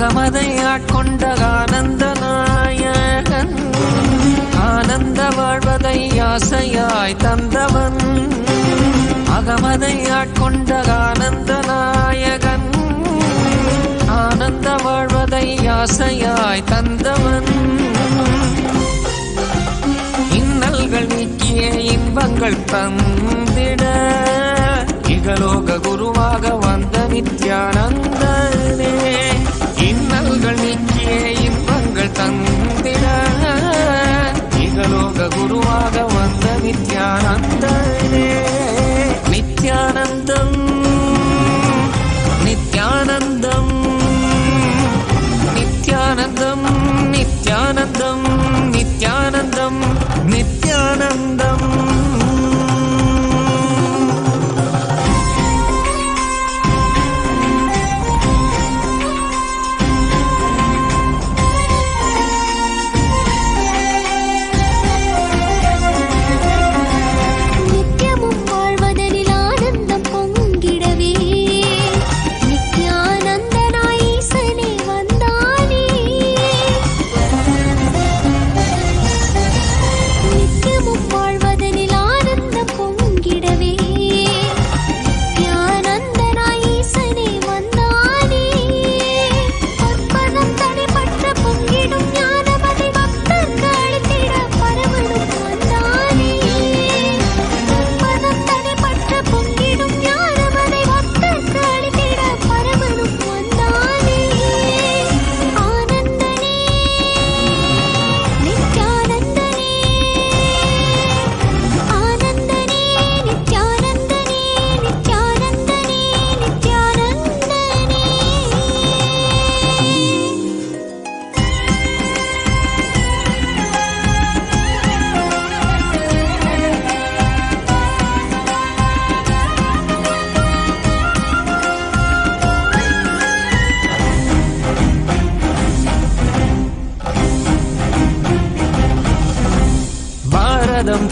அகமதை ஆட்கொண்ட ஆனந்த நாயகன், ஆனந்த வாழ்வதை ஆசையாய் தந்தவன். அகமதை ஆட்கொண்ட ஆனந்த நாயகன், ஆனந்த வாழ்வதை ஆசையாய் தந்தவன். இன்னல்கள் நீக்கிய இன்பங்கள் தந்திட இகலோக குருவாக வந்த நித்யானந்தனே. இன்னல்கள் நீக்கிய இன்பங்கள் தந்திட இகலோக குருவாக வந்த நித்யானந்தனே. நித்யானந்தம் நித்யானந்தம் நித்யானந்தம் நித்யானந்தம் நித்யானந்தம் நித்யானந்தம்.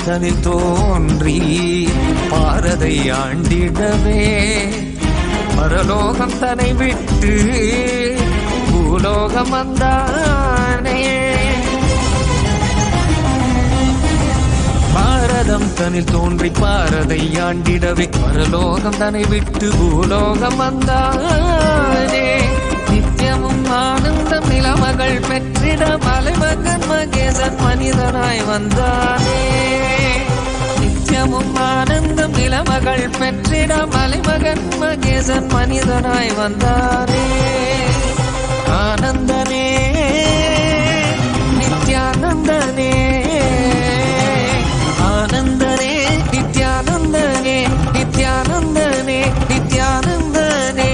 தனில் தோன்றி பாரதை ஆண்டிடவே பரலோகம் தன்னை விட்டு பூலோகம் வந்தானே. பாரதம் தனில் தோன்றி பாரதை ஆண்டிடவே பரலோகம் தன்னை விட்டு பூலோகம் வந்தானே. நித்தியமும் ஆனந்தம் நிலமகள் பெற்றிட மலைமகன் மகேசன் மனிதனாய் வந்தானே. நித்தியமும் ஆனந்தம் நிலமகள் பெற்றிட மலைமகன் மகேசன் மனிதனாய் வந்தானே. ஆனந்தனே நித்யானந்தனே, ஆனந்தனே நித்யானந்தனே, நித்யானந்தனே நித்யானந்தனே.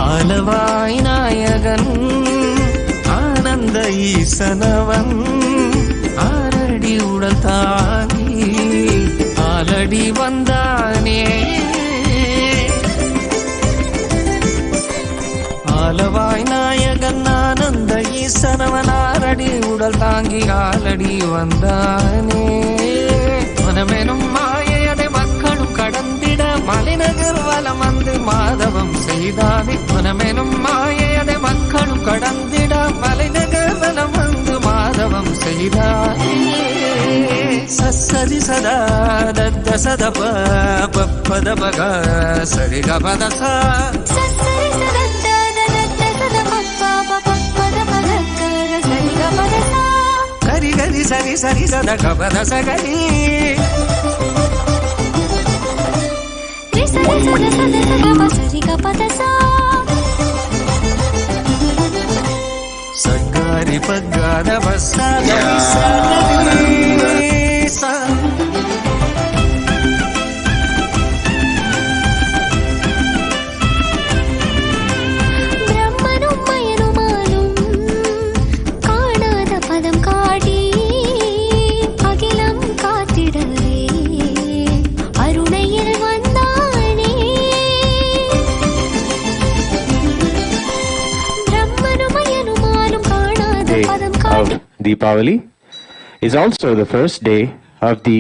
ஆலவாய் நாயகன் ஆனந்த ஈசனவன், ஆரடி உடல் தாங்கி ஆலடி வந்தானே. ஆலவாய் நாயகன் ஆனந்த ஈசனவன் ஆரடி உடல் தாங்கி ஆலடி வந்தானே. மனமெனும் மாயையதை மக்களும் கடந்திட மலைநகர் வலம் வந்து மாதவம் செய்தானே. மனமெனும் மாயையதை மக்களும் கடந்திட மலைநகர் வலம் வந்து மாதவம் செய்தானே. சரி சதா தத்த சதப பப்பத பக சரி கபத சா கரி கரி சரி சரி சத கபத சகரி சகாரி பகாத பசாகரி சகரி சா. Diwali is also the first day of the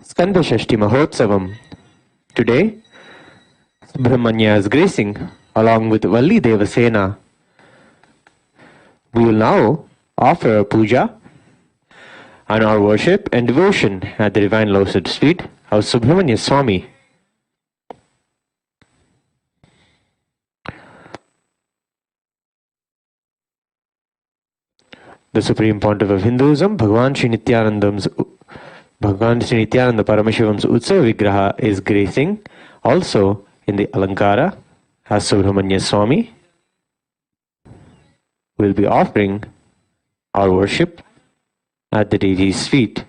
Skanda Shashti Mahotsavam. Today, Subramanya is gracing along with Valli Devasena. We will now offer a puja and our worship and devotion at the Divine Lotus Feet of Subramanya Swami. The Supreme Pontiff of Hinduism, Bhagavan Sri Nithyananda Paramashivam Utsava Vigraha is gracing also in the Alankara as Subramanya Swami. We will be offering our worship at the deity's feet.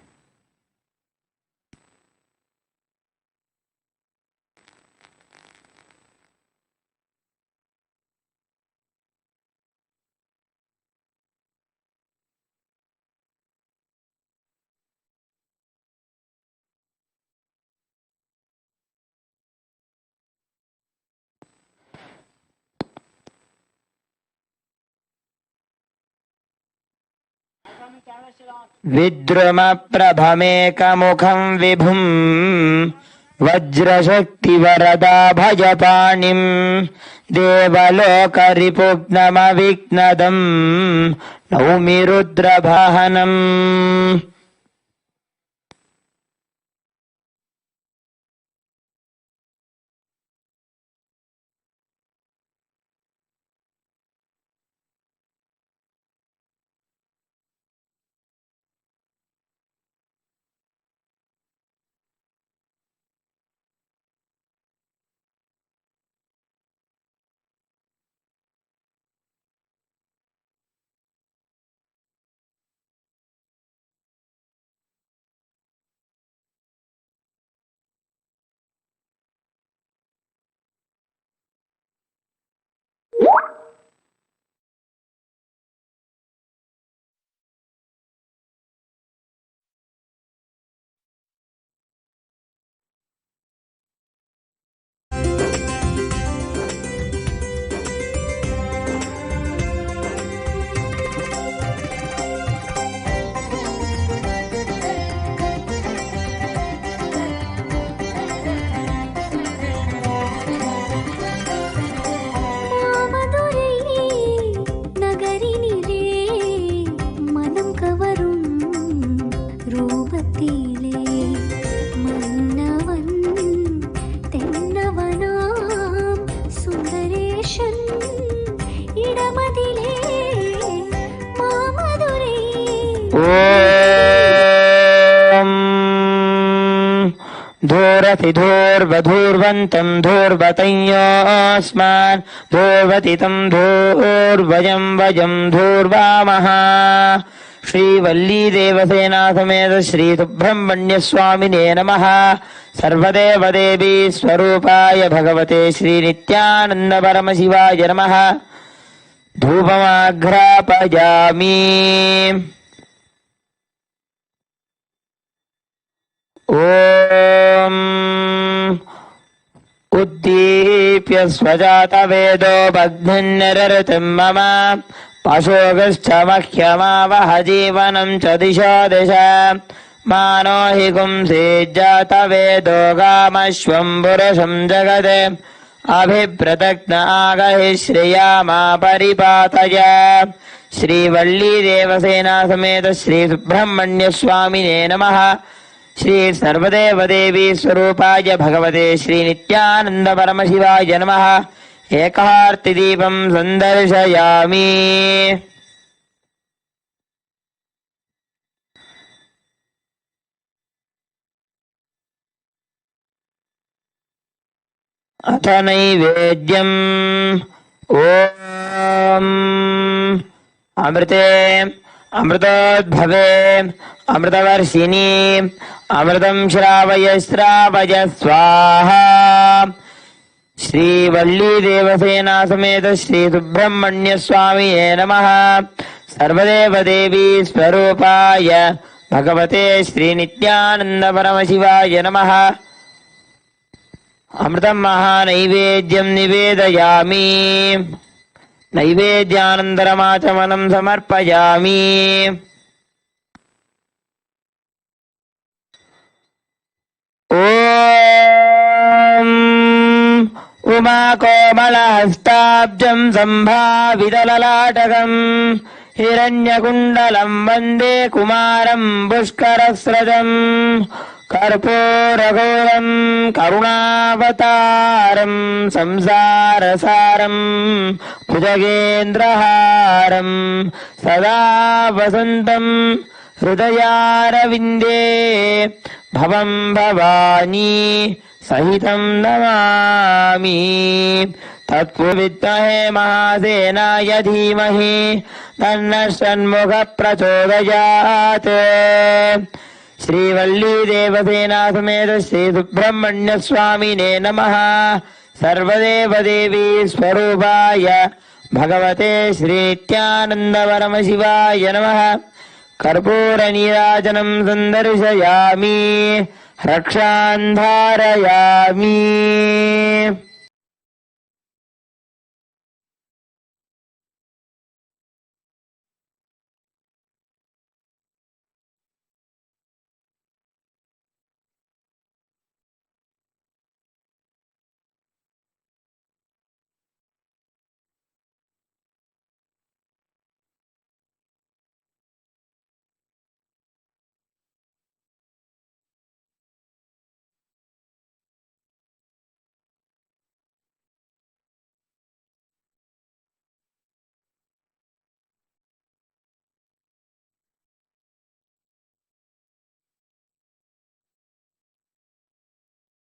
विद्रुमप्रभमेकमुखं विभुं वज्रशक्तिवरदा भजपाणिं देवलोकरिपुग्नमविघ्नदं नौमि रुद्रवाहनम्. धूर्वधूर्वन्तं धूर्वतञ्योऽस्मान् धूर्वतितं धूर्वजं वजं धूर्वामः. श्रीवल्ली देवसेना समेत श्री सुब्रह्मण्यस्वामिने नमः. सर्वदेवदेवी स्वरूपाय भगवते श्री नित्यानंद परमशिवाय नमः. धूपमाघ्रापयामि. ॐ उद्दीप्य स्वजातवेदो बध्नररतिं मम पशोगश्च मह्यमावह जीवनं च दिशो दिश मानो हि गुंसेज्जातवेदो गामश्वं पुरुषं जगत् अभिप्रदग्न आगहि श्रिया मा परिपातय। श्रीवल्ली देवसेना समेत श्री सुब्रह्मण्य स्वामिने नमः। श्री सर्वदेव देवी स्वरूपाय भगवते श्री नित्यानंद परमशिवाय नमः। एकार्ति दीपं संदर्शयामि। अथ नैवेद्यम् ओम अमृते अमृतोद्भवे अमृतवर्षिणी अमृतं श्रावय श्रावय स्वाहा। श्रीवल्ली देवसेना समेत श्री सुब्रह्मण्य स्वामिने नमः। सर्वदेव देवी स्वरूपाय भगवते श्री नित्यानंद परमशिवाय नमः। अमृतं महानैवेद्यं निवेदयामि। नैवेद्यानन्तरमाचमनं समर्पयामि। ॐ उमाकोमलहस्ताब्जं सम्भावितललाटकं हिरण्यकुण्डलं वन्दे कुमारं पुष्करस्रजम् कर्पूरघोरं करुणावतारं संसारसारं भुजगेन्द्रहारं सदा वसन्तं हृदयारविन्दे भवं भवानी सहितं नमामि। तत्त्वविद्महे महासेनाय धीमहि तन्नः षण्मुखः प्रचोदयात्। श्रीवल्ली देवसेना समेत श्री सुब्रह्मण्य स्वामिने नमः। सर्वदेव देवी स्वरूपाय भगवते श्री नित्यानंद परमशिवाय नमः। कर्पूर नीराजनं संदर्शयामि रक्षान् धारयामि।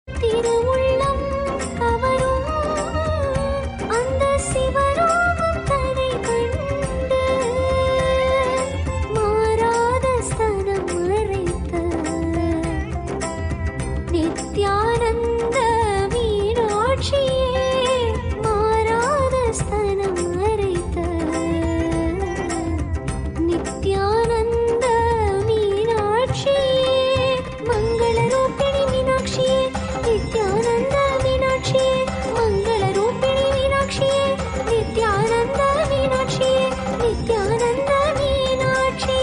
திருவுள்ளம் கவரும் அந்த சிவராமன் கதை கண்டு மாறாத ஸ்தனம் மறைத்த நித்யானந்த மீனாட்சியே மாறாத ஸ்தனம் மறைத்த நித்யானந்த மீனாட்சியே மங்களரூபிணி மீனாட்சியே नित्यानंद मीनाक्षी मंगल रूपिणी मीनाक्षी नित्यानंद मीनाक्षी नित्यानंद मीनाक्षी।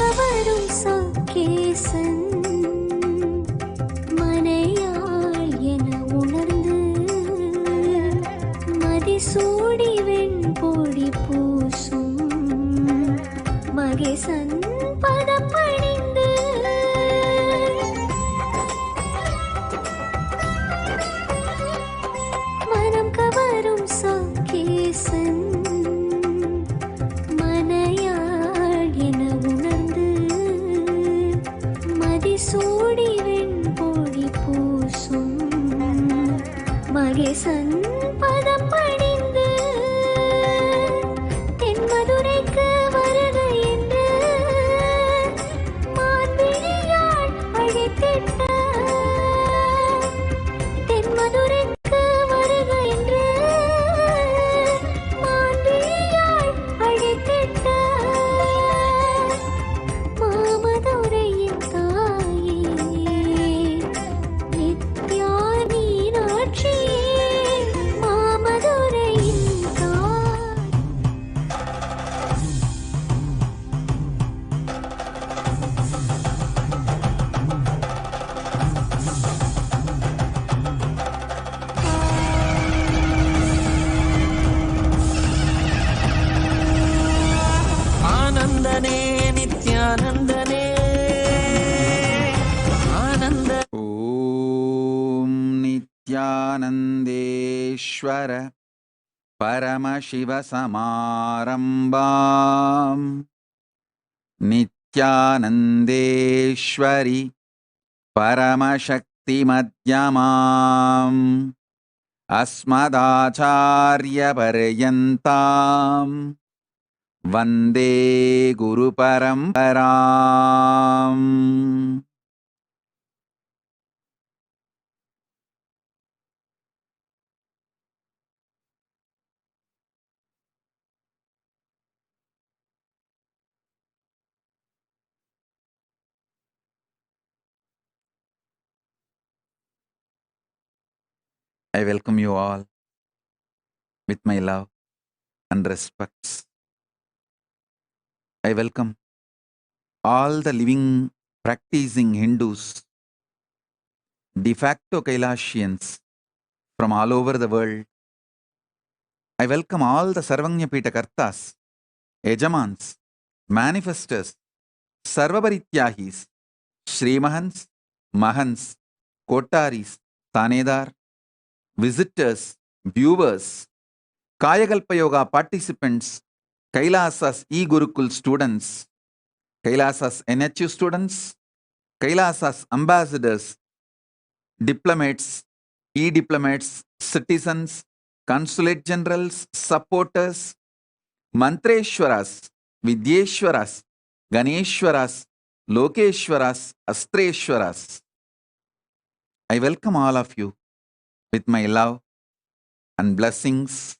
கவரும் சாக்கேசன் மனையாள் என உணர்ந்து மதிசூடி வெண்பொடி பூசும் மகேசன் பதப்பணிந்து மனம் கவரும் சாக்கேசன் சூடி வெண்பொடி பூசும் மகேசன் பதம் பணிந்து தென்மதுரைக்கு வருக என்று Paramashivasamarambam Nithyanandeshwari Paramashaktimadhyamam Asmadacharya Paryantam Vande Guru Paramparam. I welcome you all with my love and respects. I welcome all the living, practicing Hindus, de facto Kailashians from all over the world. I welcome all the Sarvanyapita Kartas, Ejamans, Manifestors, Sarvabarityahis, Shrimahans, Mahans, Kotaris, Tanedar, visitors, viewers, Kayakalpa Yoga participants, Kailasas e-Gurukul students, Kailasas NHU students, Kailasas ambassadors, diplomats, e-diplomats, citizens, consulate generals, supporters, Mantreshwaras, Vidyeshwaras, Ganeshwaras, Lokeshwaras, Astreshwaras. I welcome all of you with my love and blessings.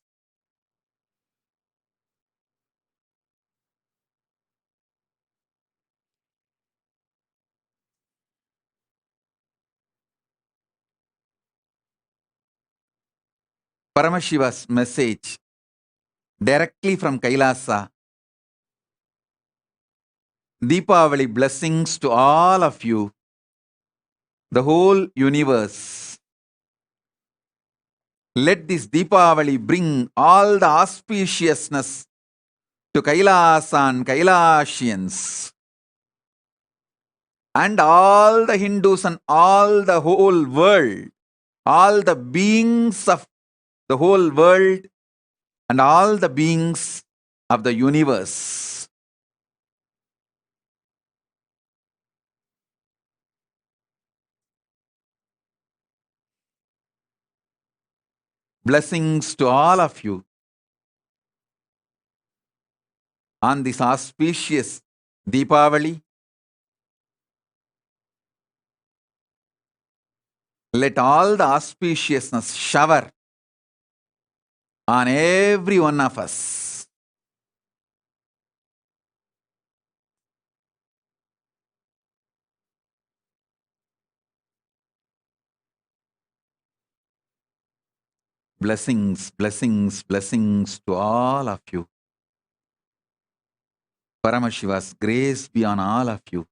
Paramashiva's message directly from Kailasa. Deepavali blessings to all of you, the whole universe. Let this Deepavali bring all the auspiciousness to Kailasa and Kailashians and all the Hindus and all the whole world, all the beings of the whole world and all the beings of the universe. Blessings to all of you on this auspicious Deepavali. Let all the auspiciousness shower on every one of us. Blessings, blessings, blessings to all of you. Paramashiva's grace be on all of you.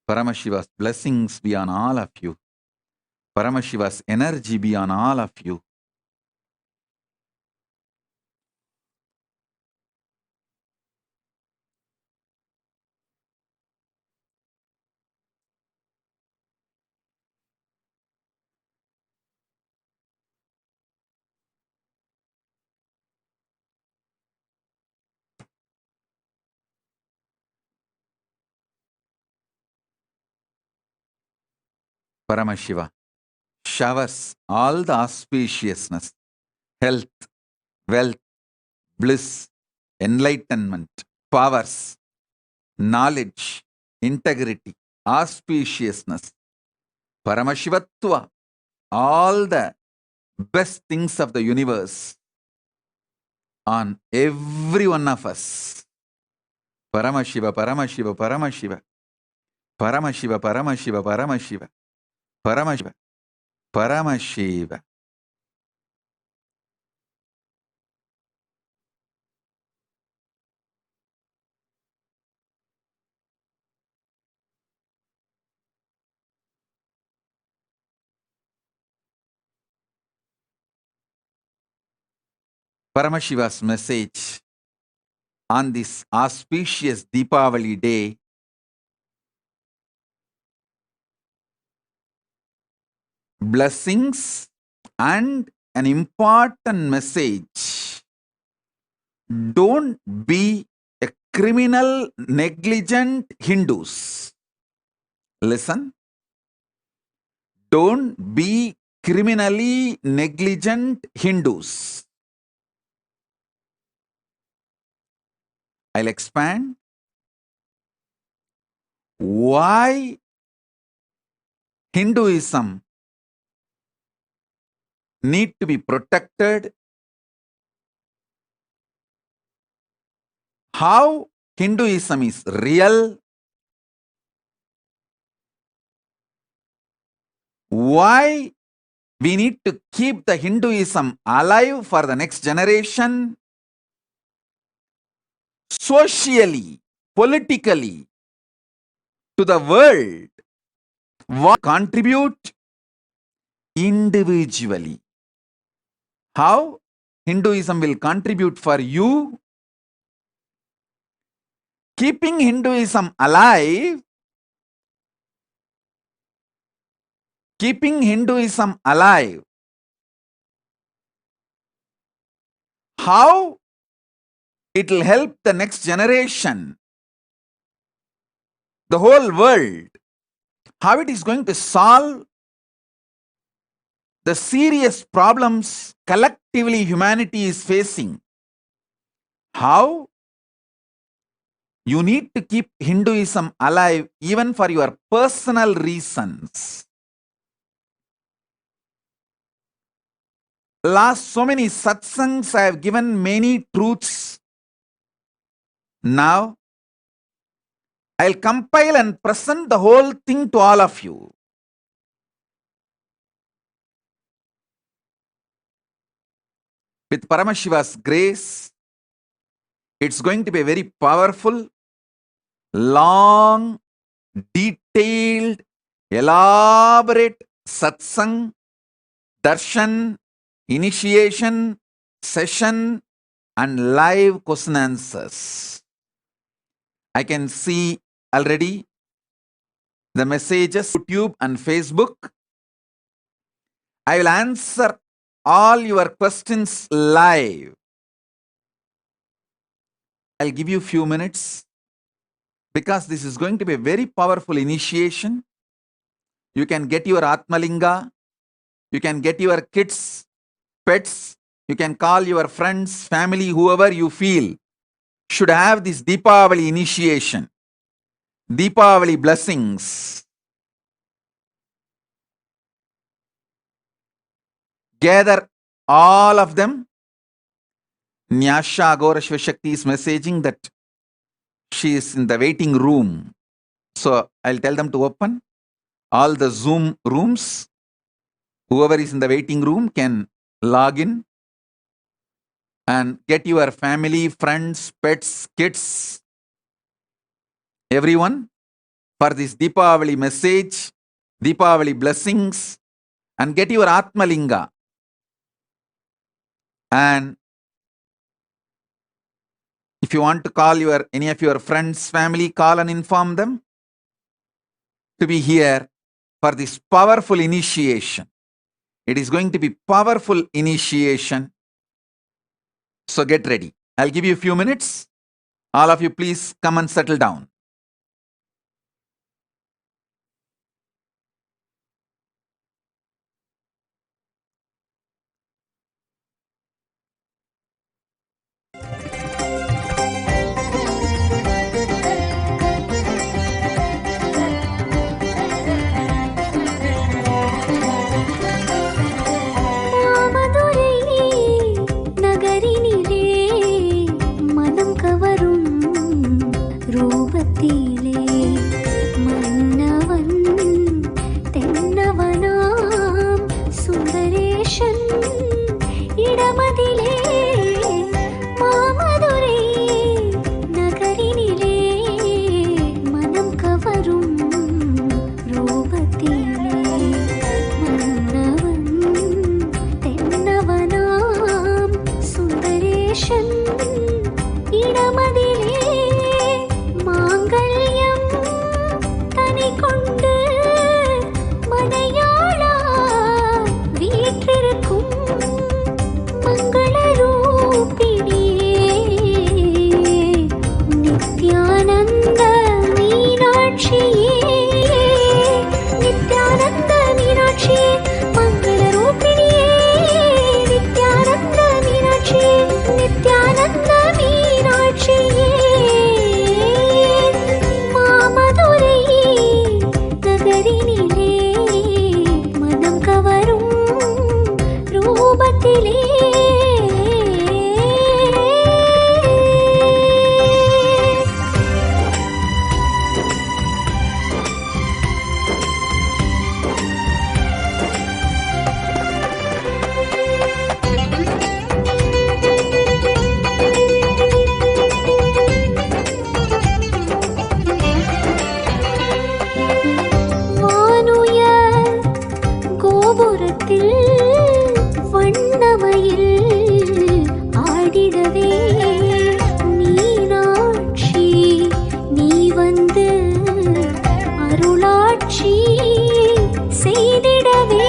Paramashiva's blessings be on all of you. Paramashiva's energy be on all of you. Paramashiva showers all the auspiciousness, health, wealth, bliss, enlightenment, powers, knowledge, integrity, auspiciousness, Paramashivatva, all the best things of the universe on every one of us. Paramashiva, Paramashiva, Paramashiva, Paramashiva, Paramashiva, Paramashiva, Paramashiva, Paramashiva. Paramashiva's message on this auspicious Deepavali day. Blessings and an important message. Don't be a criminal, negligent Hindus. Listen. Don't be criminally negligent Hindus. I'll expand. Why Hinduism need to be protected? How Hinduism is real? Why we need to keep the Hinduism alive for the next generation? Socially, politically, to the world, what contribute individually. How Hinduism will contribute for you? Keeping Hinduism alive, how it will help the next generation, the whole world, how it is going to solve the serious problems collectively humanity is facing. How you need to keep Hinduism alive even for your personal reasons. Last so many satsangs I have given many truths. Now I'll compile and present the whole thing to all of you. With Paramashiva's grace, it's going to be a very powerful, long, detailed, elaborate satsang, darshan, initiation, session, and live question answers. I can see already the messages on YouTube and Facebook. I will answer all your questions live. I'll give you a few minutes because this is going to be a very powerful initiation. You can get your Atmalinga, you can get your kids, pets, you can call your friends, family, whoever you feel should have this Deepavali initiation, Deepavali blessings. Gather all of them. Nyasha Agora Shivashakti is messaging that she is in the waiting room. So I'll tell them to open all the Zoom rooms. Whoever is in the waiting room can log in and get your family, friends, pets, kids, everyone for this Deepavali message, Deepavali blessings, and get your Atmalinga. And if you want to call any of your friends, family, call and inform them to be here for this powerful initiation. It is going to be powerful initiation. So get ready. I'll give you a few minutes. All of you please come and settle down. வீற்றிருக்கும் மீனாட்சி நீ வந்து அருளாட்சி செய்திடவே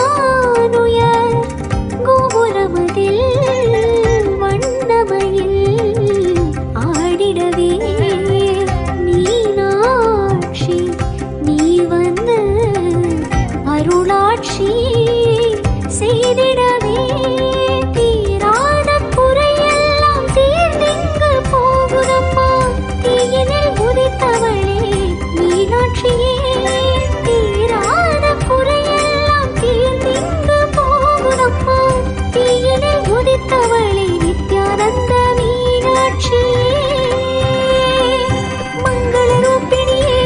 வானுயர் கோபுரமதில் வண்ணமயில் ஆடிடவே மீனாட்சி நீ வந்து அருளாட்சி செய்திடவே தீராத குறையெல்லாம் தீர்ந்திங்கு போகுதப்பா தீயினில் உதித்தவளே மீனாட்சியே தீராத குறையெல்லாம் தீர்ந்திங்கு போகுதப்பா தீயினில் உதித்தவளே Nityananda மீனாட்சியே மங்களரூபிணியே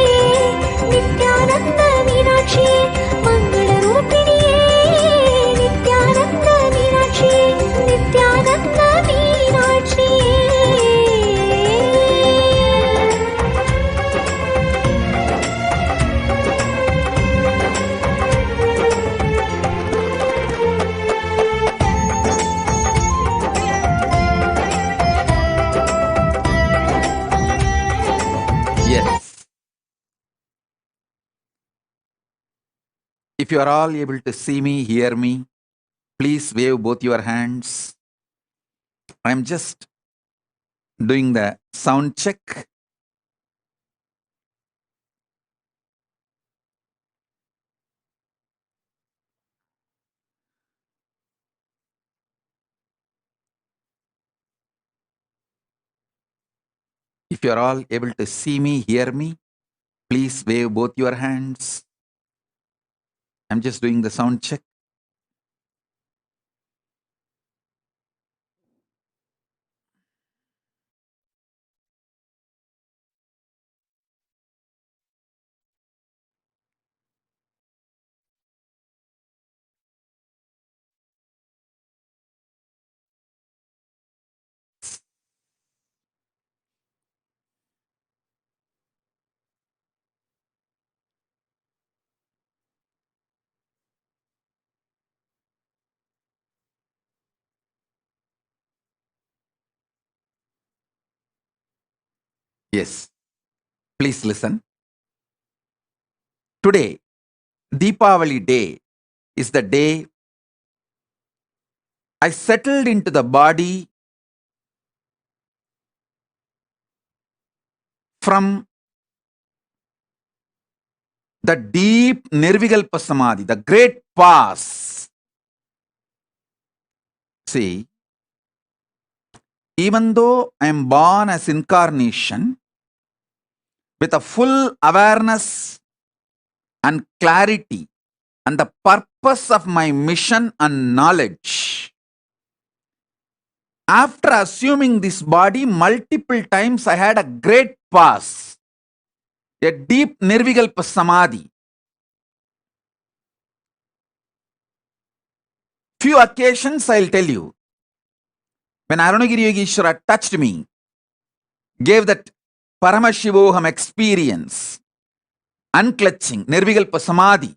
Nityananda மீனாட்சியே மங்களரூபிணியே Nityananda மீனாட்சியே Nityananda மீனாட்சியே Yes. If you are all able to see me, hear me, please wave both your hands. I am just doing the sound check. If you are all able to see me, hear me, please wave both your hands. I'm just doing the sound check. Yes. Please listen. Today, Deepavali day, is the day I settled into the body from the deep Nirvikalpa Samadhi, the great pause. See, even though I am born as incarnation with a full awareness and clarity and the purpose of my mission and knowledge, after assuming this body multiple times, I had a great pause, a deep Nirvikalpa Samadhi. Few occasions I'll tell you. When Arunagiri Yogeshwara touched me, gave that Paramashivoham experience, unclutching, Nirvikalpa Samadhi,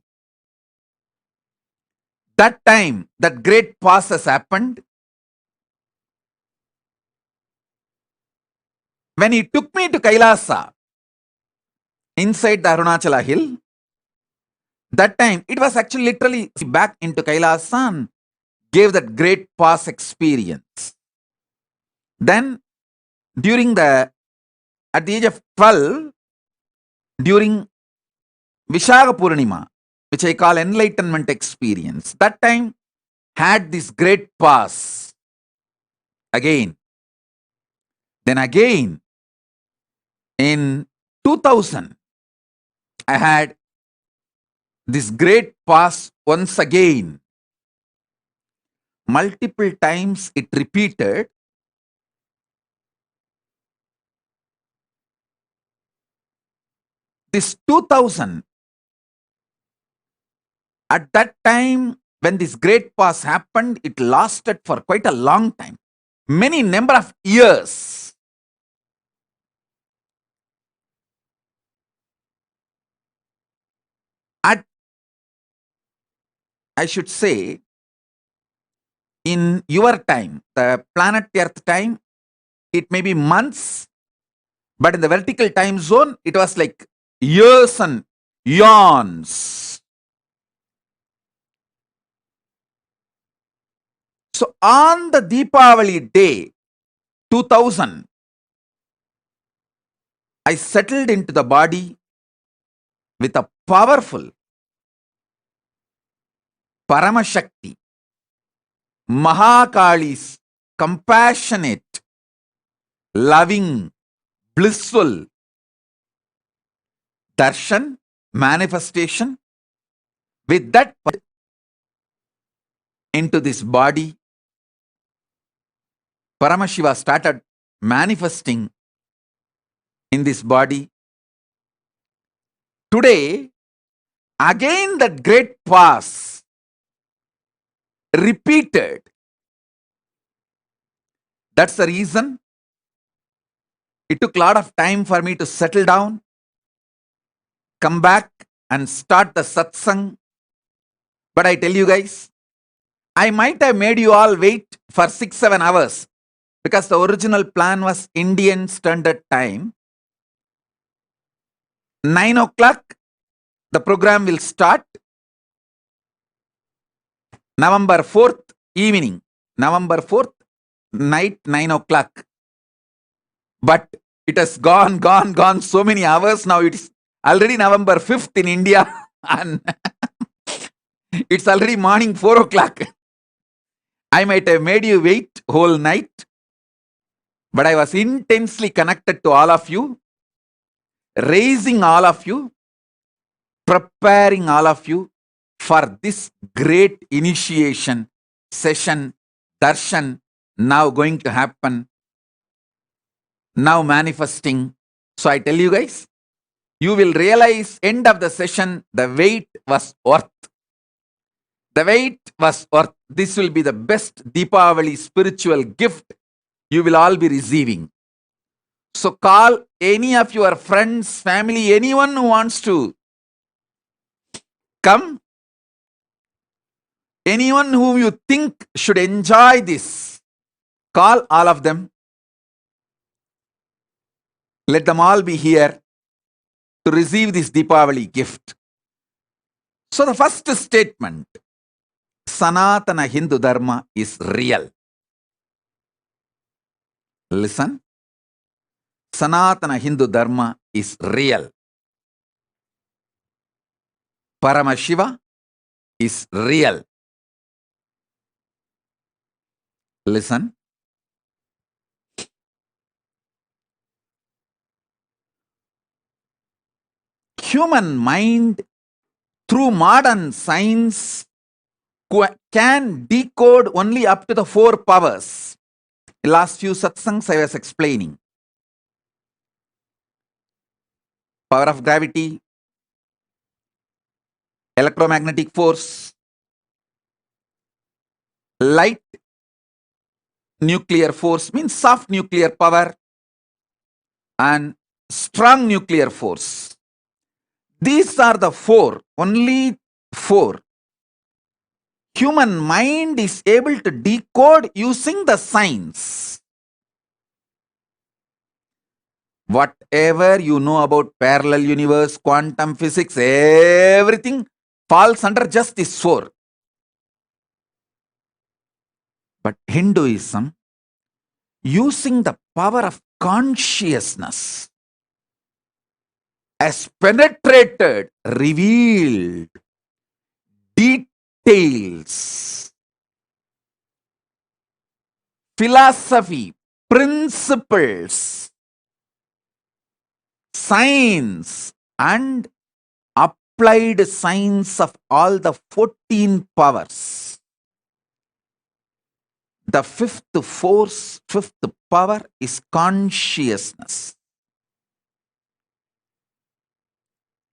that time, that great pause has happened. When he took me to Kailasa, inside the Arunachala hill, that time, it was actually literally back into Kailasa and gave that great pause experience. Then, at the age of 12, during Vishaka Purnima, which I call enlightenment experience, that time had this great pause. Again. Then again, in 2000, I had this great pause once again. Multiple times it repeated. This 2000, at that time, when this great pause happened, it lasted for quite a long time. Many number of years. At I should say, in your time, the planet Earth time, it may be months, but in the vertical time zone, it was like years and eons. So on the Deepavali day, 2000, I settled into the body with a powerful Paramashakti, Mahakali's compassionate, loving, blissful darshan, manifestation. With that into this body, Paramashiva started manifesting in this body. Today, again that great pass repeated. That's the reason it took a lot of time for me to settle down, come back and start the satsang. But I tell you guys, I might have made you all wait for 6-7 hours because the original plan was Indian Standard Time. 9 o'clock, the program will start. November 4th evening, November 4th night, 9 o'clock. But it has gone so many hours. Now it's already November 5th in India and it's already morning 4 o'clock. I might have made you wait whole night, but I was intensely connected to all of you, raising all of you, preparing all of you for this great initiation session, darshan, now going to happen, now manifesting. So I tell you guys, you will realize end of the session, the wait was worth. The wait was worth. This will be the best Deepavali spiritual gift you will all be receiving. So call any of your friends, family, anyone who wants to come, anyone whom you think should enjoy this, call all of them. Let them all be here to receive this Deepavali gift. So the first statement, Sanatana Hindu Dharma is real. Listen. Sanatana Hindu Dharma is real. Paramashiva is real. Listen. Human mind, through modern science, can decode only up to the 4 powers. The last few satsangs I was explaining. Power of gravity, electromagnetic force, light, nuclear force means soft nuclear power, and strong nuclear force. These are the 4, only 4. Human mind is able to decode using the science. Whatever you know about parallel universe, quantum physics, everything falls under just these 4. But Hinduism, using the power of consciousness, has penetrated, revealed details, philosophy, principles, science, and applied science of all the 14 powers. The 5th force, 5th power is consciousness.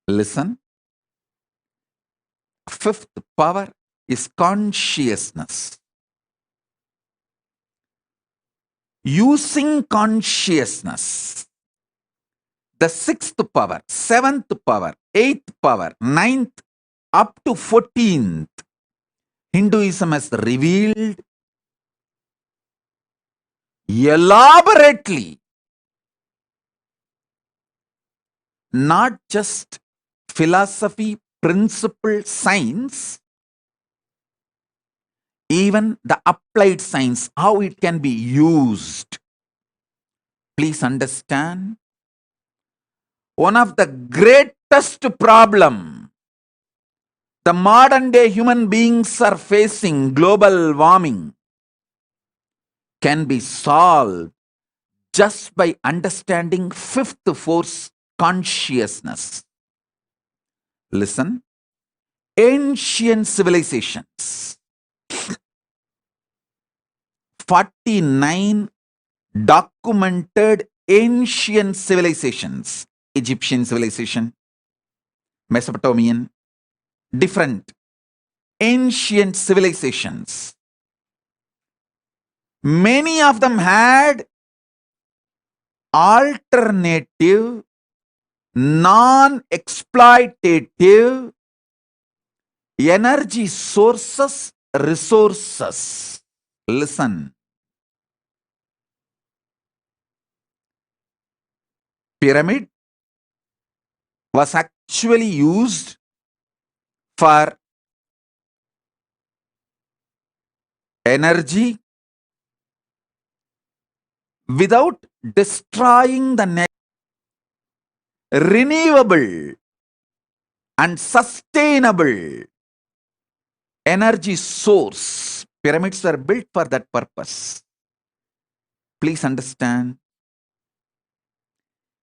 Listen. 5th power is consciousness. Using consciousness, the 6th power, 7th power, 8th power, 9th, up to 14th, Hinduism has revealed elaborately not just philosophy, principle, science, even the applied science, how it can be used. Please understand, one of the greatest problem the modern day human beings are facing, global warming, can be solved just by understanding fifth force, consciousness. Listen, ancient civilizations, 49 documented ancient civilizations, Egyptian civilization, Mesopotamian, different ancient civilizations. Many of them had alternative, non-exploitative energy sources, resources. Listen. Pyramid was actually used for energy without destroying the renewable and sustainable energy source. Pyramids were built for that purpose. Please understand,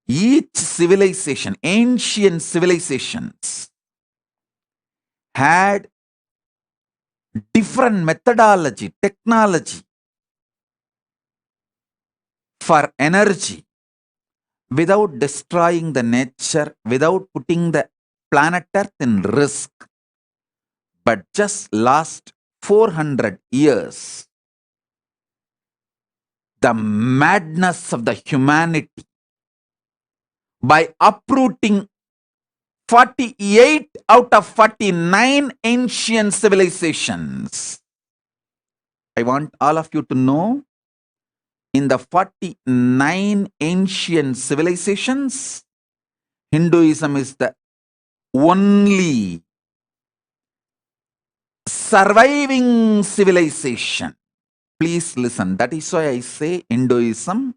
each civilization, ancient civilizations, had different methodology, technology for energy without destroying the nature, without putting the planet Earth in risk. But just last 400 years, the madness of the humanity, by uprooting 48 out of 49 ancient civilizations. I want all of you to know, in the 49 ancient civilizations, Hinduism is the only surviving civilization. Please listen. That is why I say Hinduism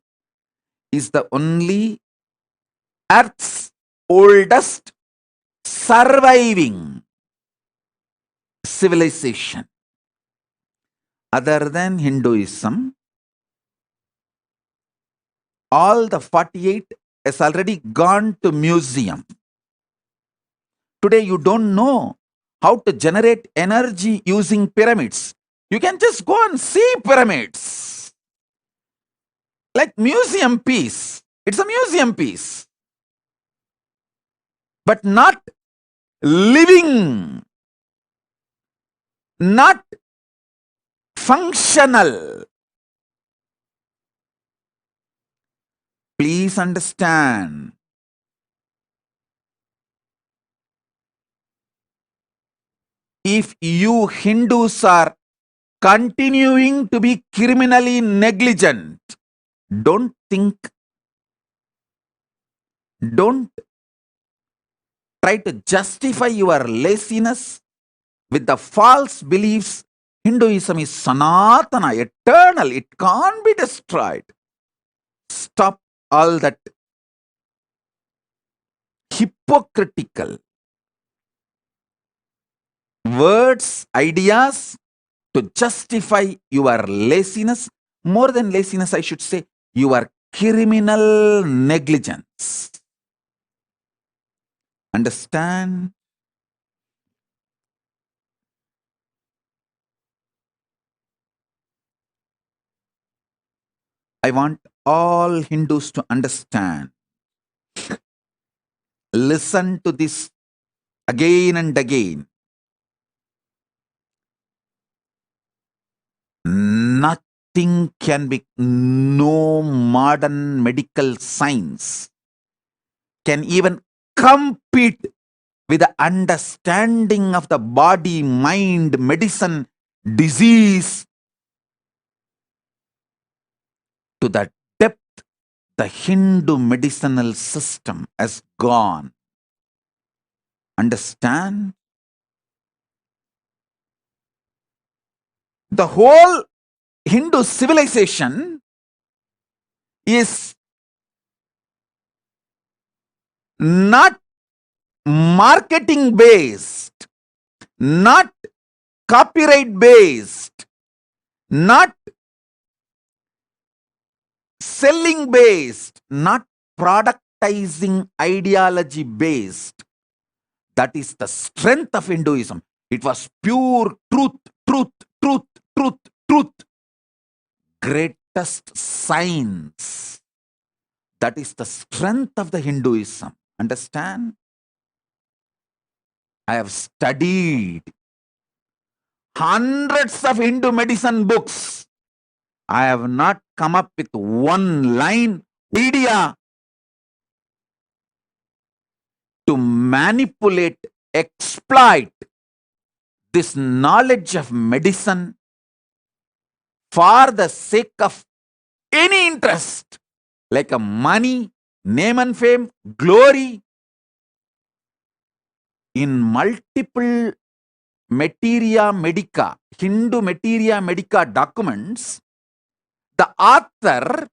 is the only Earth's oldest surviving civilization. Other than Hinduism, all the 48 has already gone to museum. Today you don't know how to generate energy using pyramids. You can just go and see pyramids. Like museum piece. It's a museum piece. But not living. Not functional. Please understand. If you Hindus are continuing to be criminally negligent, don't try to justify your laziness with the false beliefs. Hinduism is Sanatana, eternal, it can't be destroyed. Stop all that hypocritical words, ideas to justify your laziness. More than laziness, I should say, your criminal negligence. Understand? I want all Hindus to understand. Listen to this again and again. Nothing can be, no modern medical science can even compete with the understanding of the body, mind, medicine, disease to the depth the Hindu medicinal system has gone. Understand? The whole Hindu civilization is not marketing based, not copyright based, not selling based, not productizing ideology based. That is the strength of Hinduism. It was pure truth, truth, truth, truth, truth. Greatest science. That is the strength of the Hinduism. Understand? I have studied hundreds of Hindu medicine books. I have not come up with one line idea to manipulate, exploit this knowledge of medicine for the sake of any interest, like a money, name and fame, glory. In multiple materia medica, Hindu materia medica documents, the author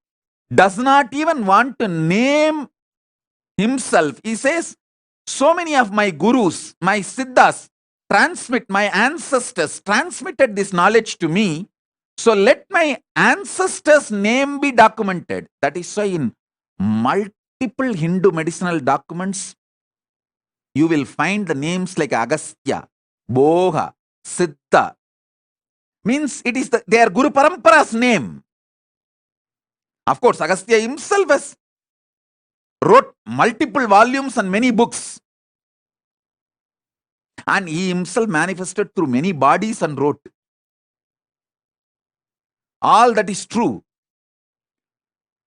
does not even want to name himself. He says, so many of my gurus, my siddhas, my ancestors transmitted this knowledge to me. So let my ancestors' name be documented. That is why in multiple Hindu medicinal documents, you will find the names like Agastya, Boha, Siddha. Means it is their Guru Parampara's name. Of course, Agastya himself wrote multiple volumes and many books. And he himself manifested through many bodies and wrote. All that is true.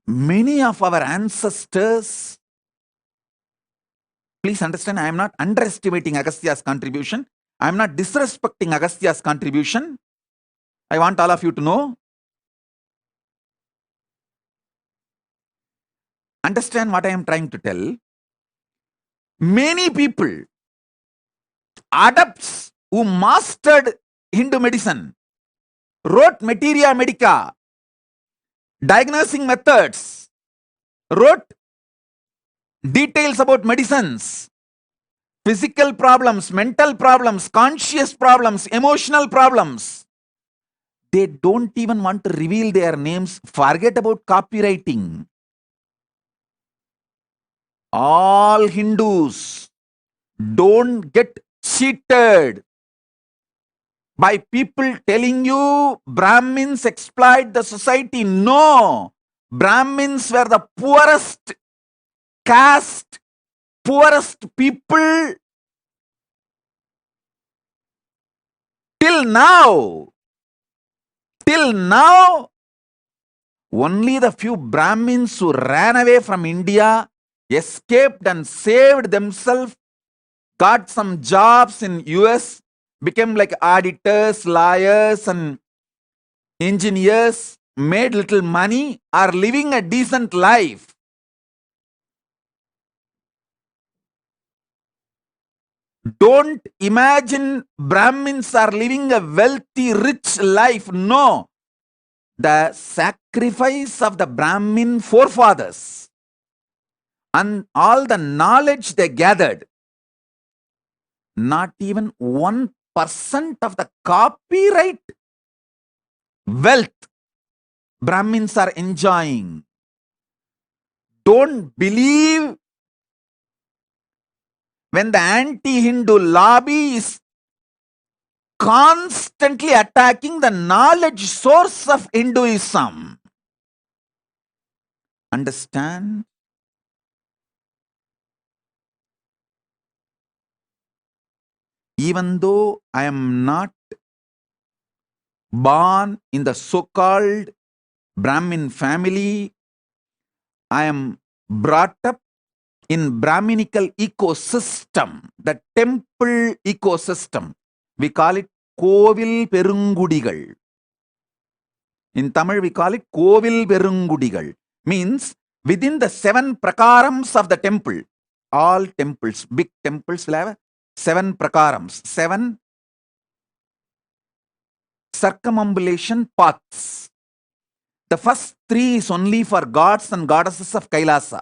Many of our ancestors, please understand, I am not underestimating Agastya's contribution. I am not disrespecting Agastya's contribution. I want all of you to know. Understand what I am trying to tell. Many people, adepts who mastered Hindu medicine, wrote materia medica, diagnosing methods, wrote details about medicines, physical problems, mental problems, conscious problems, emotional problems. They don't even want to reveal their names. Forget about copywriting. All Hindus, don't get cheated by people telling you Brahmins exploit the society. No. Brahmins were the poorest caste, poorest people till now. Till now, only the few Brahmins who ran away from India, escaped and saved themselves, got some jobs in US, became like auditors, lawyers and engineers, made little money, are living a decent life. Don't imagine Brahmins are living a wealthy, rich life. No. The sacrifice of the Brahmin forefathers and all the knowledge they gathered, not even 1% of the copyright wealth Brahmins are enjoying. Don't believe when the anti-Hindu lobby is constantly attacking the knowledge source of Hinduism. Understand? Even though I am not born in the so-called Brahmin family, I am brought up in Brahminical ecosystem, the temple ecosystem. We call it Kovil Perungudigal. In Tamil we call it Kovil Perungudigal. Means within the 7 prakarams of the temple. All temples, big temples will have 7 prakarams, 7 circumambulation paths. The first 3 is only for gods and goddesses of Kailasa.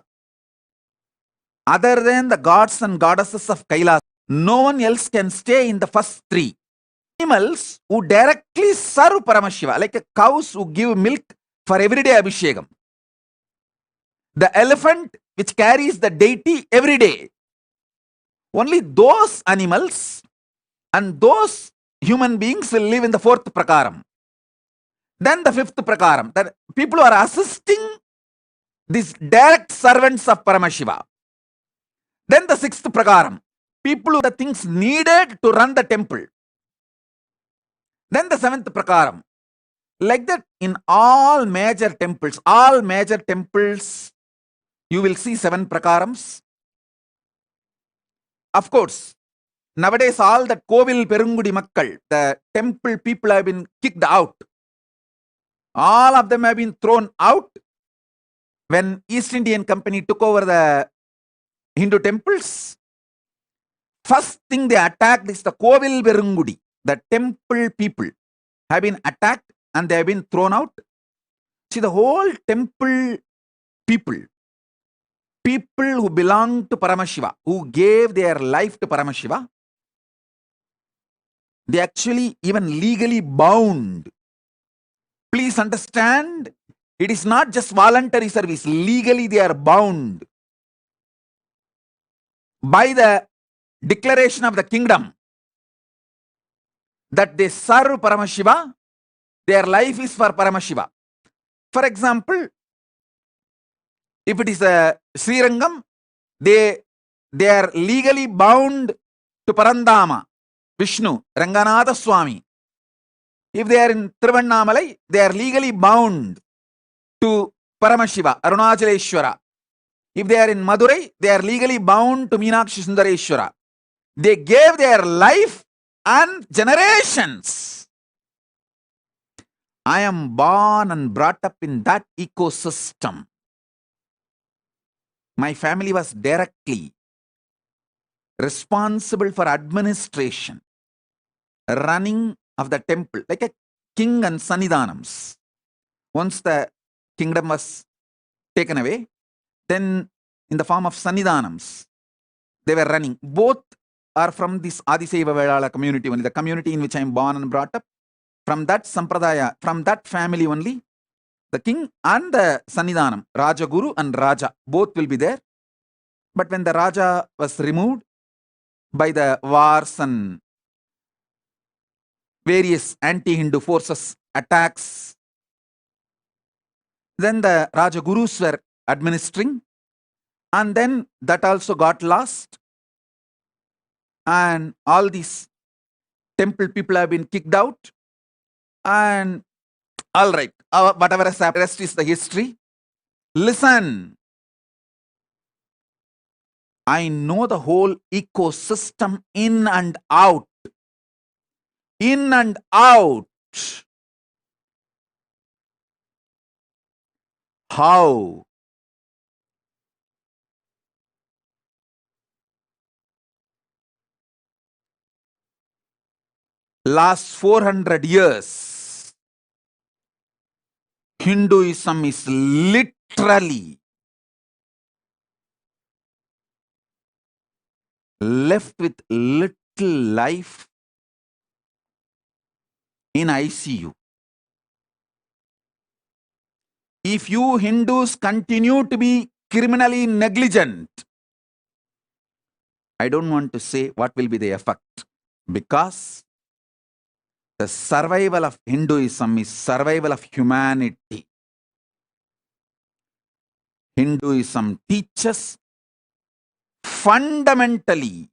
Other than the gods and goddesses of Kailasa, no one else can stay in the first 3. Animals who directly serve Paramashiva, like cows who give milk for everyday Abhishekam. The elephant which carries the deity every day. Only those animals and those human beings will live in the 4th prakaram. Then the 5th prakaram, that people who are assisting these direct servants of Paramashiva. Then the 6th prakaram, people who are the things needed to run the temple. Then the 7th prakaram. Like that in all major temples, you will see 7 prakarams. Of course, nowadays all the Kovil Perungudi Makkal, the temple people have been kicked out. All of them have been thrown out when East Indian Company took over the Hindu temples. First thing they attacked is the Kovil Perungudi. The temple people have been attacked and they have been thrown out. See, the whole temple people who belong to Paramashiva, who gave their life to Paramashiva, they actually even legally bound. Please understand, it is not just voluntary service. Legally they are bound by the declaration of the kingdom that they serve Paramashiva, their life is for Paramashiva. For example, if it is a Srirangam, they are legally bound to Parandama, Vishnu, Ranganatha Swami. If they are in Tiruvannamalai, they are legally bound to Paramashiva, Arunachaleshwara. If they are in Madurai, they are legally bound to Meenakshi Sundareshwara. They gave their life and generations. I am born and brought up in that ecosystem. My family was directly responsible for administration, running of the temple, like a king and Sannidhanams. Once the kingdom was taken away, then in the form of Sannidhanams, they were running. Both are from this Adisaiva Vedala community only, the community in which I am born and brought up. From that Sampradaya, from that family only, the king and the Sannidhanam, Raja Guru and Raja, both will be there. But when the Raja was removed by the wars and various anti-Hindu forces attacks, then the Raja Gurus were administering, and then that also got lost, and all these temple people have been kicked out, and all right, whatever has happened, rest is the history. Listen, I know the whole ecosystem in and out. In and out. How? Last 400 years, Hinduism is literally left with little life in ICU. If you Hindus continue to be criminally negligent, I don't want to say what will be the effect, because the survival of Hinduism is survival of humanity. Hinduism teaches fundamentally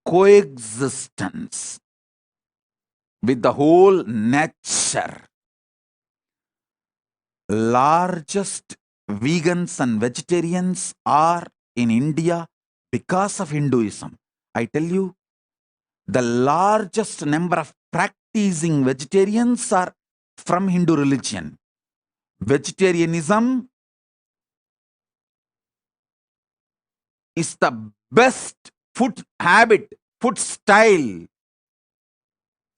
coexistence with the whole nature. Largest vegans and vegetarians are in India because of Hinduism. I tell you, the largest number of practicing vegetarians are from Hindu religion. Vegetarianism is the best food habit, food style,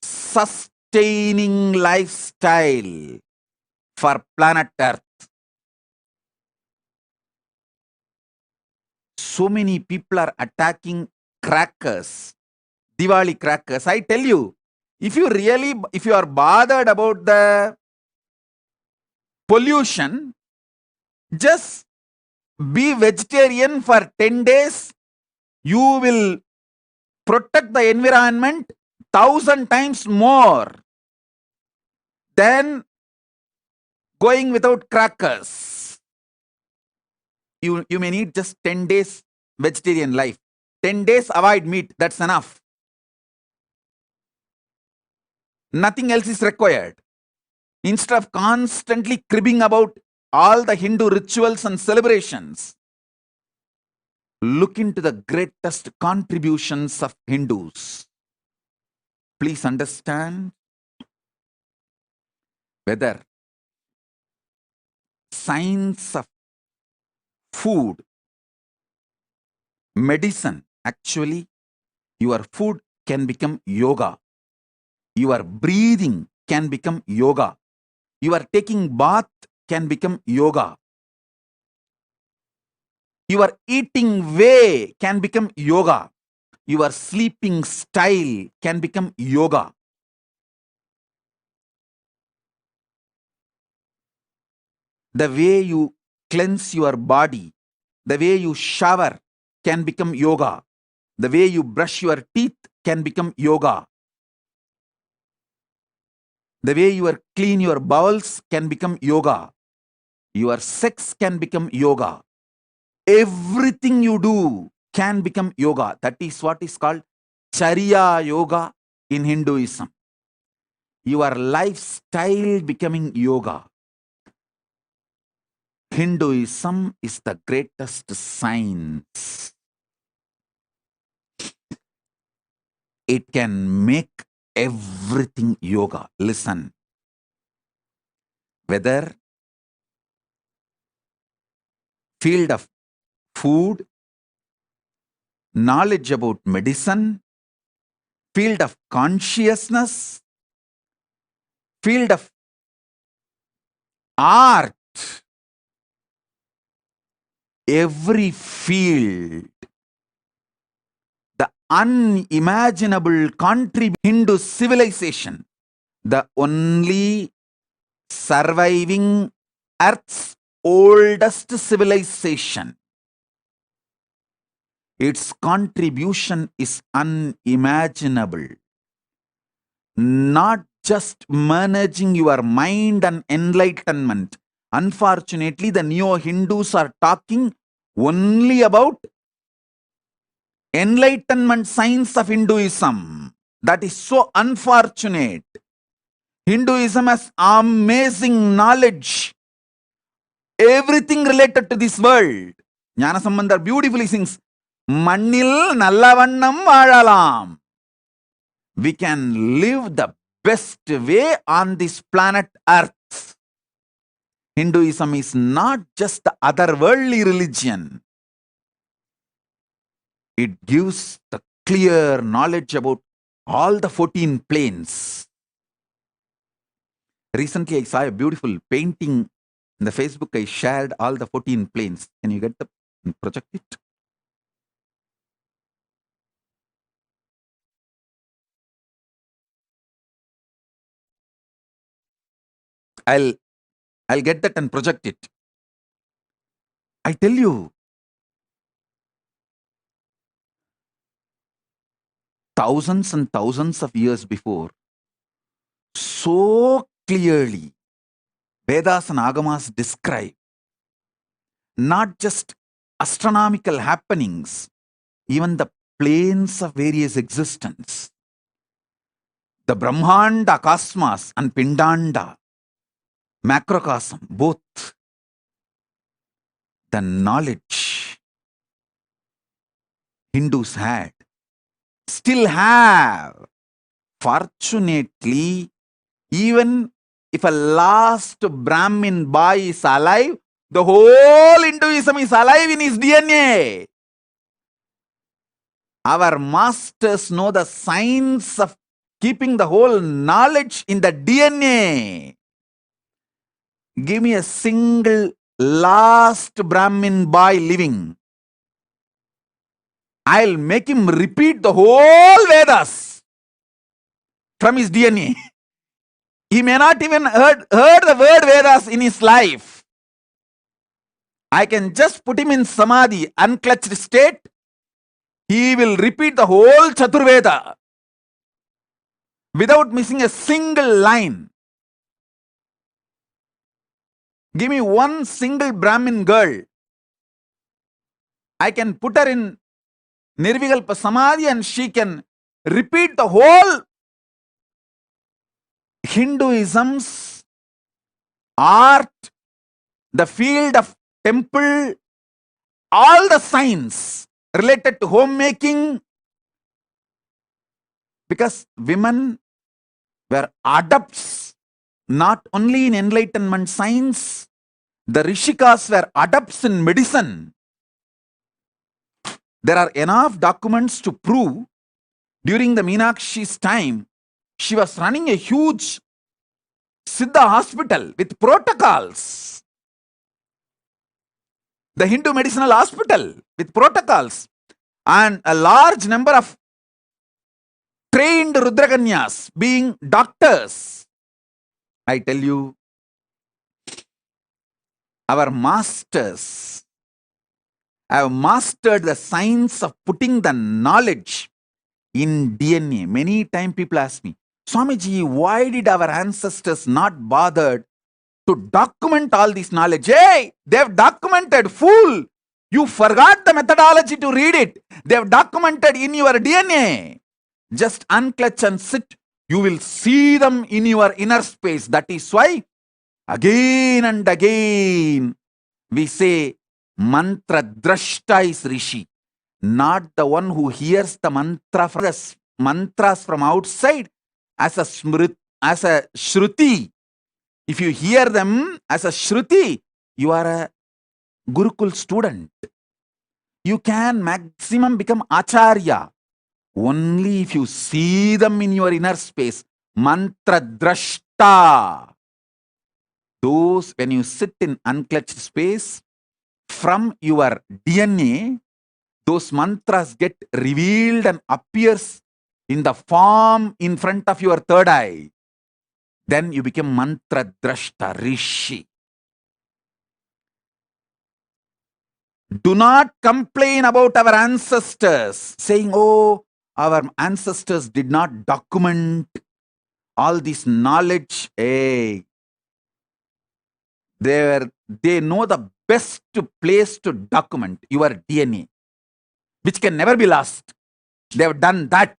sustaining lifestyle for planet Earth. So many people are attacking crackers, Diwali crackers. I tell you, if you are bothered about the pollution, just be vegetarian for 10 days. You will protect the environment 1,000 times more than going without crackers. You may need just 10 days vegetarian life. 10 days avoid meat. That's enough. Nothing else is required. Instead of constantly cribbing about all the Hindu rituals and celebrations, look into the greatest contributions of Hindus. Please understand whether science of food, medicine, actually, your food can become yoga. Your breathing can become yoga. Your taking bath can become yoga. Your eating way can become yoga. Your sleeping style can become yoga. The way you cleanse your body, the way you shower can become yoga. The way you brush your teeth can become yoga. The way you clean your bowels can become yoga. Your sex can become yoga. Everything you do can become yoga. That is what is called Charya Yoga in Hinduism. Your lifestyle becoming yoga. Hinduism is the greatest science. It can make everything yoga. Listen. Whether field of food, knowledge about medicine, field of consciousness, field of art, every field, the unimaginable contribution Hindu civilization, the only surviving Earth's oldest civilization. Its contribution is unimaginable. Not just managing your mind and enlightenment. Unfortunately, the neo-Hindus are talking only about enlightenment science of Hinduism. That is so unfortunate. Hinduism has amazing knowledge. Everything related to this world. Jnanasambandhar beautifully sings, Mannil Nallavannam Vaalalam. We can live the best way on this planet Earth. Hinduism is not just the otherworldly religion. It gives the clear knowledge about all the 14 planes. Recently, I saw a beautiful painting in the Facebook. I shared all the 14 planes. Can you get the project it? I'll get that and project it. I tell you, thousands and thousands of years before, so clearly, Vedas and Agamas describe not just astronomical happenings, even the planes of various existence. The Brahmanda, Cosmos, and Pindanda, macrocosm, both. The knowledge Hindus had, still have Fortunately, even if a last Brahmin boy is alive, the whole Hinduism is alive in his DNA. Our masters know the science of keeping the whole knowledge in the DNA. Give me a single last Brahmin boy living. I'll make him repeat the whole Vedas from his DNA. He may not even heard the word Vedas in his life. I can just put him in samadhi, unclutched state. He will repeat the whole Chaturveda without missing a single line. Give me one single Brahmin girl. I can put her in Nirvikalpa Samadhi and she can repeat the whole Hinduism's art, the field of temple, all the science related to homemaking, because women were adepts not only in enlightenment science, the Rishikas were adepts in medicine. There are enough documents to prove during the Meenakshi's time, she was running a huge Siddha hospital with protocols. The Hindu medicinal hospital with protocols and a large number of trained Rudrakanyas being doctors. I tell you, our masters have mastered the science of putting the knowledge in DNA. Many times people ask me, Swamiji, why did our ancestors not bothered to document all this knowledge? Hey, they've documented, fool. You forgot the methodology to read it. They've documented in your DNA. Just unclutch and sit. You will see them in your inner space. That is why again and again we say mantra drashta is Rishi. Not the one who hears the mantra from the mantras from outside as a shruti. If you hear them as a shruti, you are a Gurukul student. You can maximum become acharya only if you see them in your inner space. Mantra drashta. Those, when you sit in unclutched space, from your DNA, those mantras get revealed and appears in the form in front of your third eye. Then you become mantra drashta, rishi. Do not complain about our ancestors, saying, oh, our ancestors did not document all this knowledge. Hey, they know the best place to document your DNA, which can never be lost. They have done that.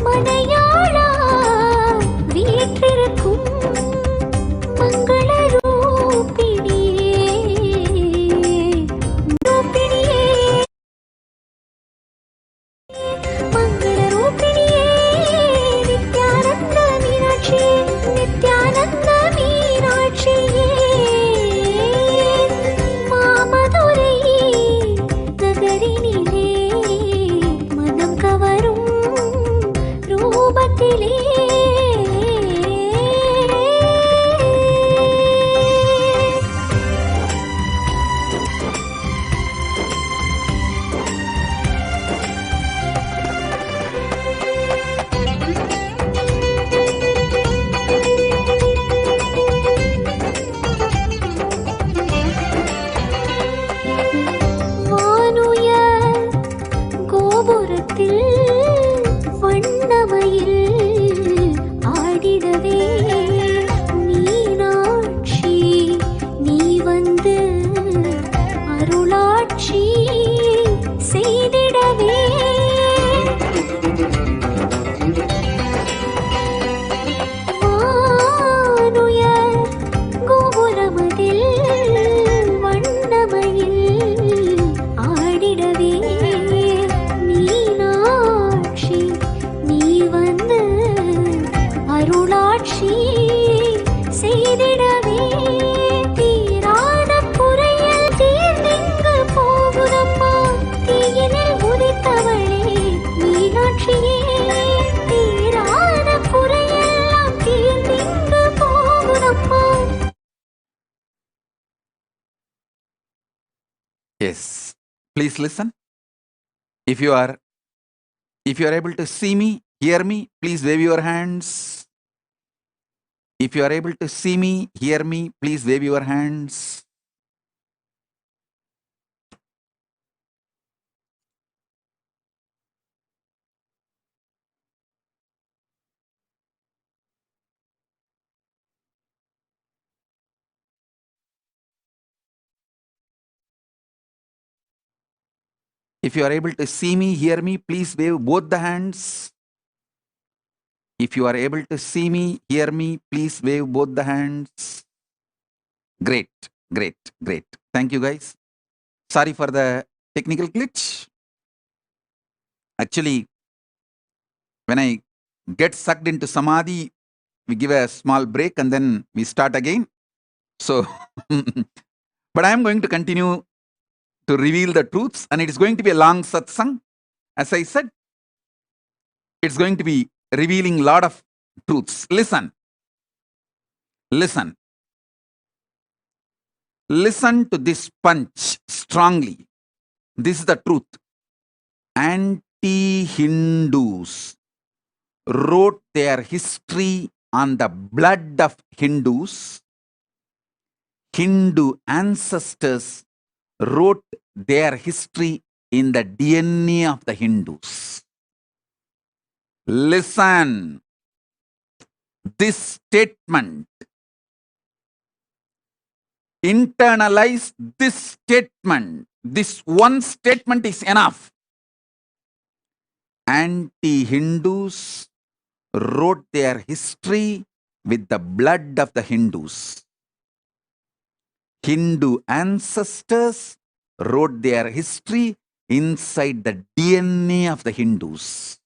மனையாளா வீற்றிருக்கும் மங்கள ரூபிணியே ரூபிணியே மங்கள ரூபிணியே நித்யானந்த மீனாட்சியே நித்யானந்த மீனாட்சியே மாமதுரை நகரினிலே மனம் கவரும் ரூபத்திலே வானுயர் கோபுரத்தில் வண்ணமயில் ஆடிடவே மீனாட்சி நீ வந்து அருளாட்சி செய்திடவே வானுயர் கோபுரமதில் வண்ணமயில் ஆடிடவே மீனாட்சி நீ வந்து அருளாட்சி செய்திடவே தீராத குறையில் தீர்ந்திங்கு போகுதப்பா தீயினில் உதித்தவளே மீனாட்சியே தீராத குறையெல்லாம் தீர்ந்திங்கு போகுதப்பா. Yes. Please listen. If you are able to see me, hear me, please wave your hands. If you are able to see me, hear me, please wave your hands. If you are able to see me, hear me, please wave both the hands. If you are able to see me, hear me, please wave both the hands. Great, great, great. Thank you, guys. Sorry for the technical glitch. Actually, when I get sucked into samadhi, we give a small break and then we start again. So, but I am going to continue to reveal the truths, and it is going to be a long satsang. As I said, it's going to be revealing a lot of truths. Listen. Listen. Listen to this punch strongly. This is the truth. Anti-Hindus wrote their history on the blood of Hindus. Hindu ancestors wrote their history in the DNA of the Hindus. Listen. This statement. Internalize this statement. This one statement is enough. Anti-Hindus wrote their history with the blood of the Hindus. Hindu ancestors wrote their history inside the DNA of the Hindus.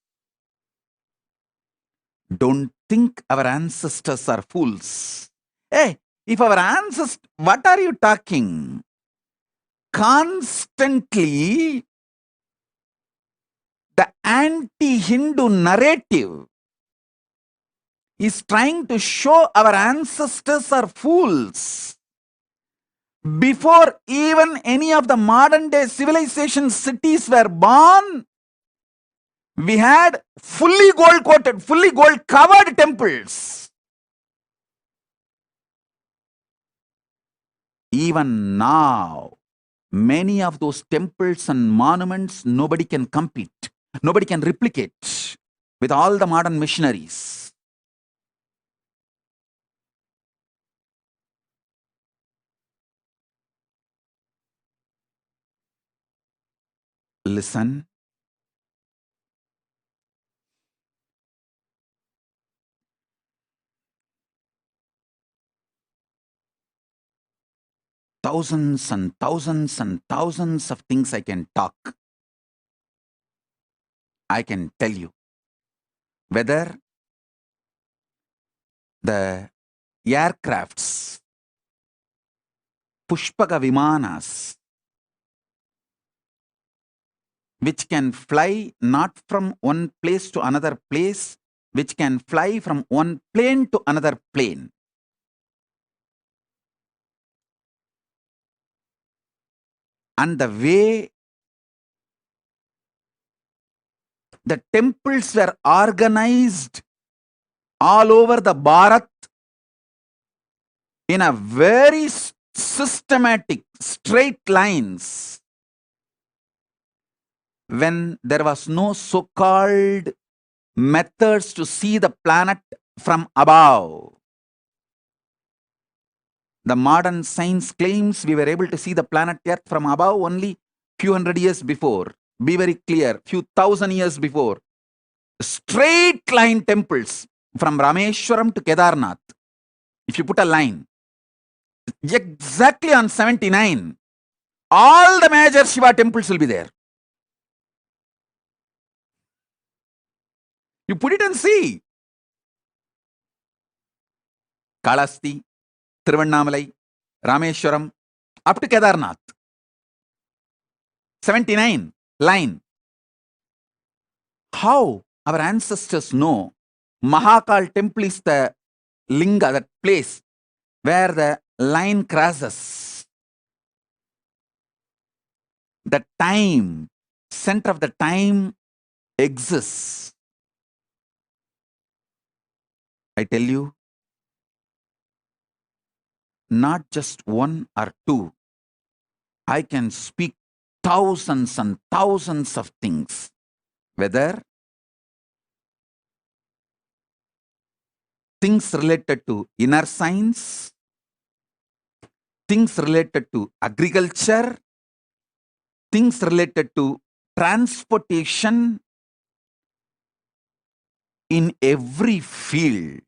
Don't think our ancestors are fools. Hey, if our ancestors, what are you talking? Constantly, the anti-Hindu narrative is trying to show our ancestors are fools. Before even any of the modern day civilization cities were born, we had fully gold coated, fully gold covered temples. Even now, many of those temples and monuments, nobody can compete, nobody can replicate with all the modern machineries. Listen. thousands and thousands and thousands of things I can talk. I can tell you whether the aircrafts, Pushpaka Vimanas, which can fly not from one place to another place, which can fly from one plane to another plane. And the way the temples were organized all over the Bharat in a very systematic, straight lines, when there was no so-called methods to see the planet from above. The modern science claims we were able to see the planet Earth from above only few hundred years before. Be very clear, few thousand years before. Straight line temples from Rameshwaram to Kedarnath. If you put a line, exactly on 79, all the major Shiva temples will be there. You put it and see. Kalasti, Tiruvannamalai, Rameshwaram, up to Kedarnath. 79 line. How our ancestors know Mahakal temple is the linga, that place where the line crosses. The time, center of the time exists. I tell you, not just one or two. I can speak thousands and thousands of things, whether things related to inner science, things related to agriculture, things related to transportation, in every field.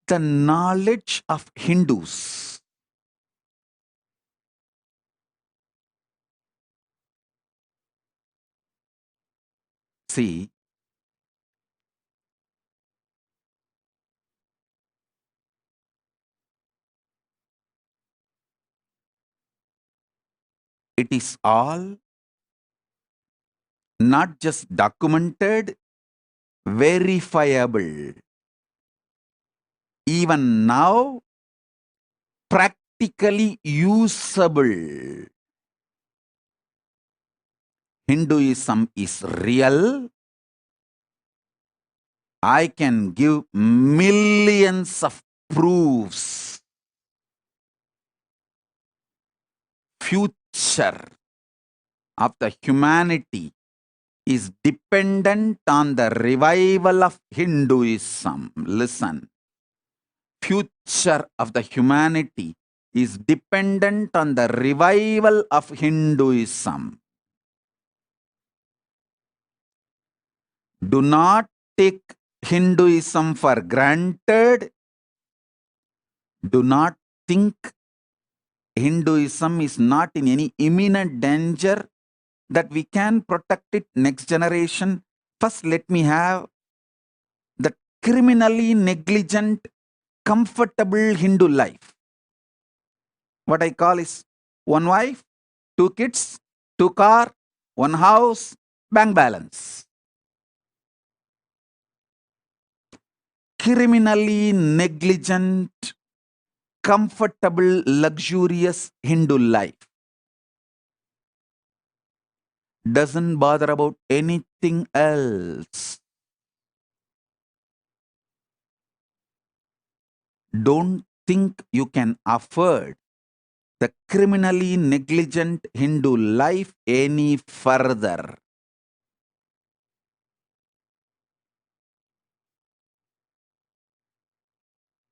The knowledge of Hindus see, it is all not just documented, verifiable. Even now, practically usable. Hinduism is real. I can give millions of proofs. Future of the humanity is dependent on the revival of Hinduism. Listen. Future of the humanity is dependent on the revival of Hinduism. Do not take Hinduism for granted. Do not think Hinduism is not in any imminent danger, that we can protect it next generation. First, let me have the criminally negligent, comfortable Hindu life. What I call is one wife, two kids, two car, one house, bank balance. Criminally negligent, comfortable, luxurious Hindu life. Doesn't bother about anything else. Don't think you can afford the criminally negligent Hindu life any further.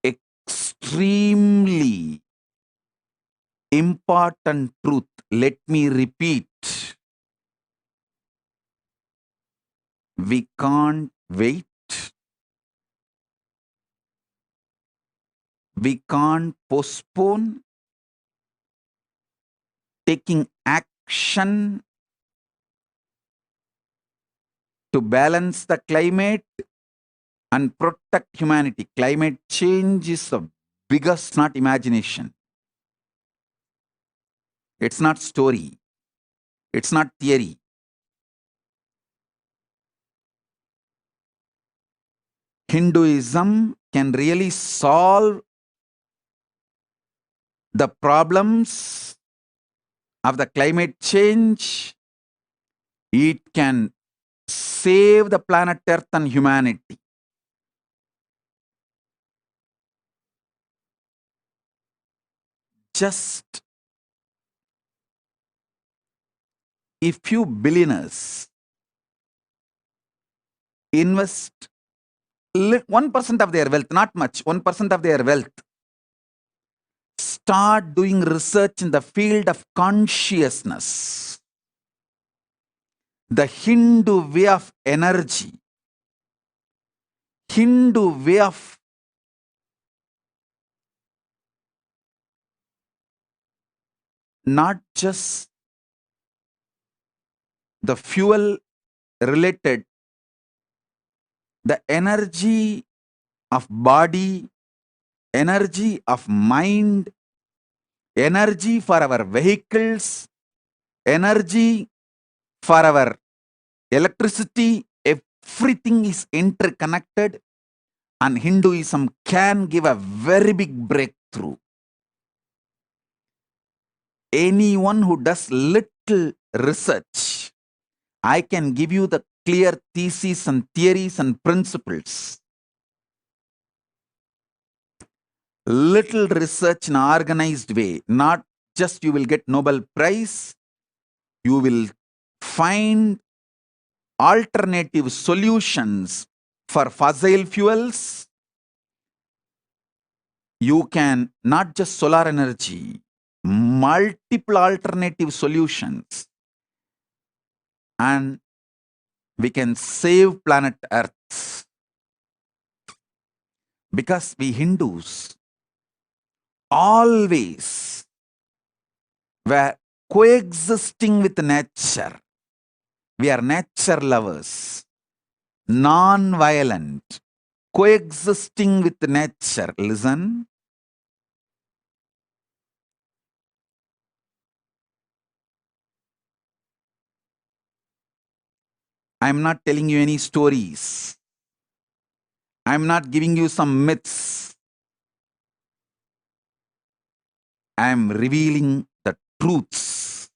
Extremely important truth. Let me repeat. We can't wait. We can't postpone taking action to balance the climate and protect humanity. Climate change is the biggest, not imagination. It's not story. It's not theory. Hinduism can really solve the problems of the climate change. It can save the planet Earth and humanity. Just a few billionaires invest 1% of their wealth, not much, 1% of their wealth, start doing research in the field of consciousness, the Hindu way of energy, Hindu way of not just the fuel related, the energy of body, energy of mind, energy for our vehicles, energy for our electricity, everything is interconnected, and Hinduism can give a very big breakthrough. Anyone who does little research, I can give you the clear theses and theories and principles. Little research in an organized way, not just you will get Nobel Prize, you will find alternative solutions for fossil fuels. You can not just solar energy, multiple alternative solutions, and we can save planet Earth. Because we Hindus always were coexisting with nature. We are nature lovers, non-violent, coexisting with nature. Listen. I'm not telling you any stories. I'm not giving you some myths. I'm revealing the truths.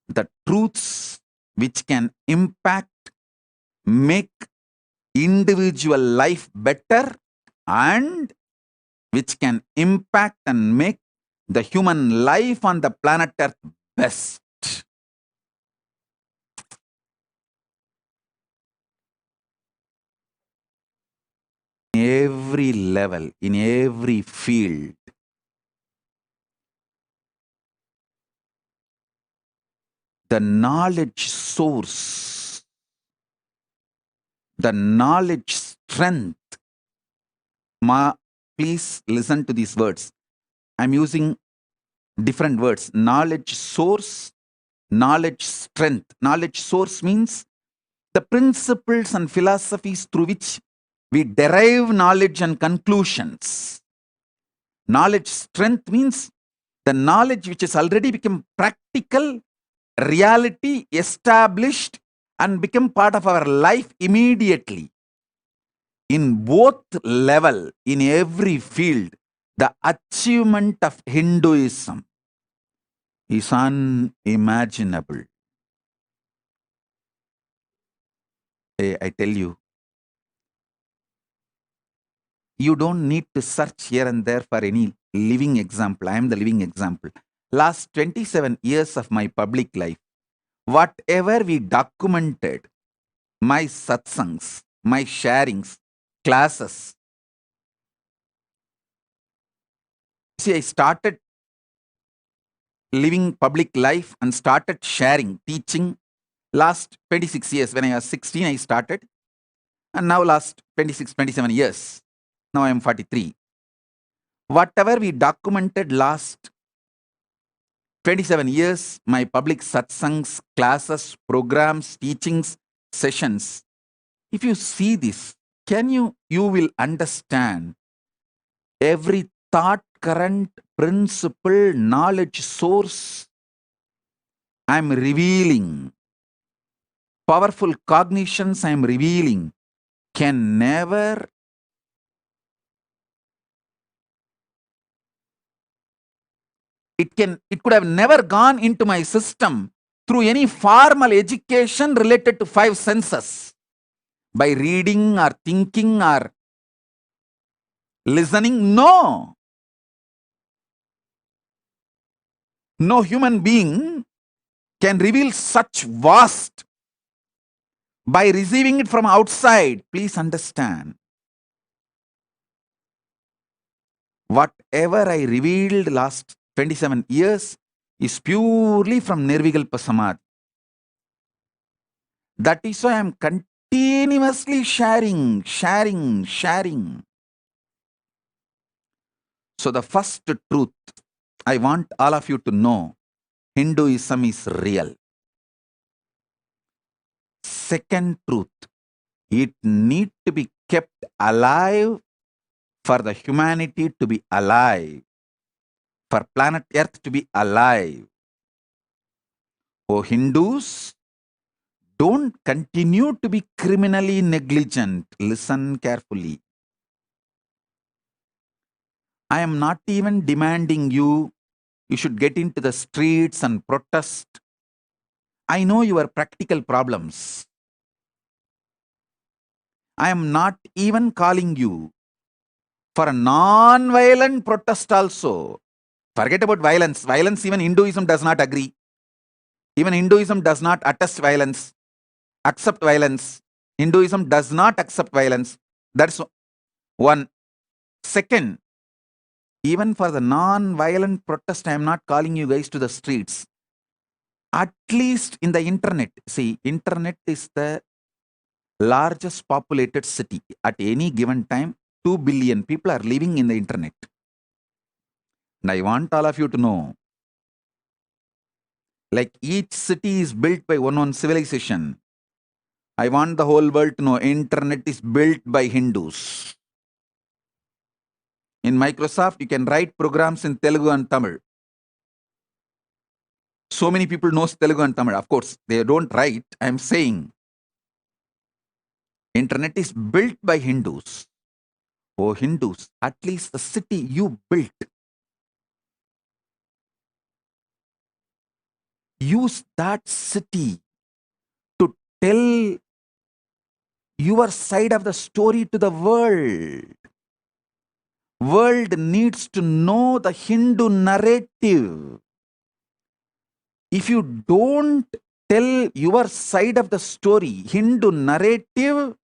The truths which can impact, make individual life better, and which can impact and make the human life on the planet Earth best. In every level, in every field, the knowledge source, the knowledge strength. Please listen to these words. I'm using different words. Knowledge source, knowledge strength. Knowledge source means the principles and philosophies through which we derive knowledge and conclusions. Knowledge strength means the knowledge which has already become practical, reality, established, and become part of our life immediately. In both level, in every field, the achievement of Hinduism is unimaginable. I tell you, you don't need to search here and there for any living example. I am the living example. Last 27 years of my public life, whatever we documented, my satsangs, my sharings, classes. See, I started living public life and started sharing, teaching last 26 years. When I was 16, I started. And now last 26, 27 years. Now I am 43. Whatever we documented last 27 years, my public satsangs, classes, programs, teachings, sessions, if you see this, you will understand every thought, current, principle, knowledge source I am revealing, powerful cognitions I am revealing can never it could have never gone into my system through any formal education related to 5 senses, by reading or thinking or listening. No human being can reveal such vast by receiving it from outside. Please understand, whatever I revealed last 27 years is purely from Nirvikalpa Samadhi. That is why I am continuously sharing. So the first truth I want all of you to know, Hinduism is real. Second truth, it needs to be kept alive for the humanity to be alive, for planet Earth to be alive. Oh Hindus, don't continue to be criminally negligent. Listen carefully. I am not even demanding you should get into the streets and protest. I know your practical problems. I am not even calling you for a non-violent protest also. Forget about violence. Violence, even Hinduism does not agree. Even Hinduism does not attest violence, accept violence. Hinduism does not accept violence. That's one. Second, even for the non-violent protest, I am not calling you guys to the streets. At least in the internet. See, internet is the largest populated city. At any given time, 2 billion people are living in the internet. And I want all of you to know, like each city is built by one civilization. I want the whole world to know internet is built by Hindus. In Microsoft, you can write programs in Telugu and Tamil. So many people know Telugu and Tamil. Of course, they don't write. I am saying internet is built by Hindus. Oh Hindus, at least the city you built, use that city to tell your side of the story to the world. World needs to know the Hindu narrative. If you don't tell your side of the story, Hindu narrative,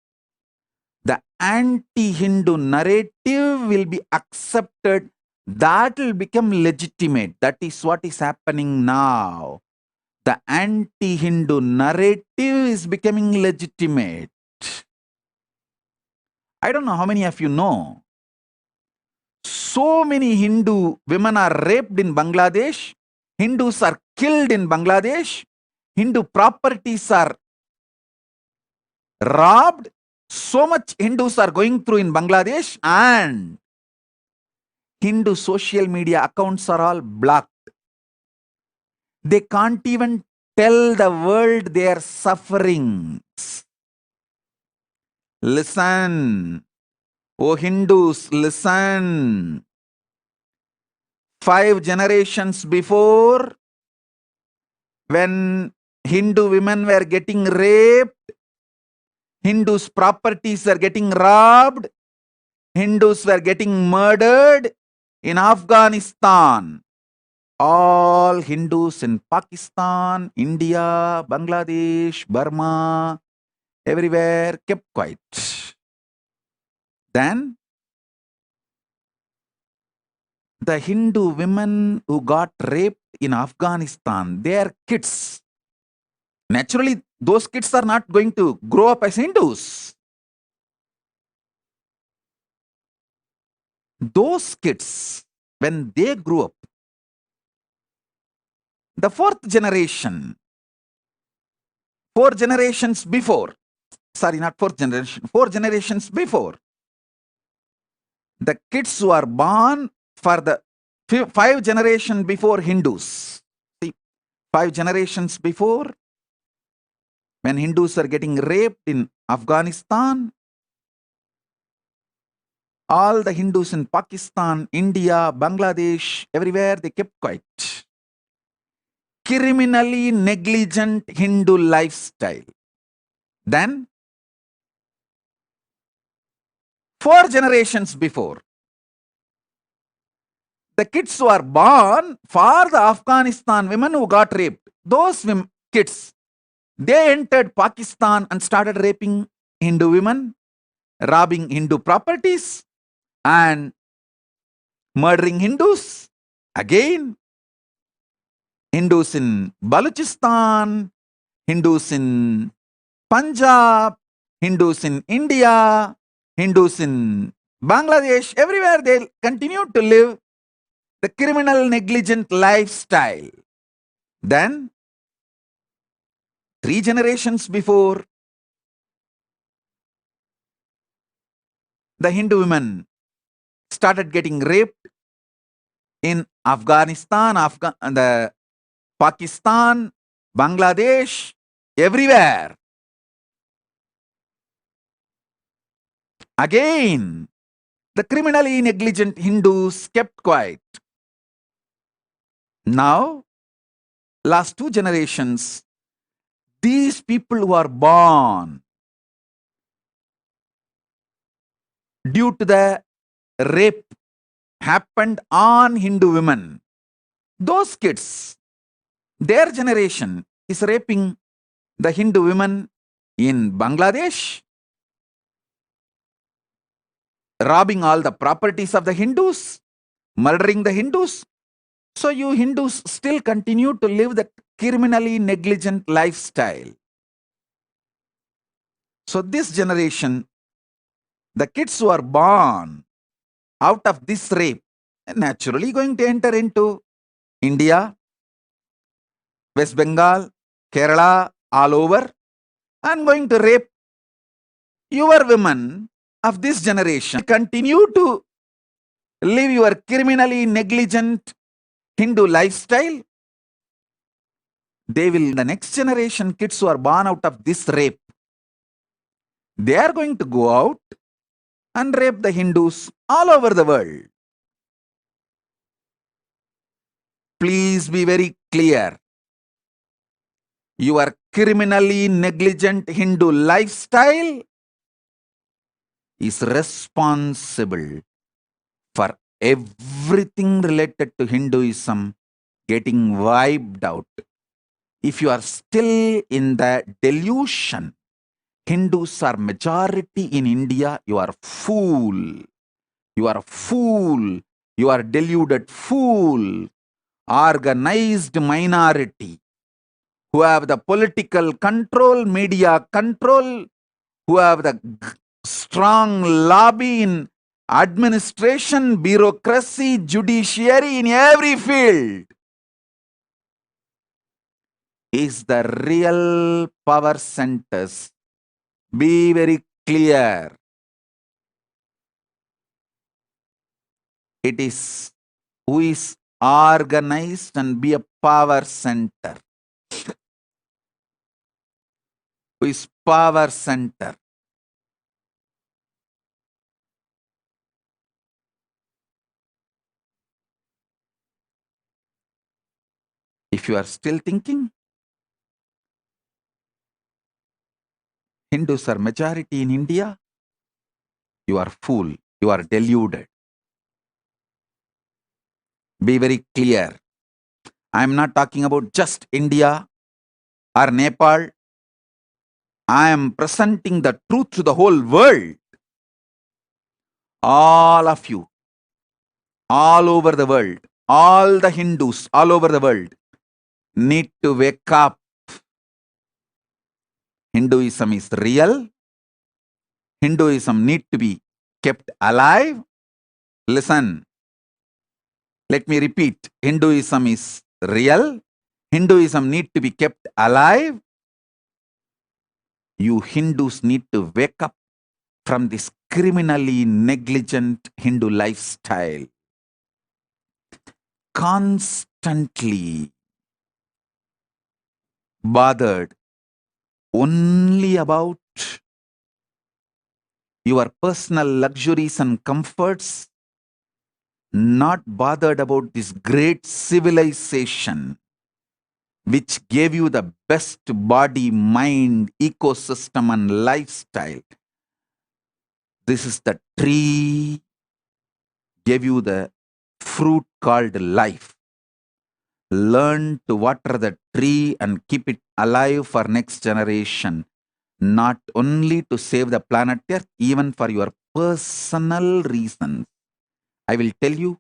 the anti-Hindu narrative will be accepted. That will become legitimate. That is what is happening now. The anti-Hindu narrative is becoming legitimate. I don't know how many of you know. So many Hindu women are raped in Bangladesh. Hindus are killed in Bangladesh. Hindu properties are robbed. So much Hindus are going through in Bangladesh, and Hindu social media accounts are all blocked. They can't even tell the world their sufferings. Listen, oh Hindus, listen. 5 generations before, when Hindu women were getting raped, Hindus' properties were getting robbed, Hindus were getting murdered in Afghanistan. All Hindus in Pakistan, India, Bangladesh, Burma, everywhere kept quiet. Then the Hindu women who got raped in Afghanistan, their kids, naturally those kids are not going to grow up as Hindus. those kids, when they grew up, the four generations before, four generations before, the kids who are born for the five generations before Hindus. See, 5 generations before, when Hindus are getting raped in Afghanistan, all the Hindus in Pakistan, India, Bangladesh, everywhere, they kept quiet. Criminally negligent Hindu lifestyle. Then, 4 generations before, the kids who are born for the Afghanistan women who got raped, those kids, they entered Pakistan and started raping Hindu women, robbing Hindu properties, and murdering Hindus. Again, Hindus in Balochistan, Hindus in Punjab, Hindus in India, Hindus in Bangladesh, everywhere they continue to live the criminal negligent lifestyle. Then, 3 generations before, the Hindu women started getting raped in Afghanistan, Pakistan, Bangladesh, everywhere. Again, the criminally negligent Hindus kept quiet. Now, last 2 generations, these people who are born due to the rape happened on Hindu women, those kids, their generation is raping the Hindu women in Bangladesh, robbing all the properties of the Hindus, murdering the Hindus. So you Hindus still continue to live the criminally negligent lifestyle. So this generation, the kids who are born out of this rape, are naturally going to enter into India, West Bengal, Kerala, all over, and going to rape your women of this generation. Continue to live your criminally negligent Hindu lifestyle. They will, the next generation kids who are born out of this rape, they are going to go out and rape the Hindus all over the world. Please be very clear. Your criminally negligent Hindu lifestyle is responsible for everything related to Hinduism getting wiped out. If you are still in the delusion, Hindus are majority in India, you are fool. You are a fool. You are deluded fool. Organized minority who have the political control, media control, who have the strong lobby in administration, bureaucracy, judiciary, in every field, is the real power centers. Be very clear. It is who is organized and be a power center. Who is power center. If you are still thinking Hindus are majority in India, you are fool. You are deluded. Be very clear. I am not talking about just India or Nepal. I am presenting the truth to the whole world. All of you, all over the world, all the Hindus all over the world need to wake up. Hinduism is real. Hinduism need to be kept alive. Listen, let me repeat. Hinduism is real. Hinduism need to be kept alive. You Hindus need to wake up from this criminally negligent Hindu lifestyle. Constantly bothered only about your personal luxuries and comforts, not bothered about this great civilization which gave you the best body, mind, ecosystem, and lifestyle. This is the tree, gave you the fruit called life. Learn to water the tree and keep it alive for next generation. Not only to save the planet Earth, even for your personal reasons. I will tell you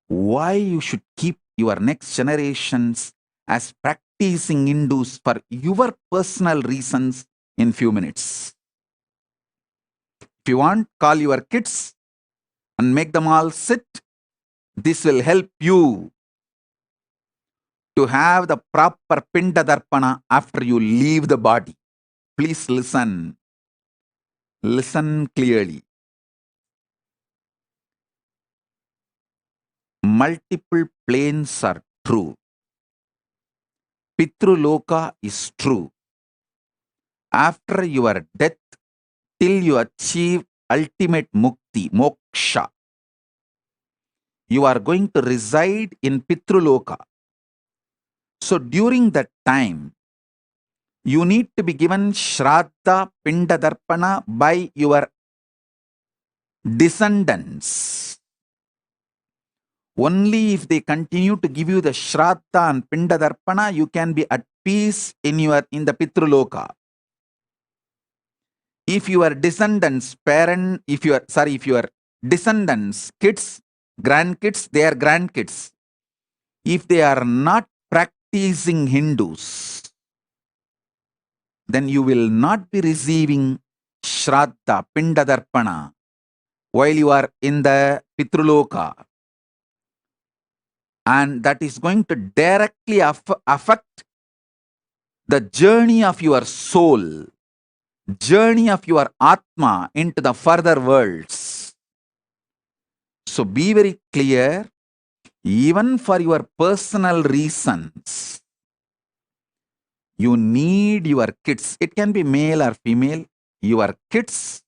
why you should keep your next generations as practicing Hindus for your personal reasons in few minutes. If you want, call your kids and make them all sit. This will help you to have the proper Pinda Darpana after you leave the body. Please listen. Listen clearly. Multiple planes are true. Pitruloka is true. After your death, till you achieve ultimate mukti, moksha, you are going to reside in Pitruloka. So during that time, you need to be given Shraddha Pinda Darpana by your descendants. Only if they continue to give you the Shraddha and Pinda Darpana, you can be at peace in the Pitruloka. If your descendants, if your descendants, kids, grandkids, their grandkids, if they are not practicing Hindus, then you will not be receiving Shraddha, Pinda Darpana while you are in the Pitruloka. And that is going to directly affect the journey of your soul, journey of your Atma into the further worlds. So be very clear, even for your personal reasons, you need your kids. It can be male or female. Your kids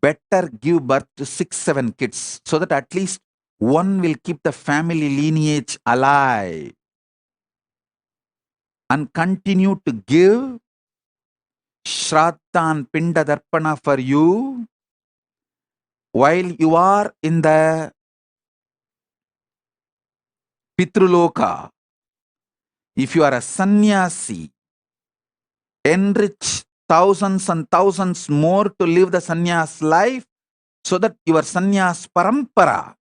better give birth to 6-7 kids so that at least one will keep the family lineage alive and continue to give Shraddha and Pinda Darpana for you while you are in the Pitruloka. If you are a sannyasi, enrich thousands and thousands more to live the sannyas life so that your sannyas parampara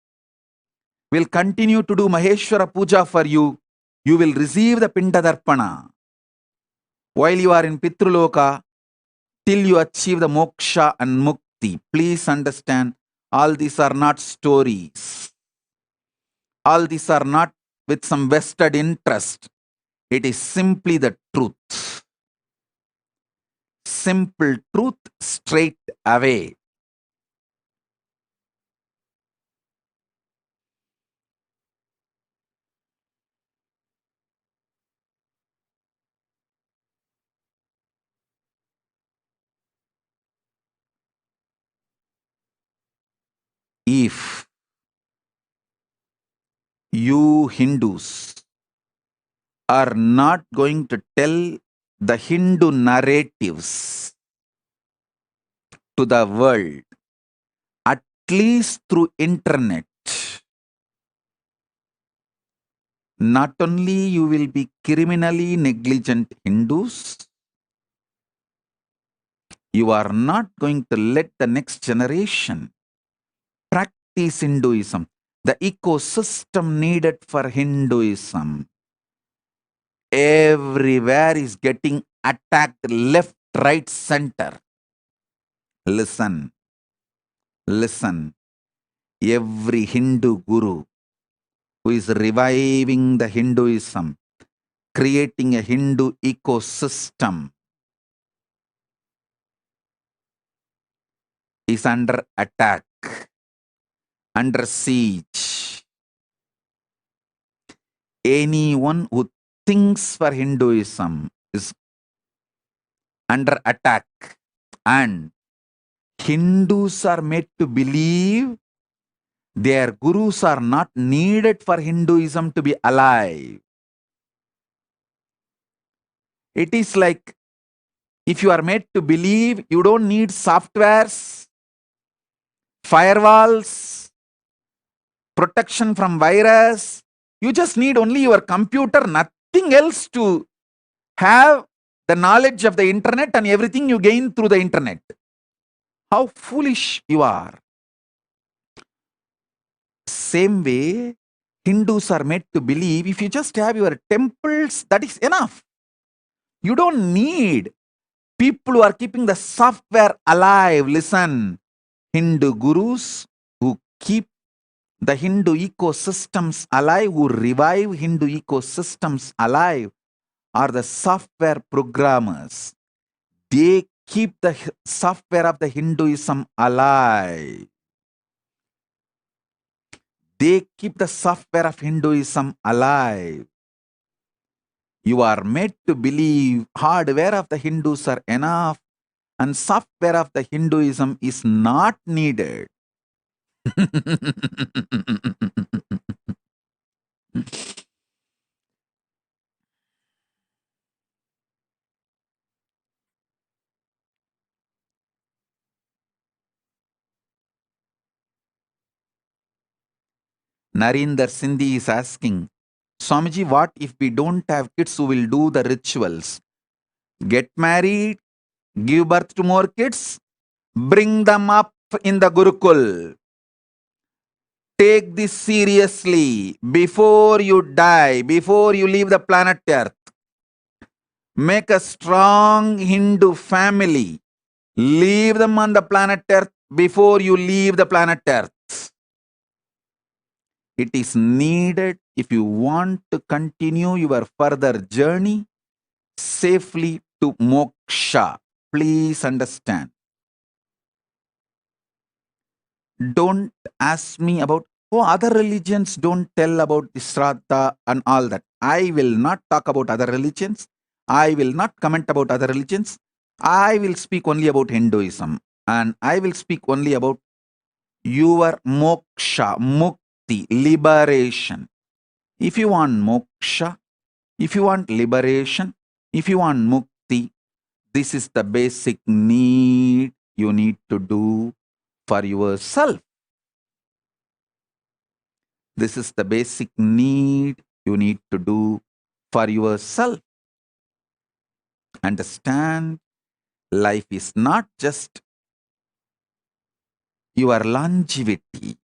will continue to do Maheshwara Puja for you. You will receive the Pinda Darpana while you are in Pitruloka till you achieve the moksha and mukti. Please understand, all these are not stories. All these are not with some vested interest. It is simply the truth. Simple truth straight away. If you Hindus are not going to tell the Hindu narratives to the world, at least through internet, not only you will be criminally negligent Hindus, you are not going to let the next generation practice Hinduism, the ecosystem needed for Hinduism. Everywhere is getting attacked left, right, center. Listen, Listen, every Hindu guru who is reviving the Hinduism, creating a Hindu ecosystem, is under attack, under siege. Anyone who thinks for Hinduism is under attack, and Hindus are made to believe their gurus are not needed for Hinduism to be alive. It is like if you are made to believe you don't need softwares, firewalls, protection from virus, you just need only your computer, nothing else to have the knowledge of the internet and everything you gain through the internet. How foolish you are. Same way, Hindus are made to believe if you just have your temples, that is enough. You don't need people who are keeping the software alive. Listen, Hindu gurus who keep the Hindu ecosystems alive, who revive Hindu ecosystems alive, are the software programmers. They keep the software of the Hinduism alive. They keep the software of Hinduism alive. You are made to believe hardware of the Hindus are enough and software of the Hinduism is not needed. Narinder Sindhi is asking, Swamiji, what if we don't have kids who will do the rituals? Get married, give birth to more kids, bring them up in the Gurukul. Take this seriously before you die, before you leave the planet Earth. Make a strong Hindu family. Leave them on the planet Earth before you leave the planet Earth. It is needed if you want to continue your further journey safely to moksha. Please understand. Don't ask me about, other religions don't tell about the Shraddha and all that. I will not talk about other religions. I will not comment about other religions. I will speak only about Hinduism. And I will speak only about your moksha, mukti, liberation. If you want moksha, if you want liberation, if you want mukti, this is the basic need you need to do for yourself. This is the basic need you need to do for yourself. Understand, life is not just your longevity.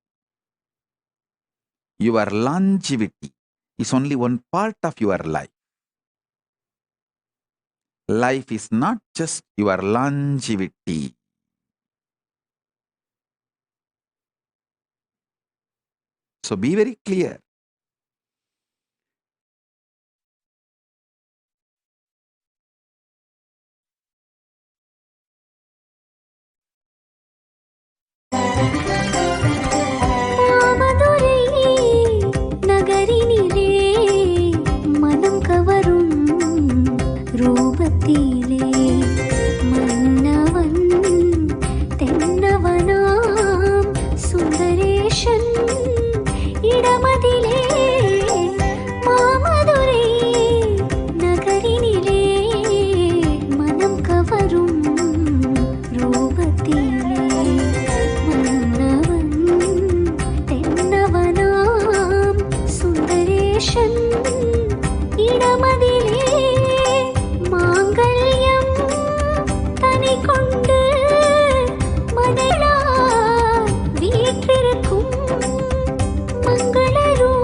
Your longevity is only one part of your life. Life is not just your longevity. So be very clear. மங்களரூ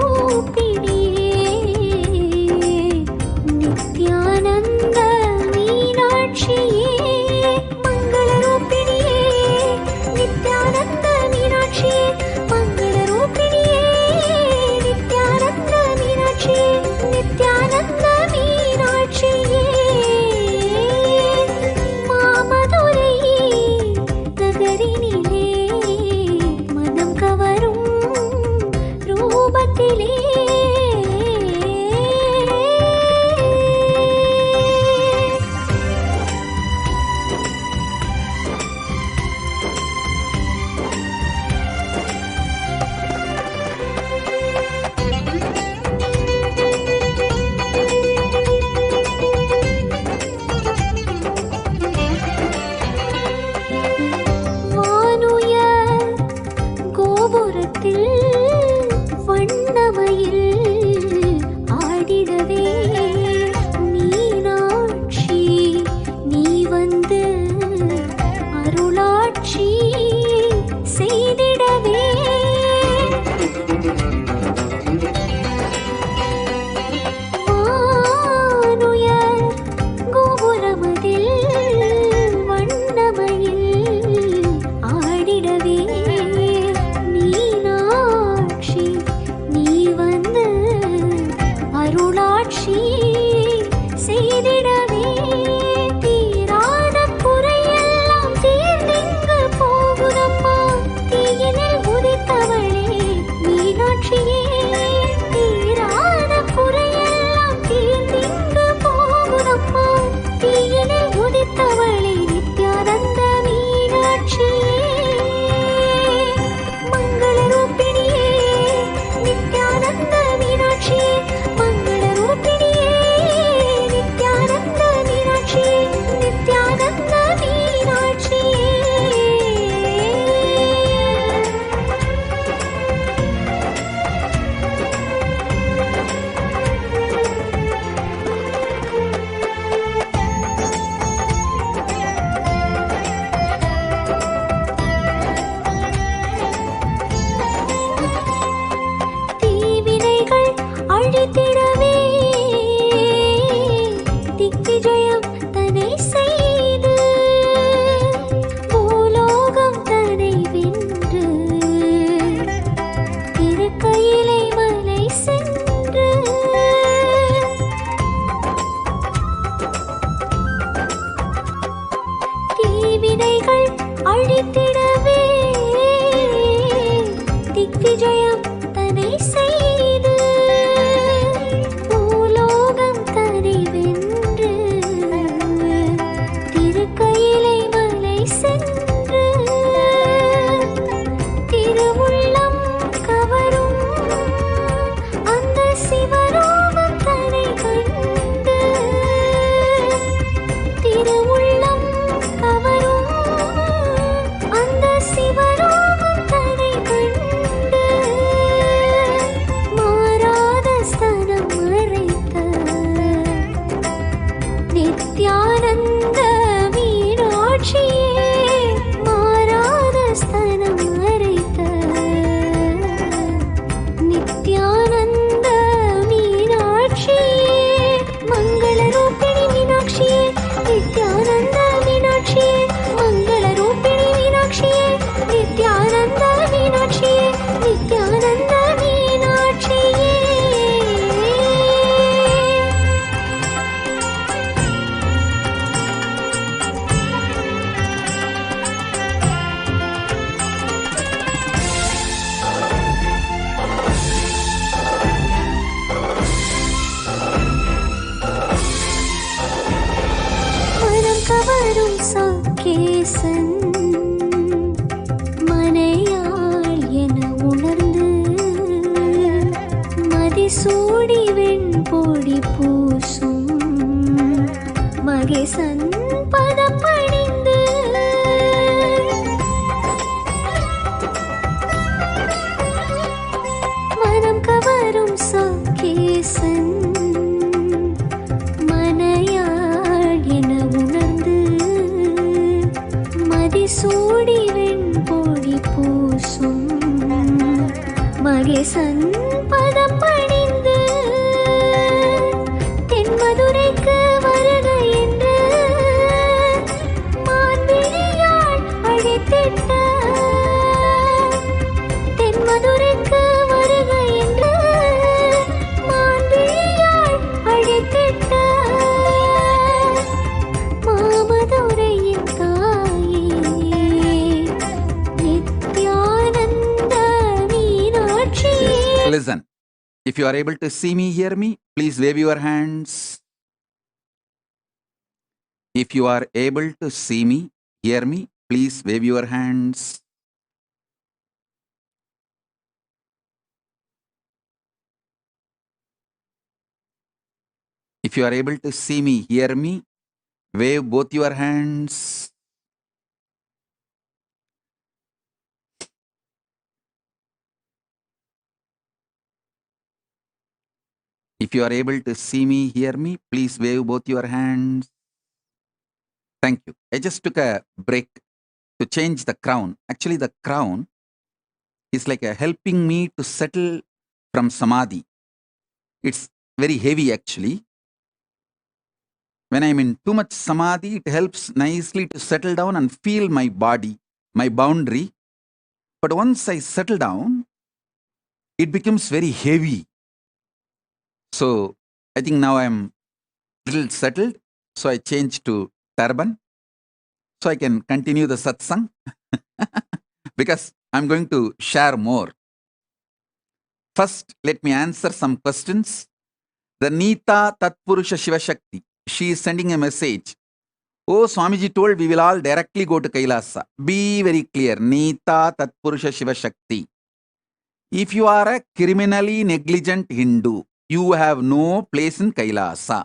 சக்கேசன் மனையாள் என உணர்ந்து மதிசூடி வெண்பொடி பூசும் மகேசன் பதப்பணிந்து மனம் கவரும் சக்கேசன் மனையாள் என உணர்ந்து மதிசூடி வெண்பொடி பூசும் மகேசன் பதப்பணிந்து தென்மதுரைக்கு வருக என்று மான்விழியாள் அழைத்திட்ட தென்மதுரைக்கு வருக என்று மான்விழியாள் அழைத்திட்ட மாமதுரையின் தாயே Nityananda மீனாட்சியே. Listen. If you are able to see me, hear me, please wave your hands. If you are able to see me, hear me, please wave your hands. If you are able to see me, hear me, wave both your hands. If you are able to see me, hear me, please wave both your hands. Thank you. I just took a break to change the crown. Actually, the crown is like helping me to settle from samadhi. It's very heavy actually. When I'm in too much samadhi, it helps nicely to settle down and feel my body, my boundary. But once I settle down, it becomes very heavy. So I think now I'm little settled. So I changed to turban. So I can continue the satsang because I'm going to share more. First, let me answer some questions. The Nita Tatpurusha Shiva Shakti, she is sending a message. Oh, Swamiji told we will all directly go to Kailasa. Be very clear. Nita Tatpurusha Shiva Shakti. If you are a criminally negligent Hindu, you have no place in Kailasa.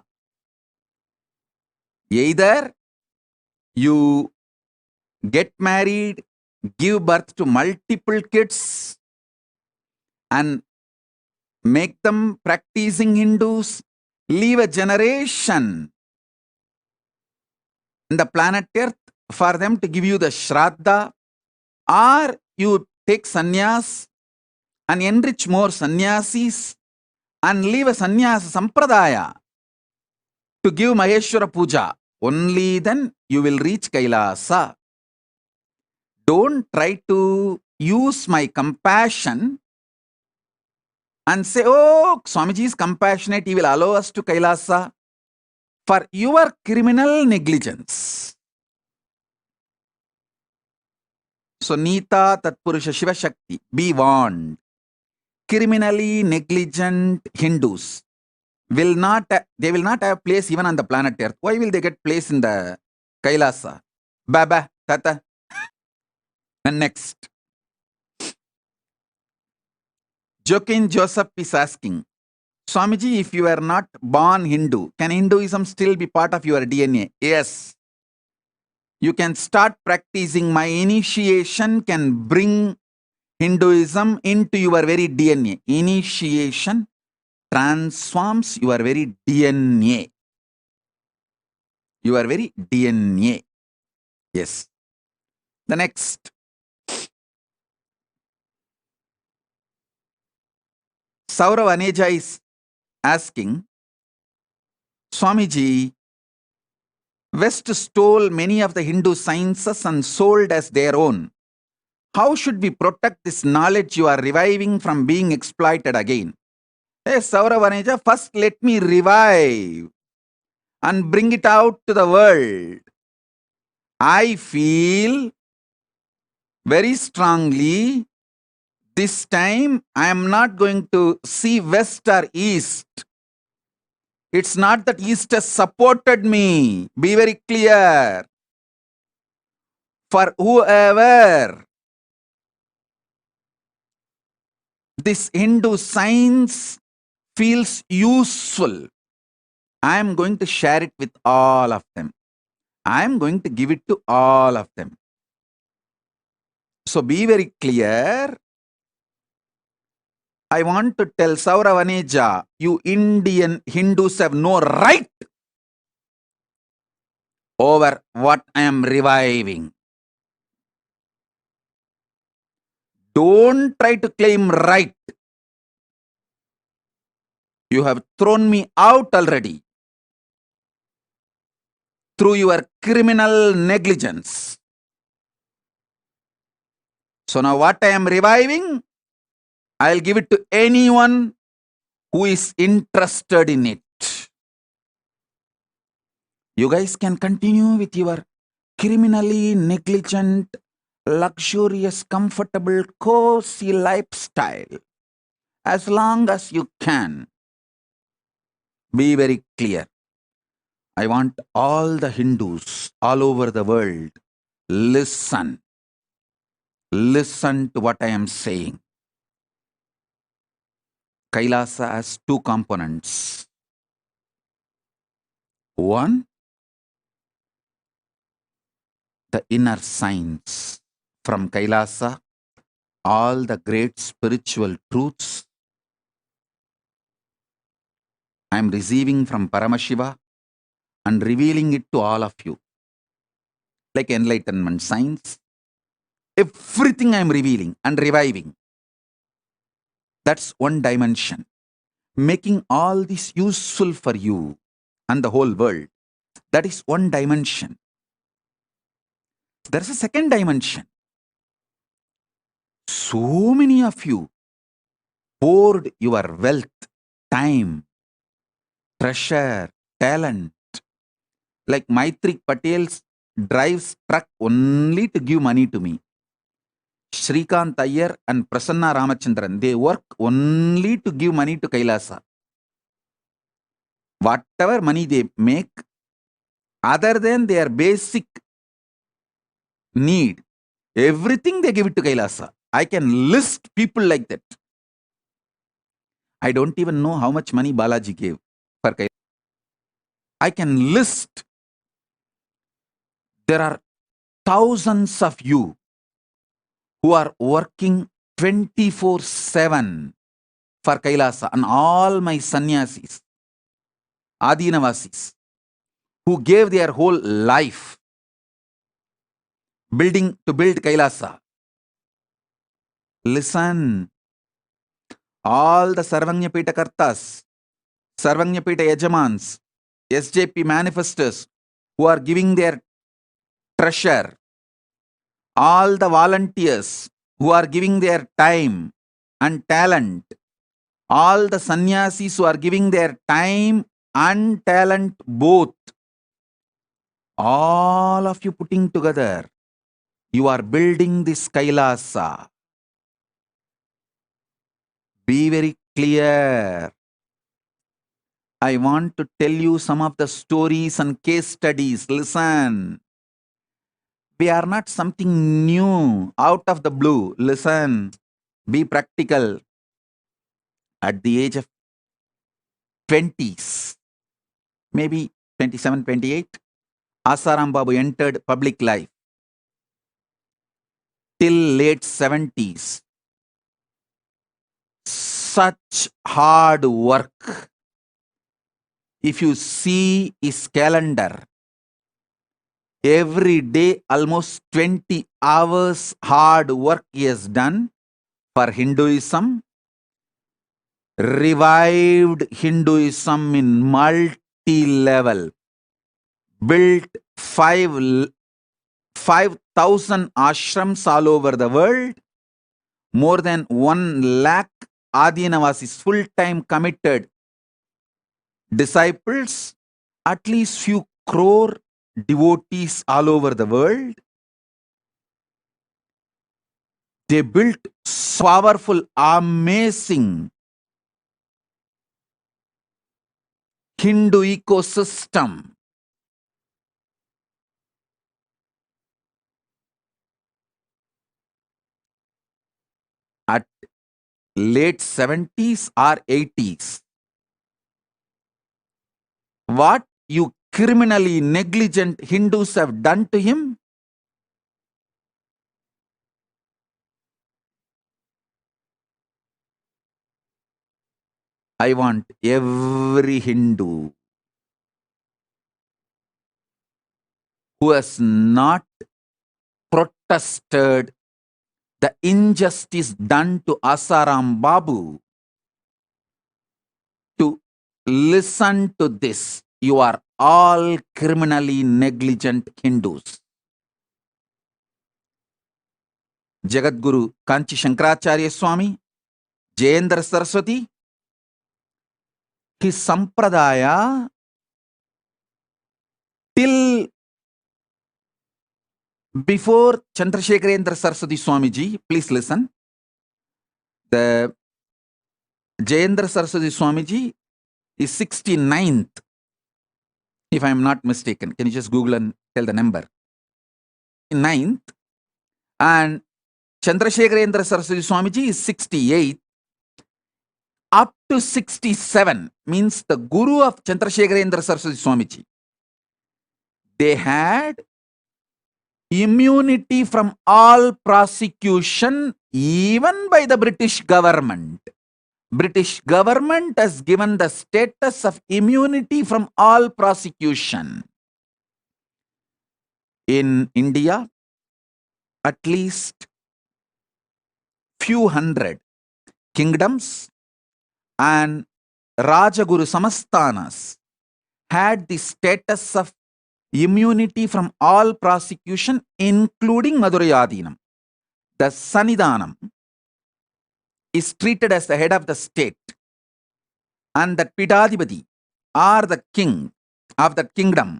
Either you get married, give birth to multiple kids, and make them practicing Hindus, leave a generation in the planet Earth for them to give you the Shraddha, or you take sannyas and enrich more sannyasis and leave a sannyasa sampradaya to give Maheshwara Puja. Only then you will reach Kailasa. Don't try to use my compassion and say, oh, Swamiji is compassionate, he will allow us to Kailasa, for your criminal negligence. So, Nita Tatpurusha Shiva Shakti, be warned. Criminally negligent Hindus will not have place even on the planet Earth. Why will they get place in the Kailasa? Baba, Tata. And next. Joaquin Joseph is asking, Swamiji, if you are not born Hindu, can Hinduism still be part of your DNA? Yes. You can start practicing. My initiation can bring Hinduism into your very DNA. Initiation transforms your very DNA. Your very DNA. Yes. The next. Saurav Aneja is asking, Swamiji, West stole many of the Hindu sciences and sold as their own. How should we protect this knowledge you are reviving from being exploited again? Hey, Saurav Aneja, first let me revive and bring it out to the world. I feel very strongly this time I am not going to see West or East. It's not that East has supported me. Be very clear. for whoever this Hindu science feels useful, I am going to share it with all of them. I am going to give it to all of them. So be very clear. I want to tell Sauravaneja, you Indian Hindus have no right over what I am reviving. Don't try to claim right. You have thrown me out already through your criminal negligence. So now what I am reviving, I'll give it to anyone who is interested in it. You guys can continue with your criminally negligent, luxurious, comfortable, cozy lifestyle as long as you can. Be very clear. I want all the Hindus all over the world, listen. Listen to what I am saying. Kailasa has two components. One, the inner science. From Kailasa, all the great spiritual truths I am receiving from Paramashiva and revealing it to all of you. Like enlightenment science, everything I am revealing and reviving. That's one dimension. Making all this useful for you and the whole world. That is one dimension. There's a second dimension. So many of you poured your wealth, time, treasure, talent. Like Maitri Patel drives truck only to give money to me. Shrikant Iyer and Prasanna Ramachandran, they work only to give money to Kailasa. Whatever money they make, other than their basic need, everything they give it to Kailasa. I can list people like that. I don't even know how much money Balaji gave for Kailasa. I can list. There are thousands of you who are working 24/7 for Kailasa, and all my sannyasis, Adinavasis, who gave their whole life to build Kailasa. Listen, all the Sarvanyapita Kartas, Sarvanyapita Yajamans, SJP manifestors who are giving their treasure, all the volunteers who are giving their time and talent, all the sannyasis who are giving their time and talent both, all of you putting together, you are building this Kailasa. Be very clear. I want to tell you some of the stories and case studies. Listen. We are not something new out of the blue. Listen. Be practical. At the age of 20s, maybe 27, 28, Asaram Babu entered public life. Till late 70s. Such hard work. If you see his calendar, every day almost 20 hours hard work he has done for Hinduism, revived Hinduism in multi-level, built 5,000 ashrams all over the world, more than 1 lakh Adinavasis full-time committed disciples, at least few crore devotees all over the world. They built powerful, amazing Hindu ecosystem. late 70s or 80s. What you criminally negligent Hindus have done to him? I want every Hindu who has not protested the injustice done to Asaram Babu to listen to this. You are all criminally negligent Hindus. Jagadguru Kanchi Shankaracharya Swami, Jayendra Saraswati, his sampradaya till before Chandrasekharendra Saraswati Swamiji, please listen. The Jayendra Saraswati Swamiji is 69th, if I am not mistaken. Can you just Google and tell the number? 9th. And Chandrasekharendra Saraswati Swamiji is 68th. Up to 67 means the Guru of Chandrasekharendra Saraswati Swamiji. They had immunity from all prosecution even by the British government. British government has given the status of immunity from all prosecution. In India, at least few hundred kingdoms and Rajaguru Samasthanas had the status of immunity from all prosecution, including Madurayadinam. The Sanidhanam is treated as the head of the state, and that Pidadipati or the king of that kingdom,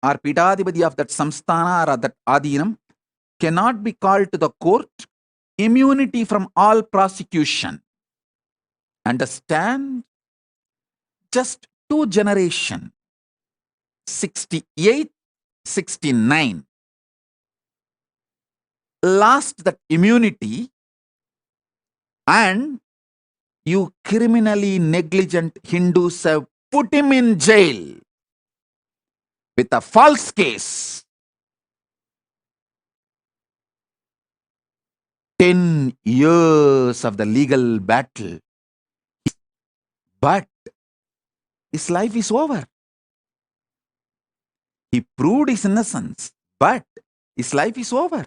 or Pidadipati of that Samsthana or that Adinam cannot be called to the court. Immunity from all prosecution. Understand? Just 2 generations, 68, 69, lost that immunity, and you criminally negligent Hindus have put him in jail with a false case. 10 years of the legal battle. But his life is over. He proved his innocence, but his life is over.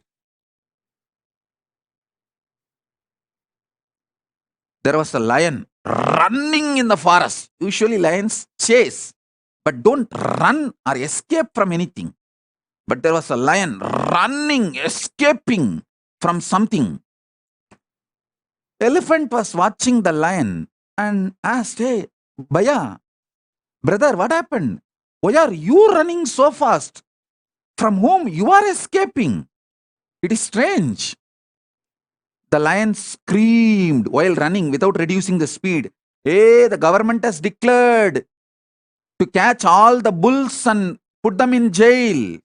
There was a lion running in the forest. Usually lions chase, but don't run or escape from anything. But there was a lion running, escaping from something. Elephant was watching the lion and asked, "Hey, Bhaiya, brother, what happened? Why are you running so fast? From whom you are escaping? It is strange." The lion screamed while running without reducing the speed. "Hey, the government has declared to catch all the bulls and put them in jail."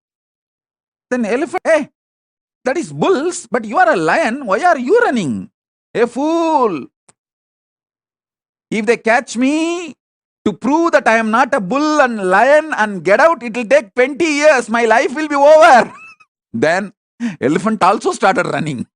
Then elephant, "Hey, that is bulls, but you are a lion. Why are you running? A fool. If they catch me to prove that I am not a bull and lion and get out, it will take 20 years. My life will be over." Then elephant also started running.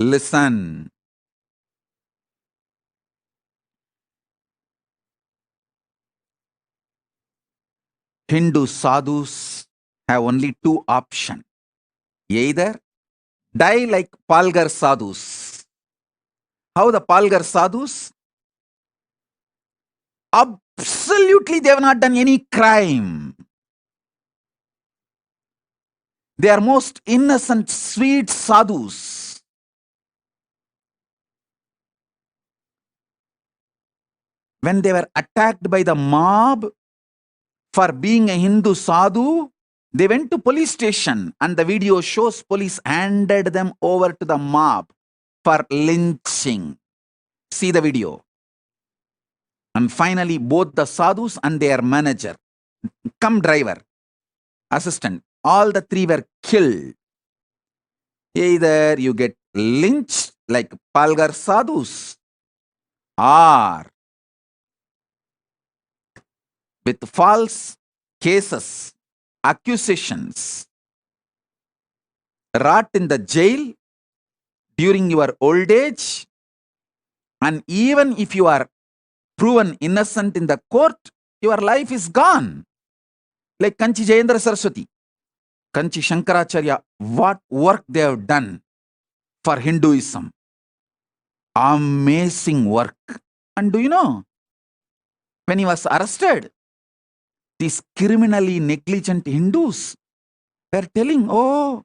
Listen. Hindu sadhus have only 2 options. Either die like Palgar sadhus. How the Palgar sadhus? Absolutely, they have not done any crime. They are most innocent, sweet sadhus. When they were attacked by the mob for being a Hindu sadhu, they went to police station and the video shows police handed them over to the mob. for lynching. See the video. And finally, both the sadhus and their manager, driver, assistant, all the three were killed. Either you get lynched like Palgar sadhus, or with false cases, accusations, rot in the jail during your old age, and even if you are proven innocent in the court, your life is gone. Like Kanchi Jayendra Saraswati, Kanchi Shankaracharya, what work they have done for Hinduism. Amazing work. And do you know, when he was arrested, these criminally negligent Hindus were telling, oh,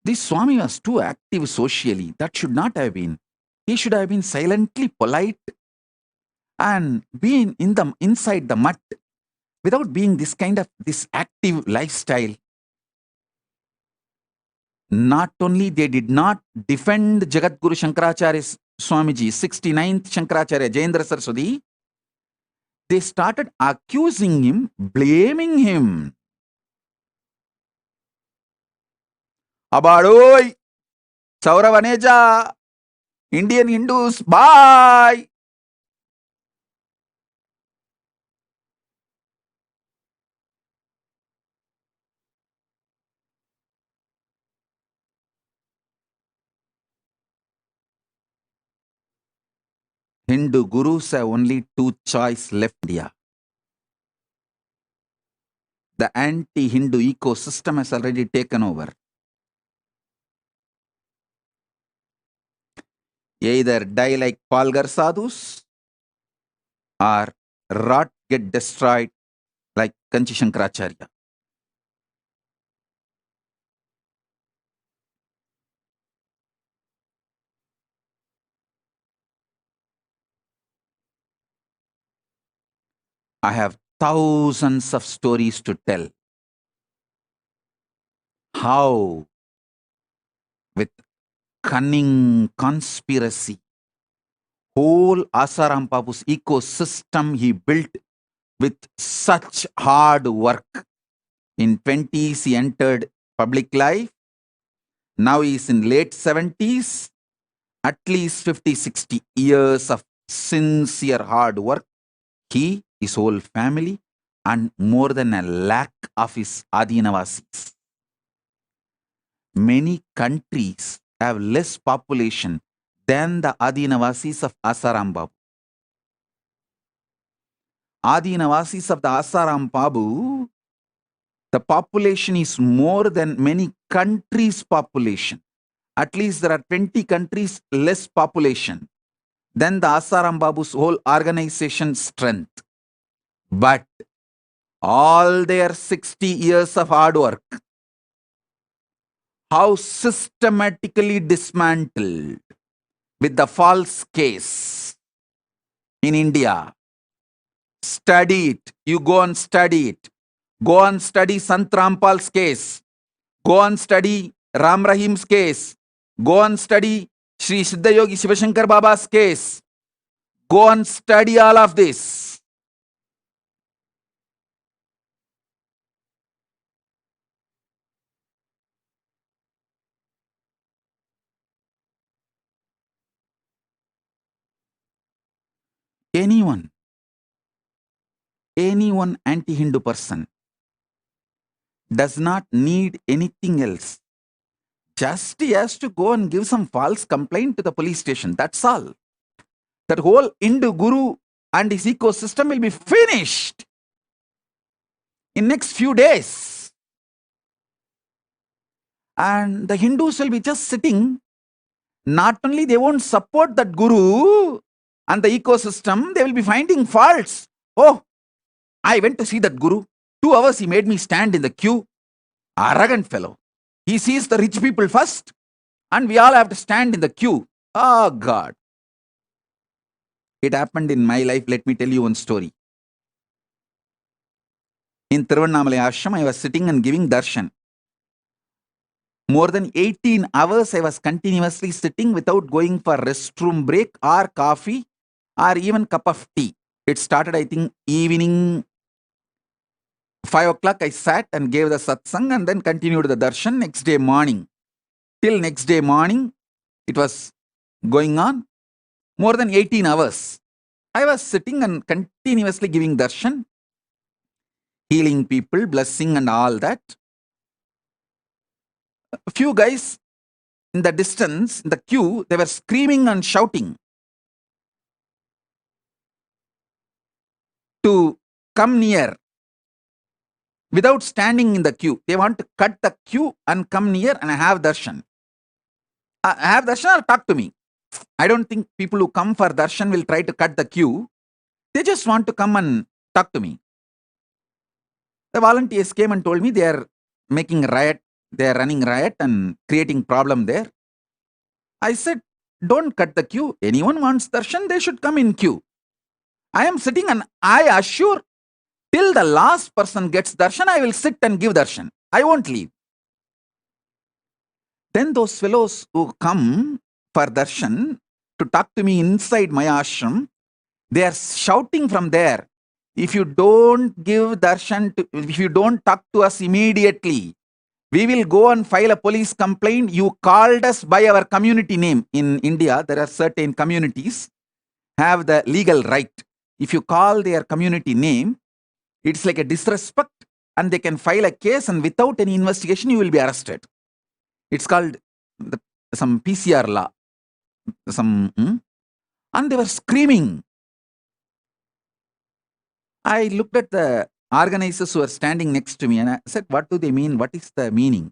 this Swami was too active socially. That should not have been. He should have been silently polite and been inside the mud without being this active lifestyle. Not only they did not defend Jagadguru Shankaracharya Swamiji, 69th Shankaracharya Jayendra Saraswati, they started accusing him, blaming him. Abadoi, Sauravaneja, Indian Hindus, bye. Hindu gurus have only two choices left in India. The anti-Hindu ecosystem has already taken over. Either die like Palgar sadhus or rot, get destroyed like Kanchi Shankaracharya. I have thousands of stories to tell. How, with cunning conspiracy, whole Asaram Babu's ecosystem he built with such hard work. In 20s, he entered public life. Now he is in late 70s. At least 50, 60 years of sincere hard work. He, his whole family, and more than 1 lakh of his Adinavasis. Many countries have less population than the Adinavasis of Asaram Babu. Adinavasis of the Asaram Babu, the population is more than many countries' population. At least there are 20 countries less population than the Asaram Babu's whole organization strength. But all their 60 years of hard work, how systematically dismantled with the false case in India. Study it. You go and study it. Go and study Sant Rampal's case. Go and study Ram Rahim's case. Go and study Sri Siddha Yogi Shivashankar Baba's case. Go and study all of this. Anyone anti-Hindu person does not need anything else. Just he has to go and give some false complaint to the police station. That's all. That whole Hindu guru and his ecosystem will be finished in next few days. And the Hindus will be just sitting. Not only they won't support that guru and the ecosystem, they will be finding faults. Oh, I went to see that guru. 2 hours he made me stand in the queue. Arrogant fellow. He sees the rich people first and we all have to stand in the queue. Oh God. It happened in my life. Let me tell you one story. In Tiruvannamalai ashram, I was sitting and giving darshan. More than 18 hours I was continuously sitting without going for restroom break or coffee or even cup of tea. It started, I think, evening 5 o'clock. I sat and gave the satsang and then continued the darshan next day morning. Till next day morning, it was going on. More than 18 hours. I was sitting and continuously giving darshan, healing people, blessing and all that. A few guys in the distance, in the queue, they were screaming and shouting to come near without standing in the queue. They want to cut the queue and come near and have darshan. Have darshan or talk to me. I don't think people who come for darshan will try to cut the queue. They just want to come and talk to me. The volunteers came and told me they are making riot, they are running riot and creating problem there. I said, don't cut the queue. Anyone wants darshan, they should come in queue. I am sitting and I assure till the last person gets darshan, I will sit and give darshan. I won't leave. Then those fellows who come for darshan to talk to me inside my ashram, they are shouting from there, if you don't give darshan, if you don't talk to us immediately, we will go and file a police complaint. You called us by our community name. In India, there are certain communities have the legal right. If you call their community name, it's like a disrespect and they can file a case and without any investigation, you will be arrested. It's called some PCR law. And they were screaming. I looked at the organizers who were standing next to me and I said, what do they mean? What is the meaning?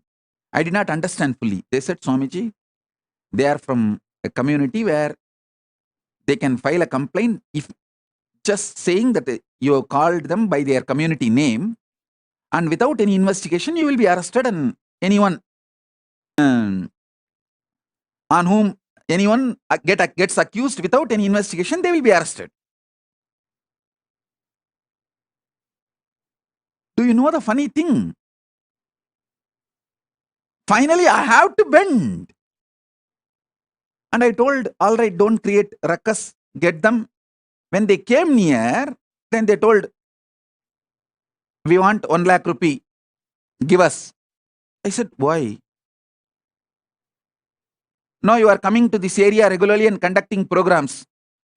I did not understand fully. They said, Swamiji, they are from a community where they can file a complaint if just saying that you have called them by their community name and without any investigation, you will be arrested and anyone on whom anyone gets accused without any investigation, they will be arrested. Do you know the funny thing? Finally, I have to bend. And I told, all right, don't create ruckus, get them. When they came near, then they told, we want 1 lakh rupee, give us. I said, why? No, you are coming to this area regularly and conducting programs.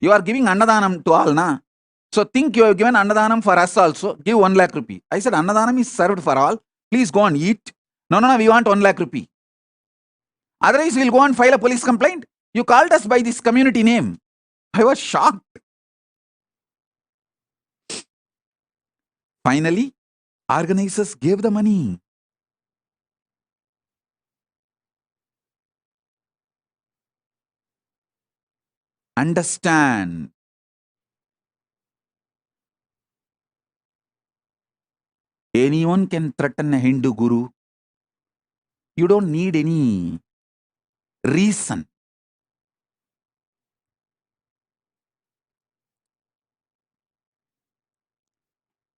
You are giving Annadanam to all, na? So think you have given Annadanam for us also. Give 1 lakh rupee. I said, Annadanam is served for all. Please go and eat. No, we want 1 lakh rupee. Otherwise, we'll go and file a police complaint. You called us by this community name. I was shocked. Finally, organizers gave the money. Understand. Anyone can threaten a Hindu guru. You don't need any reason.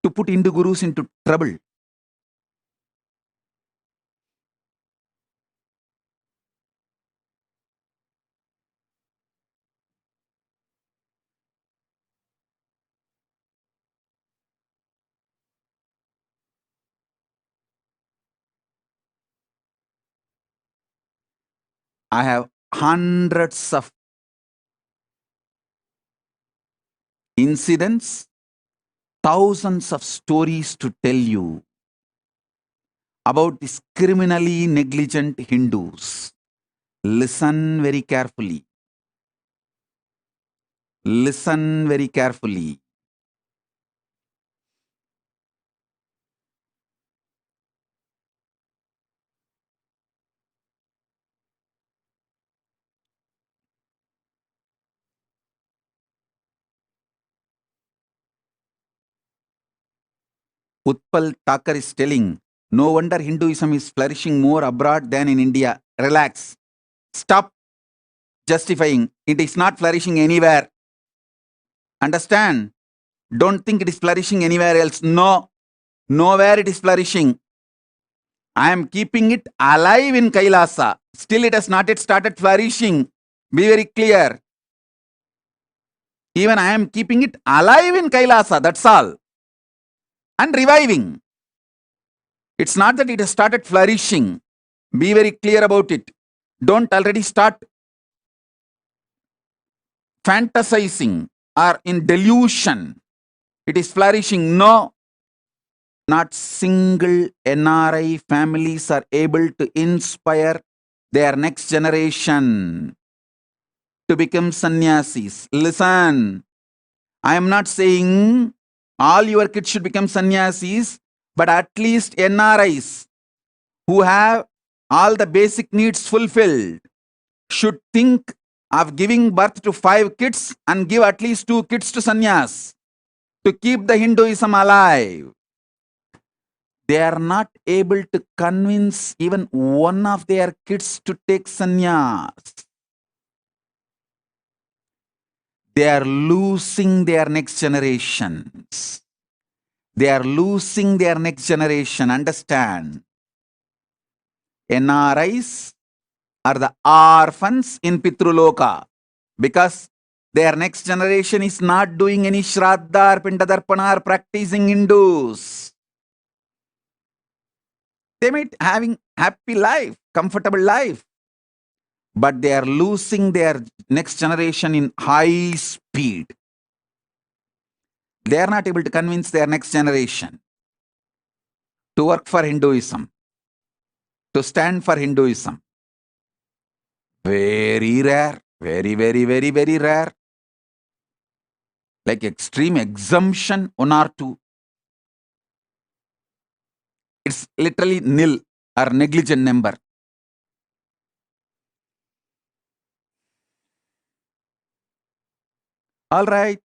To put Hindu gurus into trouble. I have hundreds of incidents, thousands of stories to tell you about these criminally negligent Hindus. Listen very carefully. Listen very carefully. Utpal Thakur is telling, no wonder Hinduism is flourishing more abroad than in India. Relax. Stop justifying. It is not flourishing anywhere. Understand? Don't think it is flourishing anywhere else. No. Nowhere it is flourishing. I am keeping it alive in Kailasa. Still it has not yet started flourishing. Be very clear. Even I am keeping it alive in Kailasa, that's all. And reviving. It's not that it has started flourishing. Be very clear about it. Don't already start fantasizing or in delusion. It is flourishing. No. Not single NRI families are able to inspire their next generation to become sannyasis. Listen, I am not saying all your kids should become sannyasis, but at least NRIs who have all the basic needs fulfilled should think of giving birth to 5 kids and give at least 2 kids to sannyas to keep the Hinduism alive. They are not able to convince even one of their kids to take sannyas. They are losing their next generations. They are losing their next generation. Understand? NRIs are the orphans in Pitruloka because their next generation is not doing any Shraddha or Pindadarpana or practicing Hindus. They might having happy life, comfortable life, but they are losing their next generation in high speed. They are not able to convince their next generation to work for Hinduism, to stand for Hinduism. Very rare, very, very, very, very rare. Like extreme exemption, 1 or 2. It's literally nil or negligent number. All right.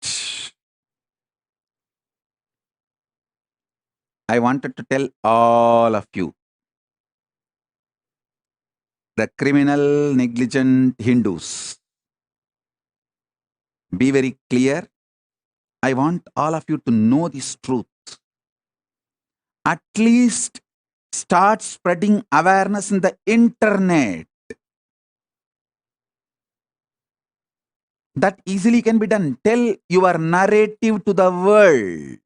I wanted to tell all of you, the criminal, negligent Hindus, be very clear. I want all of you to know this truth. At least start spreading awareness in the internet. That easily can be done. Tell your narrative to the world.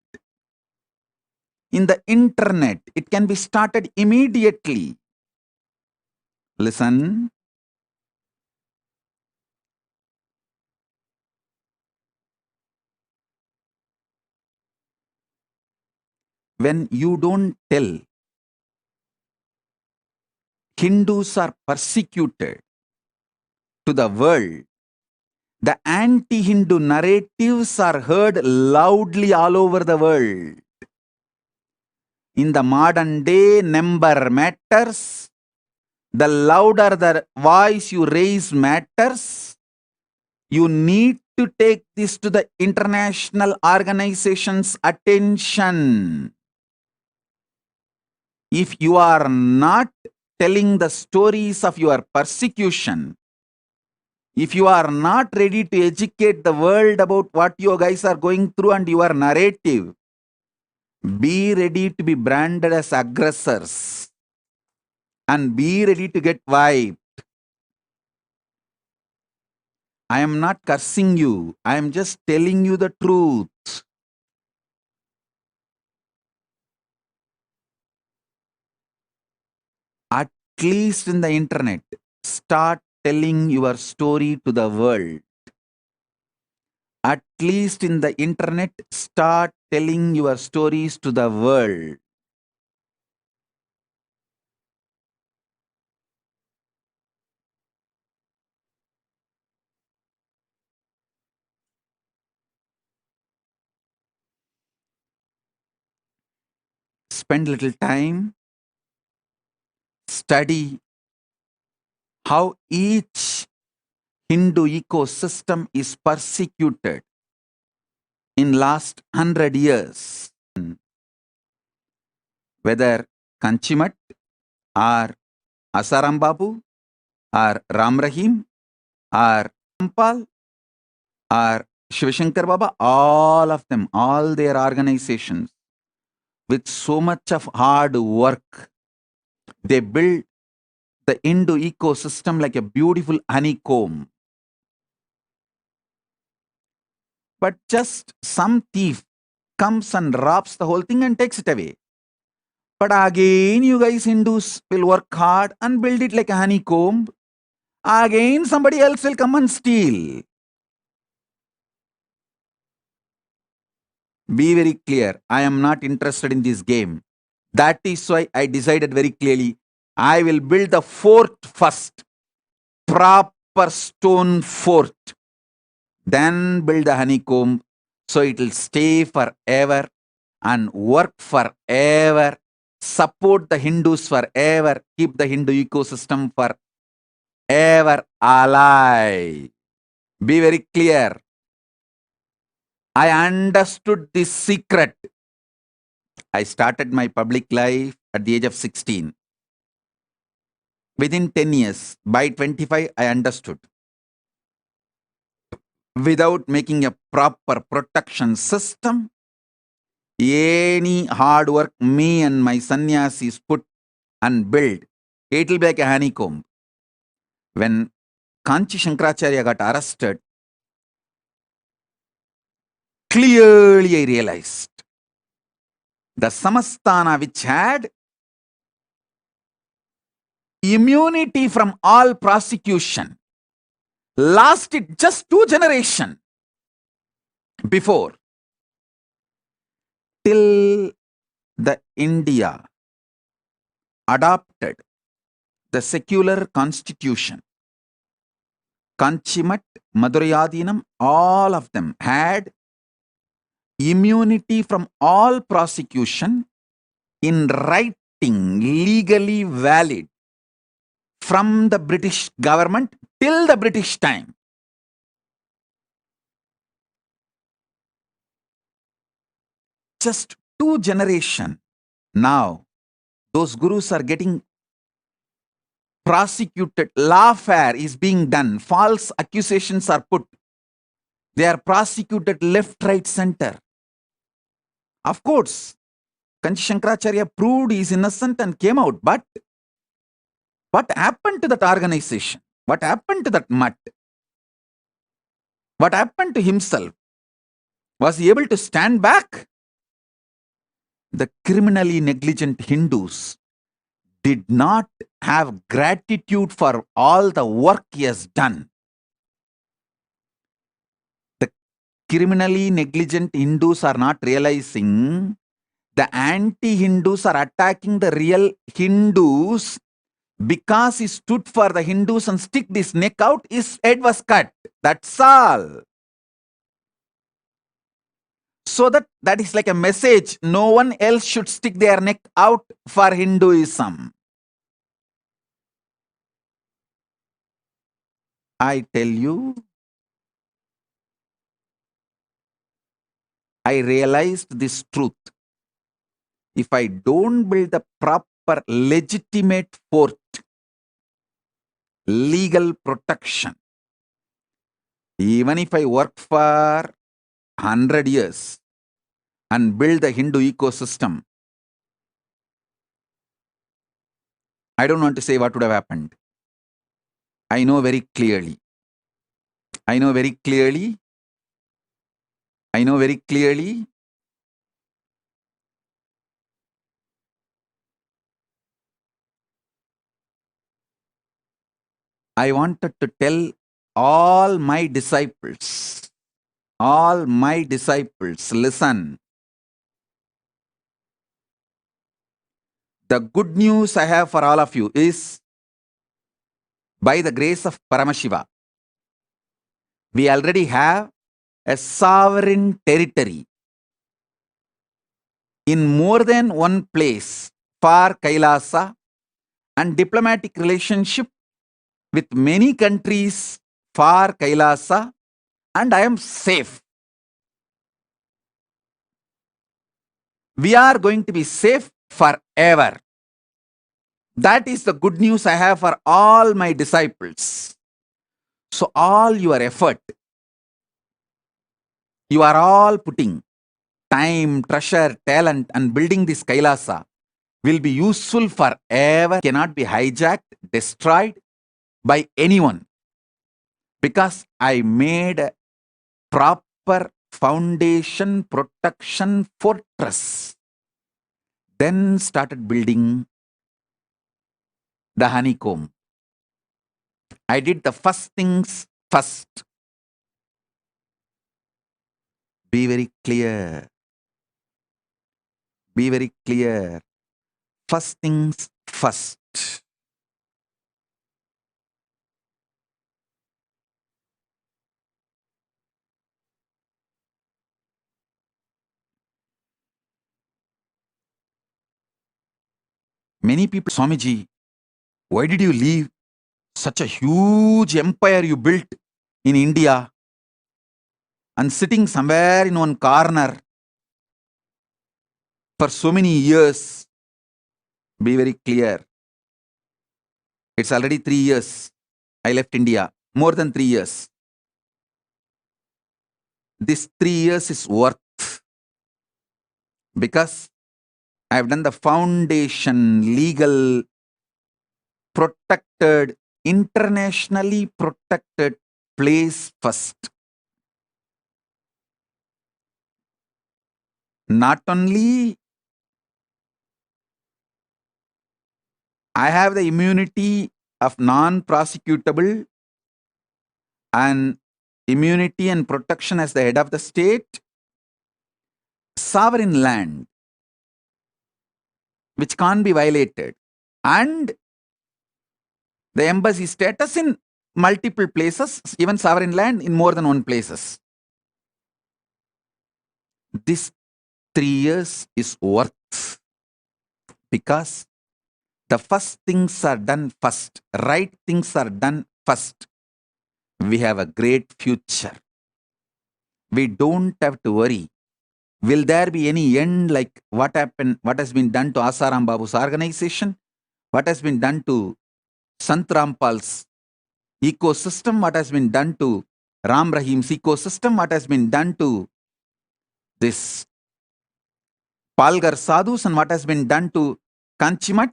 In the internet, it can be started immediately. Listen. When you don't tell, Hindus are persecuted to the world. The anti-Hindu narratives are heard loudly all over the world. In the modern day, number matters. The louder the voice you raise matters. You need to take this to the international organizations' attention. If you are not telling the stories of your persecution, if you are not ready to educate the world about what you guys are going through and your narrative, be ready to be branded as aggressors and be ready to get wiped. I am not cursing you. I am just telling you the truth. At least in the internet, start telling your story to the world. At least in the internet, start telling your stories to the world. Spend little time, study how each Hindu ecosystem is persecuted in last 100 years. Whether Kanchimat or Asaram Babu or Ram Rahim or Rampal or Shivashankar Baba, all of them, all their organizations, with so much of hard work, They build the Hindu ecosystem like a beautiful honeycomb. But just some thief comes and robs the whole thing and takes it away. But again, you guys Hindus will work hard and build it like a honeycomb. Again, somebody else will come and steal. Be very clear. I am not interested in this game. That is why I decided very clearly, I will build the fort first. Proper stone fort. Then build the honeycomb so it will stay forever and work forever. Support the Hindus forever. Keep the Hindu ecosystem forever alive. Be very clear. I understood this secret. I started my public life at the age of 16. Within 10 years, by 25, I understood. Without making a proper protection system, any hard work me and my sannyasis put and build, it will be like a honeycomb. When Kanchi Shankaracharya got arrested, clearly I realized the Samasthana, which had immunity from all prosecution, lasted just 2 generations before, till the India adopted the secular constitution. Kanchimat, Madurayadinam, all of them had immunity from all prosecution in writing, legally valid, from the British government till the British time. Just 2 generations. Now, those gurus are getting prosecuted. Lawfare is being done. False accusations are put. They are prosecuted left, right, center. Of course, Kanchi Shankaracharya proved he is innocent and came out. But what happened to that organization? What happened to that mutt? What happened to himself? Was he able to stand back? The criminally negligent Hindus did not have gratitude for all the work he has done. The criminally negligent Hindus are not realizing the anti-Hindus are attacking the real Hindus because he stood for the Hindus and stick his neck out, his head was cut. That's all. So that is like a message. No one else should stick their neck out for Hinduism. I tell you, I realized this truth. If I don't build the proper legitimate fort, legal protection, even if I work for 100 years and build the Hindu ecosystem, I don't want to say what would have happened. I know very clearly. I know very clearly. I know very clearly. I wanted to tell all my disciples, listen. The good news I have for all of you is, by the grace of Paramashiva, we already have a sovereign territory in more than one place for Kailasa and diplomatic relationship with many countries for Kailasa, and I am safe. We are going to be safe forever. That is the good news I have for all my disciples. So all your effort, you are all putting time, treasure, talent and building this Kailasa will be useful forever, cannot be hijacked, destroyed by anyone. Because I made a proper foundation, protection, fortress. Then started building the honeycomb. I did the first things first. Be very clear. Be very clear. First things first. Many people, Swamiji, why did you leave such a huge empire you built in India and sitting somewhere in one corner for so many years? Be very clear. It's already 3 years. I left India. More than 3 years. This 3 years is worth because I've done the foundation, legal, protected, internationally protected place first. Not only I have the immunity of non-prosecutable and immunity and protection as the head of the state, sovereign land, which can't be violated, and the embassy status in multiple places, even sovereign land in more than one places. This 3 years is worth because the first things are done first, right things are done first. We have a great future. We don't have to worry. Will there be any end like what happened, what has been done to Asaram Babu's organization? What has been done to Sant Rampal's ecosystem? What has been done to Ram Rahim's ecosystem? What has been done to this Palgar Sadhus and what has been done to Kanchimat?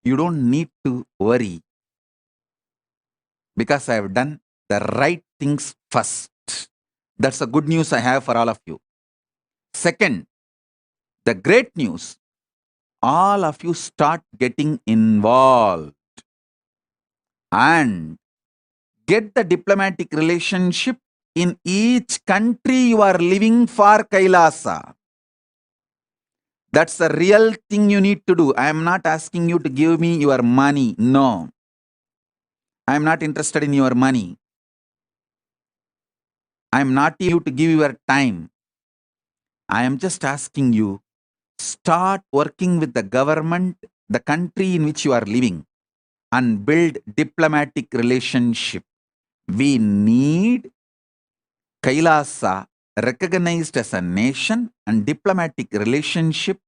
You don't need to worry because I have done the right things first. That's the good news I have for all of you. Second, the great news, all of you start getting involved and get the diplomatic relationship in each country you are living for Kailasa. That's the real thing you need to do. I am not asking you to give me your money. No. I am not interested in your money. I am not you to give your time. I am just asking you, start working with the government, the country in which you are living, and build diplomatic relationship. We need Kailasa recognized as a nation and diplomatic relationship.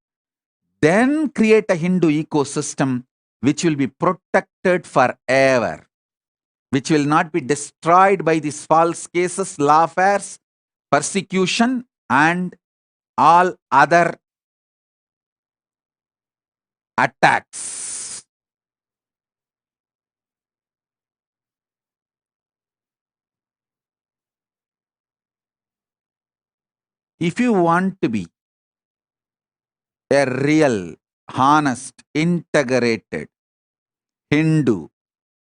Then create a Hindu ecosystem which will be protected forever, which will not be destroyed by these false cases, lawfares, persecution, and all other attacks. If you want to be a real, honest, integrated Hindu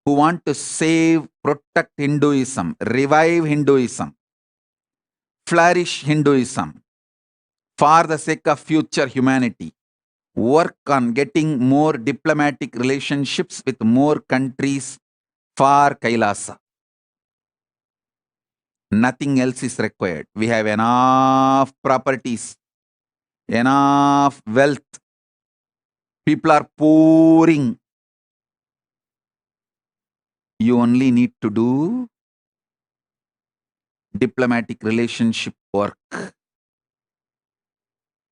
who want to save, protect Hinduism, revive Hinduism, flourish Hinduism for the sake of future humanity, work on getting more diplomatic relationships with more countries for Kailasa. Nothing else is required. We have enough properties, enough wealth. People are pouring. You only need to do diplomatic relationship work.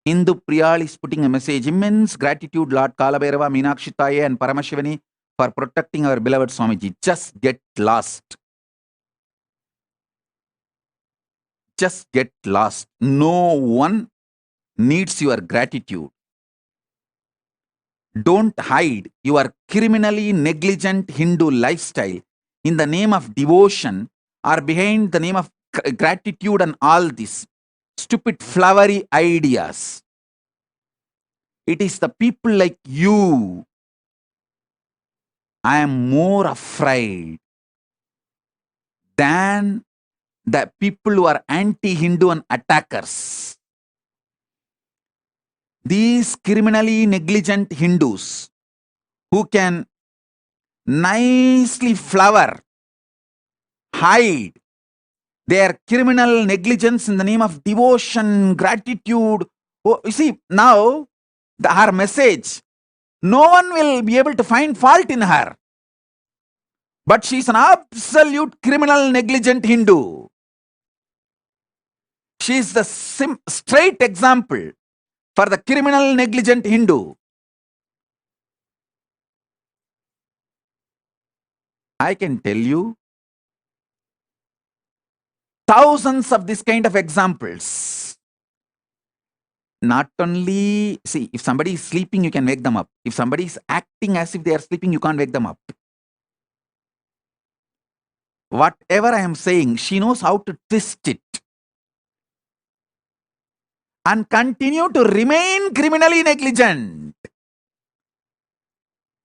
Indu Priyal is putting a message. Immense gratitude, Lord Kalabhairava, Meenakshi Taye and Paramashivani for protecting our beloved Swamiji. Just get lost. Just get lost. No one needs your gratitude. Don't hide your criminally negligent Hindu lifestyle in the name of devotion or behind the name of gratitude and all this stupid flowery ideas. It is the people like you I am more afraid than the people who are anti-Hindu and attackers. These criminally negligent Hindus who can nicely flower, hide their criminal negligence in the name of devotion, gratitude. Oh, you see, now her message, no one will be able to find fault in her. But she is an absolute criminal negligent Hindu. She is the straight example for the criminal negligent Hindu. I can tell you thousands of this kind of examples. Not only, see, if somebody is sleeping, you can wake them up. If somebody is acting as if they are sleeping, you can't wake them up. Whatever I am saying, she knows how to twist it and continue to remain criminally negligent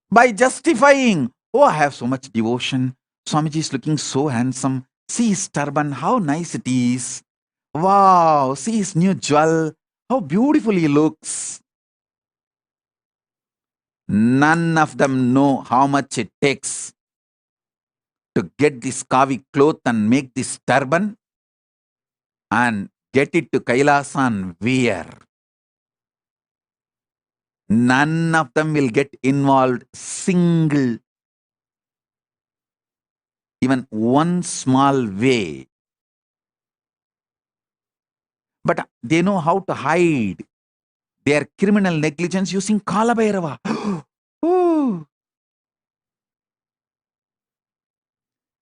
by justifying, oh, I have so much devotion. Swamiji is looking so handsome. See his turban, how nice it is. Wow, see his new jewel, how beautiful he looks. None of them know how much it takes to get this kavi cloth and make this turban and get it to Kailasa and wear. None of them will get involved single, even one small way. But they know how to hide their criminal negligence using Kalabhairava.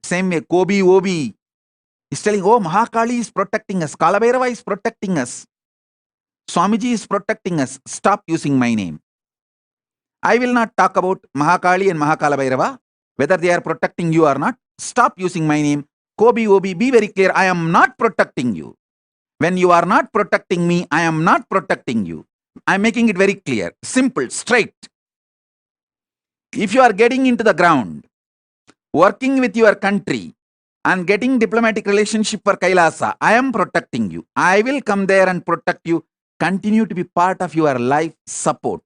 Same way, Kobi Obi is telling, oh, Mahakali is protecting us. Kalabhairava is protecting us. Swamiji is protecting us. Stop using my name. I will not talk about Mahakali and Mahakalabhairava, whether they are protecting you or not. Stop using my name. Kobi Obi, be very clear. I am not protecting you. When you are not protecting me, I am not protecting you. I am making it very clear, simple, straight. If you are getting into the ground, working with your country and getting diplomatic relationship for Kailasa, I am protecting you. I will come there and protect you. Continue to be part of your life support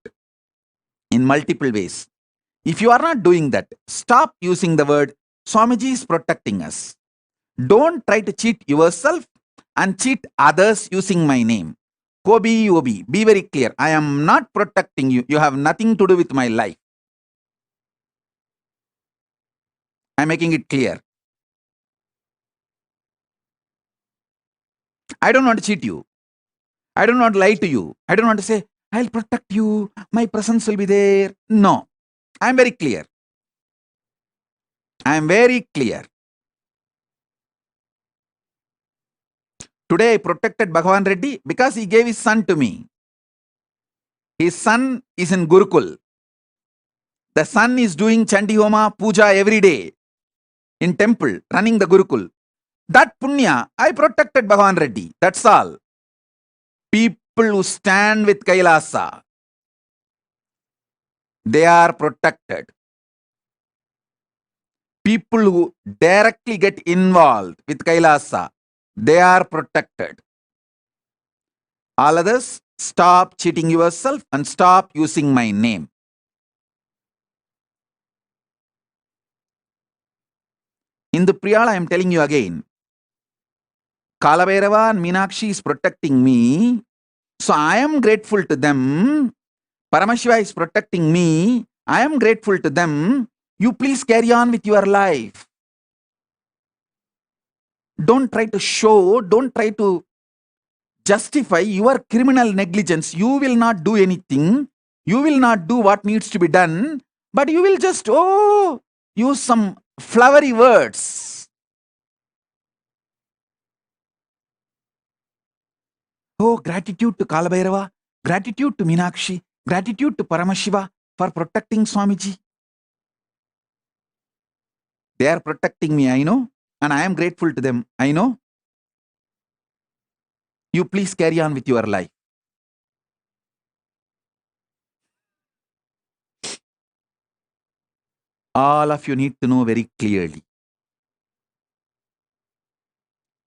in multiple ways. If you are not doing that, stop using the word Swamiji is protecting us. Don't try to cheat yourself and cheat others using my name. Kobi Obi, be very clear. I am not protecting you. You have nothing to do with my life. I am making it clear. I don't want to cheat you. I don't want to lie to you. I don't want to say, I'll protect you. My presence will be there. No. I am very clear. I am very clear. Today I protected Bhagavan Reddy because he gave his son to me. His son is in Gurukul. The son is doing Chandi Homa Puja every day in temple, running the Gurukul. That punya, I protected Bhagavan Reddy. That's all. People who stand with Kailasa, they are protected. People who directly get involved with Kailasa, they are protected. All others, stop cheating yourself and stop using my name. In the Priyala, I am telling you again, Kalabhairava and Meenakshi is protecting me. So I am grateful to them. Paramashiva is protecting me. I am grateful to them. You please carry on with your life. Don't try to show, don't try to justify your criminal negligence. You will not do anything. You will not do what needs to be done. But you will just, use some flowery words. Oh, gratitude to Kalabhairava, gratitude to Meenakshi, gratitude to Paramashiva. for protecting Swamiji. They are protecting me, I know, and I am grateful to them, I know. You please carry on with your life. All of you need to know very clearly.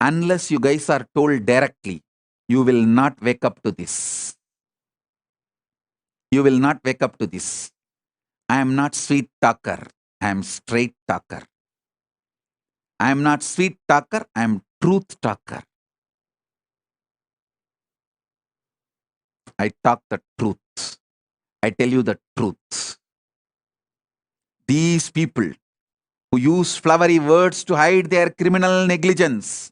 Unless you guys are told directly, you will not wake up to this. You will not wake up to this. I am not sweet talker. I am straight talker. I am not sweet talker. I am truth talker. I talk the truth. I tell you the truth. These people who use flowery words to hide their criminal negligence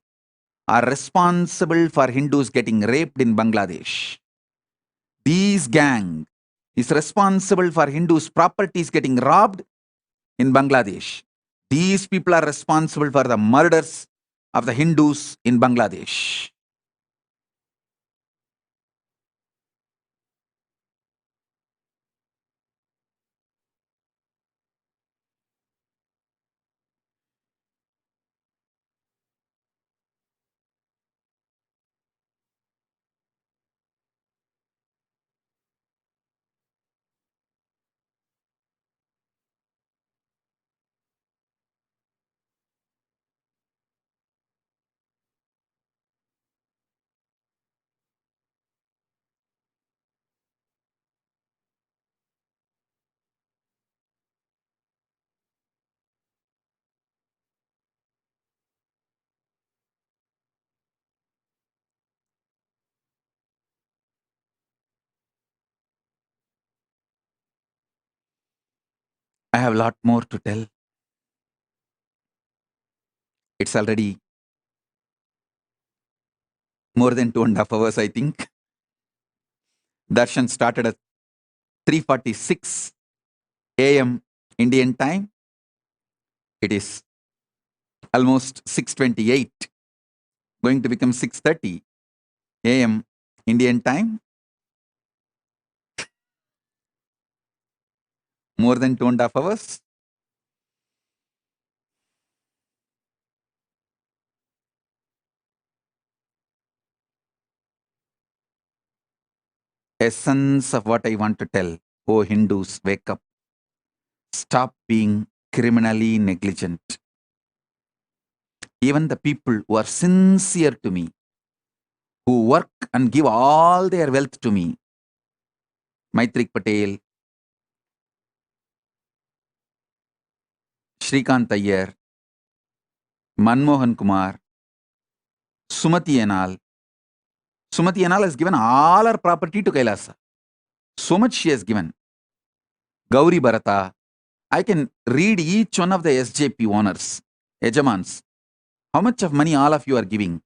are responsible for Hindus getting raped in Bangladesh. This gang is responsible for Hindus' properties getting robbed in Bangladesh. These people are responsible for the murders of the Hindus in Bangladesh. I have a lot more to tell. It's already more than 2.5 hours, I think. Darshan started at 3:46 a.m. Indian time. It is almost 6:28, going to become 6:30 a.m. Indian time. More than 2.5 hours. Essence of what I want to tell. Oh Hindus, wake up. Stop being criminally negligent. Even the people who are sincere to me, who work and give all their wealth to me, Maitrik Patel, Shrikant Iyer, Manmohan Kumar, Sumati Enal. Sumati Enal has given all her property to Kailasa. So much she has given. Gauri Bharata. I can read each one of the SJP owners, Ejamans. How much of money all of you are giving?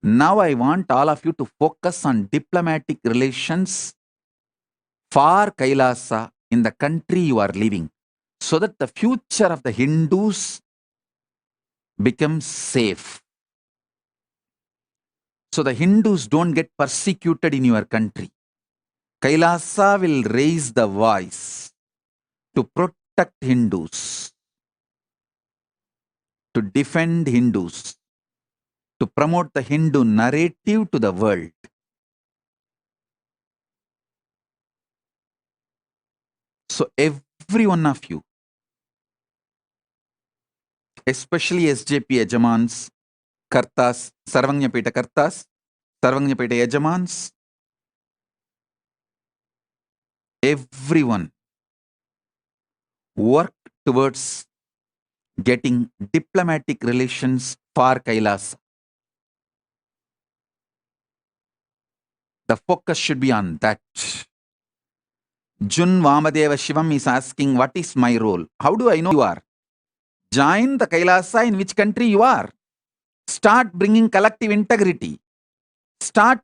Now I want all of you to focus on diplomatic relations for Kailasa in the country you are living, so that the future of the Hindus becomes safe. So the Hindus don't get persecuted in your country. Kailasa will raise the voice to protect Hindus, to defend Hindus, to promote the Hindu narrative to the world. So every one of you, especially SJP Ejamans, Kartas, Sarvanyapeta Kartas, Sarvanyapeta Ejamans, everyone work towards getting diplomatic relations for Kailasa. The focus should be on that. Jun Vamadeva Shivam is asking, what is my role? How do I know you are? Join the Kailasa in which country you are. Start bringing collective integrity. Start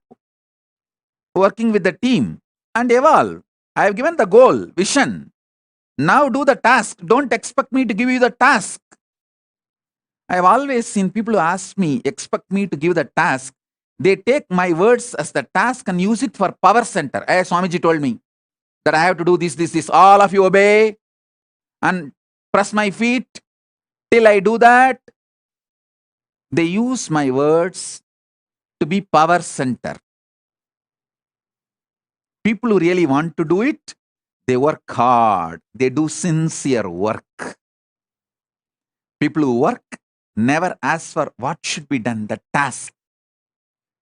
working with the team and evolve. I have given the goal, vision. Now do the task. Don't expect me to give you the task. I have always seen people who ask me, expect me to give the task. They take my words as the task and use it for power center. As Swamiji told me, that I have to do this. All of you obey and press my feet till I do that. They use my words to be power center. People who really want to do it, they work hard. They do sincere work. People who work never ask for what should be done, the task.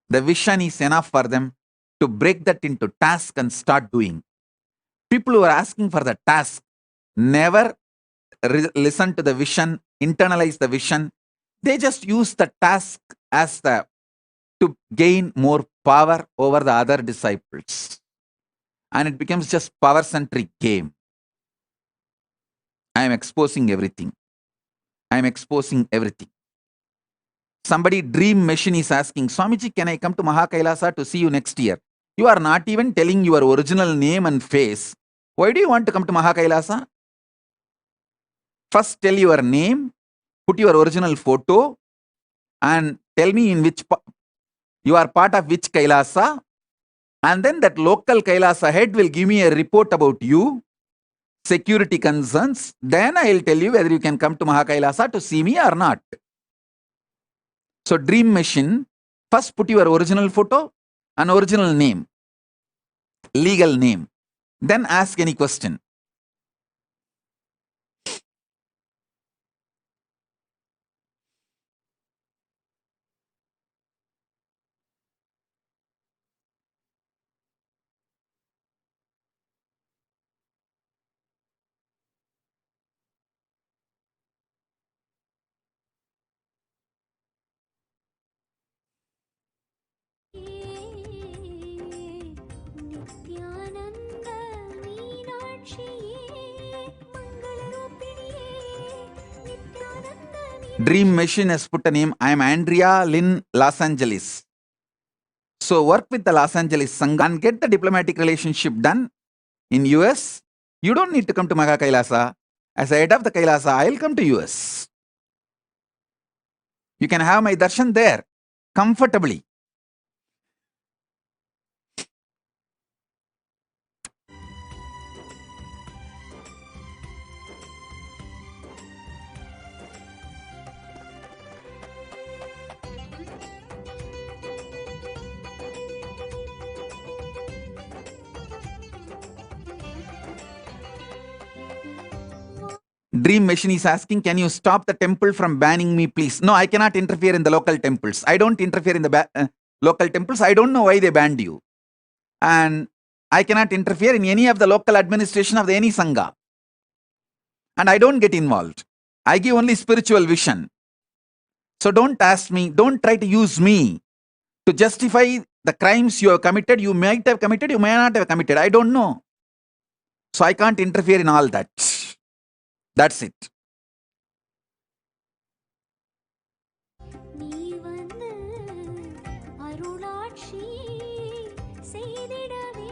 The vision is enough for them to break that into task and start doing. People who are asking for the task never listen to the vision, internalize the vision. They just use the task as to gain more power over the other disciples. And it becomes just power-centric game. I am exposing everything. Somebody dream machine is asking, Swamiji, can I come to Mahakailasa to see you next year? You are not even telling your original name and face. Why do you want to come to Mahakailasa? First tell your name, put your original photo, and tell me in which you are part of which Kailasa. And then that local Kailasa head will give me a report about you, security concerns. Then I will tell you whether you can come to Mahakailasa to see me or not. So dream machine, first put your original photo and original name, legal name. Then ask any question. Nithyananda Mangalarupiniye Nithyananda Dream machine has put a name. I am Andrea Lynn, Los Angeles. So work with the Los Angeles Sangha and get the diplomatic relationship done in US. You don't need to come to Maha Kailasa. As a head of the Kailasa, I'll come to US. You can have my darshan there, comfortably. Dream machine is asking, can you stop the temple from banning me, please? No, I cannot interfere in the local temples. I don't interfere in the local temples. I don't know why they banned you. And I cannot interfere in any of the local administration of any Sangha. And I don't get involved. I give only spiritual vision. So don't ask me, don't try to use me to justify the crimes you have committed. You might have committed, you may not have committed. I don't know. So I can't interfere in all that. That's it. நீ வந்து அருளாட்சி செய்திடவே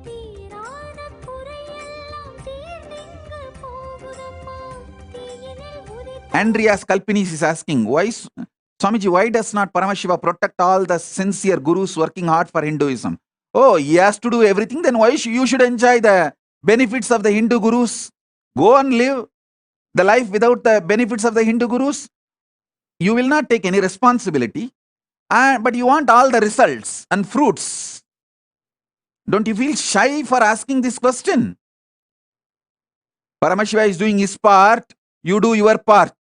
தீராத குறையெல்லாம் தீர்ந்திங்கு போகுதம்மா தீயினில் உதித்த Andrea Skalpinis is asking, why, Swamiji, why does not Paramashiva protect all the sincere gurus working hard for Hinduism? Oh, he has to do everything, then why you should enjoy the benefits of the Hindu gurus? Go and live the life without the benefits of the Hindu gurus. You will not take any responsibility, but you want all the results and fruits. Don't you feel shy for asking this question? Paramashiva is doing his part, you do your part.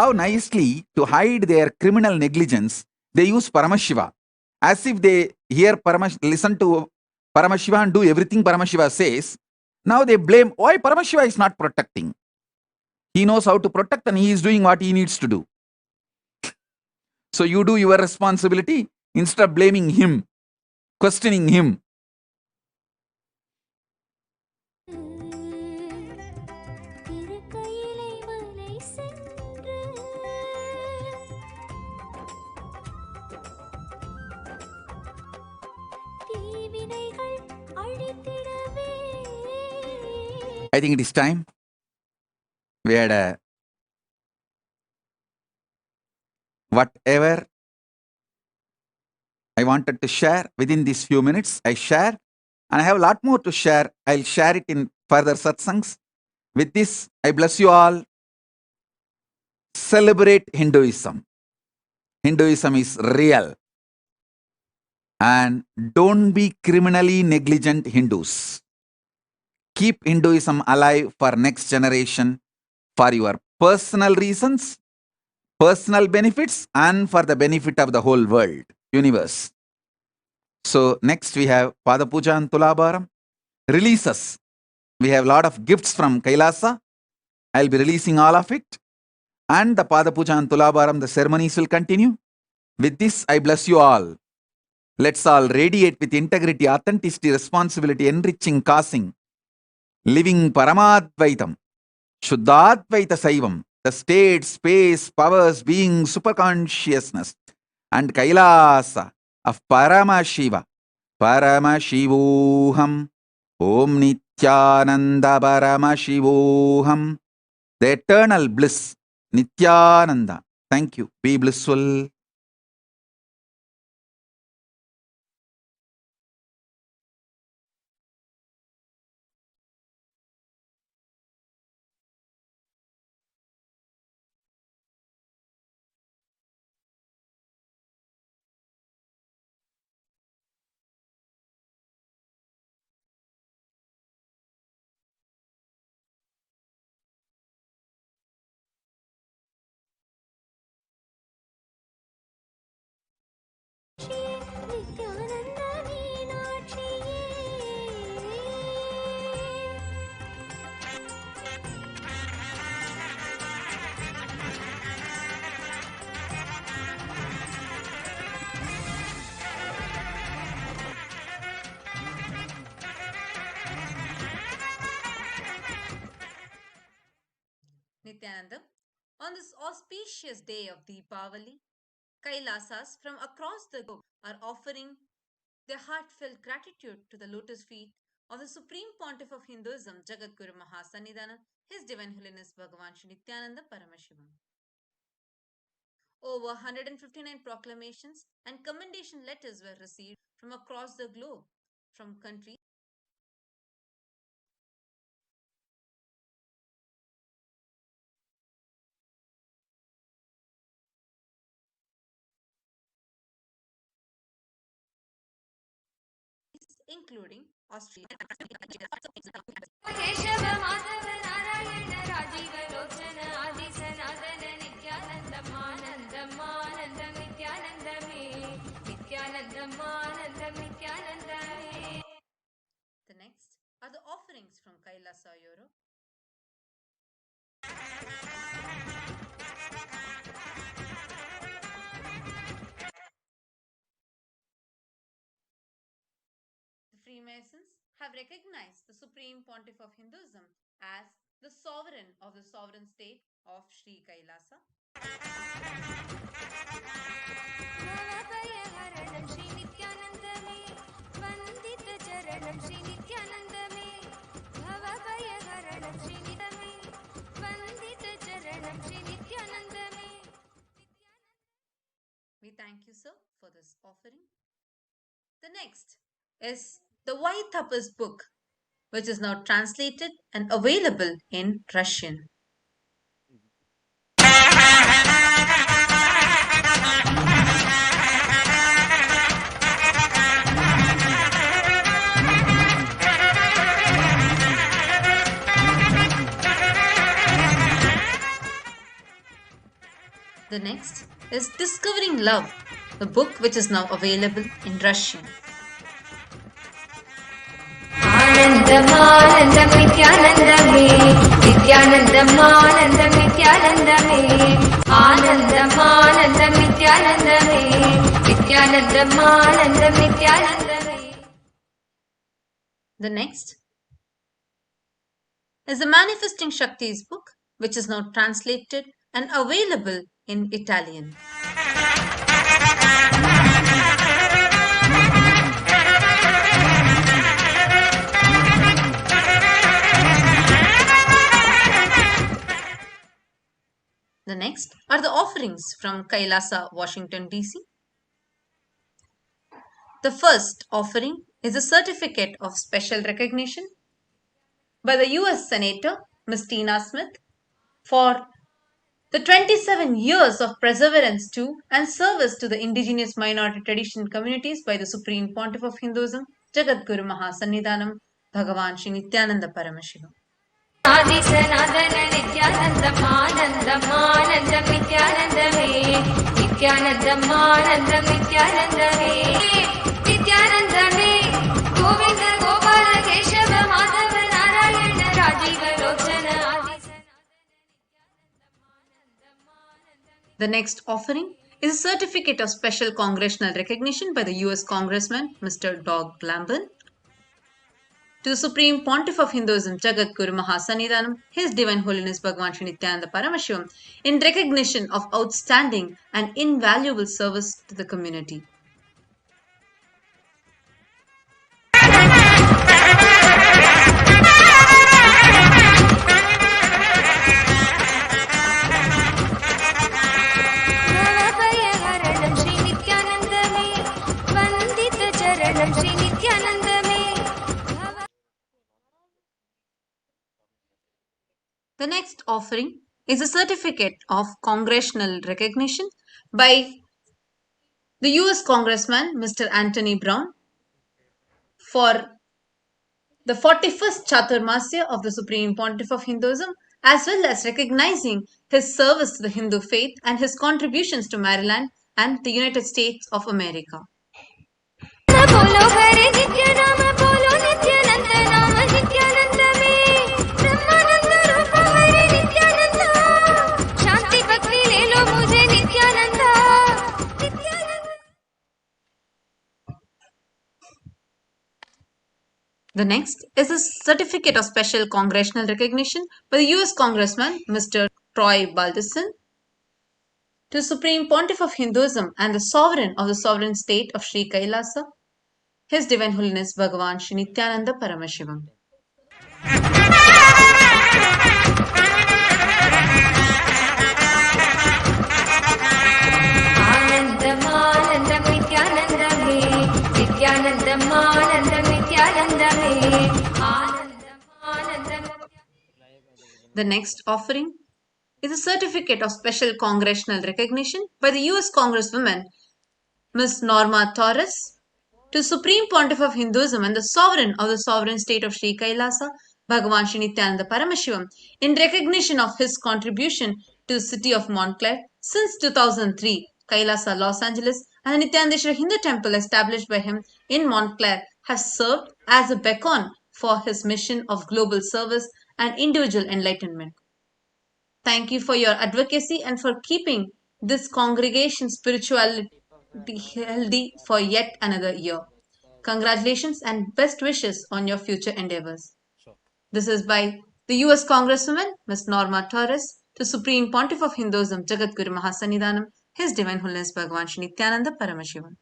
How nicely, to hide their criminal negligence, they use Paramashiva. As if they hear listen to Paramashiva and do everything Paramashiva says. Now they blame, why Paramashiva is not protecting? He knows how to protect and he is doing what he needs to do. So you do your responsibility instead of blaming him, questioning him. திருக்கையிலை மலை சென்று தீவினைகள் அழித்திடவே I think it is time. We had whatever I wanted to share within these few minutes. I share, and I have a lot more to share. I'll share it in further satsangs. With this, I bless you all. Celebrate Hinduism. Hinduism is real. And don't be criminally negligent Hindus. Keep Hinduism alive for next generation, for your personal reasons, personal benefits, and for the benefit of the whole world, universe. So next we have Pada Puja and Tulabharam. Releases. We have a lot of gifts from Kailasa. I'll be releasing all of it. And the Pada Puja and Tulabharam, the ceremonies will continue. With this, I bless you all. Let's all radiate with integrity, authenticity, responsibility, enriching, causing, living Paramadvaitam, Shuddhadvaita Saivam, the state, space, powers, being, superconsciousness, and Kailasa of Paramashiva, Paramashivoham, Om Nithyananda Paramashivoham, the eternal bliss, Nithyananda. Thank you. Be blissful. Nityananda மீனாட்சியே Nithyananda, on this auspicious day of Diwali, Kailasas from across the globe are offering their heartfelt gratitude to the lotus feet of the Supreme Pontiff of Hinduism, Jagadguru Mahasannidhana, His Divine Holiness Bhagavan Shri Nithyananda Paramashivam. Over 159 proclamations and commendation letters were received from across the globe, from countries including Australia. Keshav Madhav Narayan Rajiv Lochan आदि सनातन नित्यानंदम आनंदम आनंदम नित्यानंद में नित्यानंदम आनंदम नित्यानंद में. The next are the offerings from Kailasa, Europe. The Freemasons have recognized the Supreme Pontiff of Hinduism as the sovereign of the sovereign state of Sri Kailasa. भवभयहरणं Shri Nityanand में वंदित चरणं श्री नित्यानंद में भवभयहरणं श्री नित्यानंद में वंदित चरणं श्री नित्यानंद में. We thank you, sir, for this offering. The next is the White Tapas book, which is now translated and available in Russian. The next is Discovering Love, the book which is now available in Russian. आनंदम आनंदम नित्यानंद में नित्यानंदम आनंदम नित्यानंद में आनंदम आनंदम नित्यानंद में नित्यानंदम आनंदम नित्यानंद में. The next is the Manifesting Shakti's book, which is now translated and available in Italian. The next are the offerings from Kailasa, Washington, D.C. The first offering is a certificate of special recognition by the US Senator, Ms. Tina Smith, for the 27 years of perseverance to and service to the indigenous minority tradition communities by the Supreme Pontiff of Hinduism, Jagadguru Mahasannidhanam, Bhagavan Shri Nithyananda Paramashivam. आदि सनातन नित्यानंदम आनंदम आनंदम नित्यानंदमे नित्यानंदम आनंदम नित्यानंदमे नित्यानंदमे गोविंद गोपाल केशव माधव नारायण राजीव लोचन आदि The next offering is a certificate of special congressional recognition by the US Congressman Mr. Doug Lambert to the Supreme Pontiff of Hinduism, Jagadguru Mahasannidhanam, His Divine Holiness Bhagavan Shri Nithyananda Paramashivam, in recognition of outstanding and invaluable service to the community. भवभयहरणं Shri नित्यानन्दमे वन्दितचरणं Shri नित्यानन्दमे The next offering is a certificate of congressional recognition by the US Congressman Mr. Anthony Brown for the 41st Chaturmasya of the Supreme Pontiff of Hinduism, as well as recognizing his service to the Hindu faith and his contributions to Maryland and the United States of America. बोलो हरे नित्य नाम बोलो नित्यानंद नाम नित्यानंद में ब्रह्मानंद रूप हरे नित्यानंद शांति भक्ति ले लो मुझे Nityanand Nityanand The next is a certificate of special congressional recognition by the US Congressman Mr. Troy Balderson to Supreme Pontiff of Hinduism and the Sovereign of the Sovereign State of Sri Kailasa, His Divine Holiness Bhagavan Shri Nithyananda Paramashivam. Anandam Anandam नित्यानंदमे Nityanandam Anandam नित्यानंदमे Anandam Anandam The next offering is a certificate of special congressional recognition by the US Congresswoman Ms. Norma Torres to Supreme Pontiff of Hinduism and the Sovereign of the Sovereign State of Sri Kailasa, Bhagavan Shri Nithyananda Paramashivam, in recognition of his contribution to the city of Montclair since 2003. Kailasa, Los Angeles, and the Nityanandeshwara Hindu temple established by him in Montclair has served as a beacon for his mission of global service and individual enlightenment. Thank you for your advocacy and for keeping this congregation spirituality healthy for yet another year. Congratulations and best wishes on your future endeavors. This is by the US Congresswoman Ms. Norma Torres to Supreme Pontiff of Hinduism Jagadguru Mahasannidhanam, His Divine Holiness Bhagavan Shri Nithyananda Paramashivam.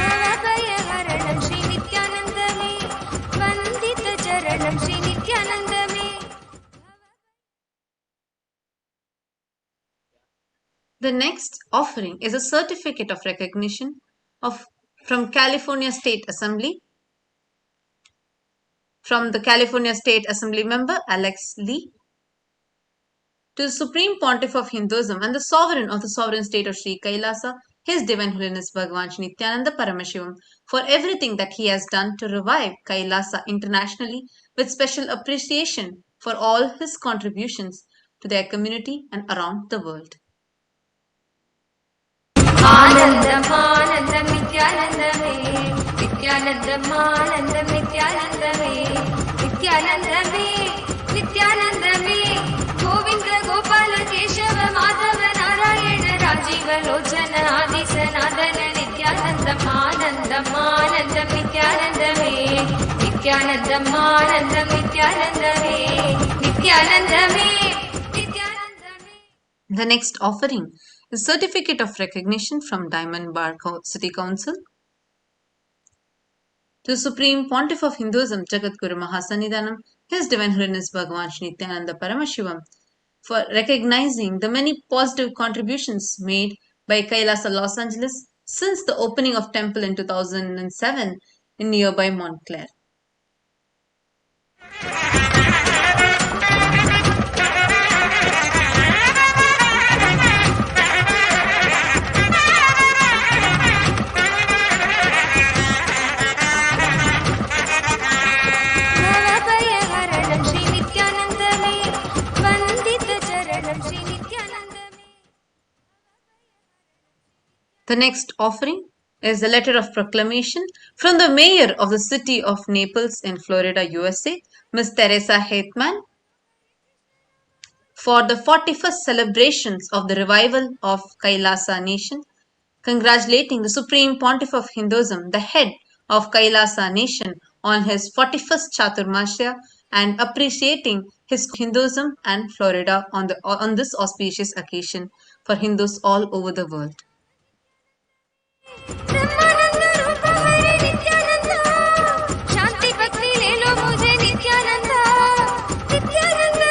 भवभयहरणं Shri नित्यानन्दमे वन्दितचरणं Shri नित्यानन्दमे The next offering is a certificate of recognition from California State Assembly from the California State Assembly member Alex Lee to the Supreme Pontiff of Hinduism and the Sovereign of the Sovereign State of Sri Kailasa, His Divine Holiness Bhagavan Shri Nithyananda Paramashivam, for everything that he has done to revive Kailasa internationally, with special appreciation for all his contributions to their community and around the world. आनन्दम आनन्दम नित्यानन्दमे नित्यानन्दम आनन्दम नित्यानन्दमे नित्यानन्दमे नित्यानन्दमे Govind Gopal Keshav Madhav Narayan Rajiv Lochan आदि सनातन नित्यानन्दम आनन्दम आनन्दम नित्यानन्दमे नित्यानन्दम आनन्दम नित्यानन्दमे नित्यानन्दमे नित्यानन्दमे The next offering is Certificate of Recognition from Diamond Bar City Council to Supreme Pontiff of Hinduism Jagadguru Mahasannidhanam, His Divine Holiness Bhagavan Shri Nithyananda Paramashivam for recognizing the many positive contributions made by Kailasa Los Angeles since the opening of temple in 2007 in nearby Montclair. भवभयहरणं Shri Nityanand में वंदित चरणं श्री नित्यानंद में. The next offering is the letter of proclamation from the mayor of the city of Naples in Florida, USA, Ms. Teresa Hetman, for the 41st celebrations of the revival of Kailasa nation, congratulating the Supreme Pontiff of Hinduism, the head of Kailasa nation, on his 41st Chaturmasya and appreciating his Hinduism and Florida on this auspicious occasion for Hindus all over the world. ब्रह्मानंद रूप हरे नित्यानंद, शांति भक्ति ले लो मुझे नित्यानंद. नित्यानंद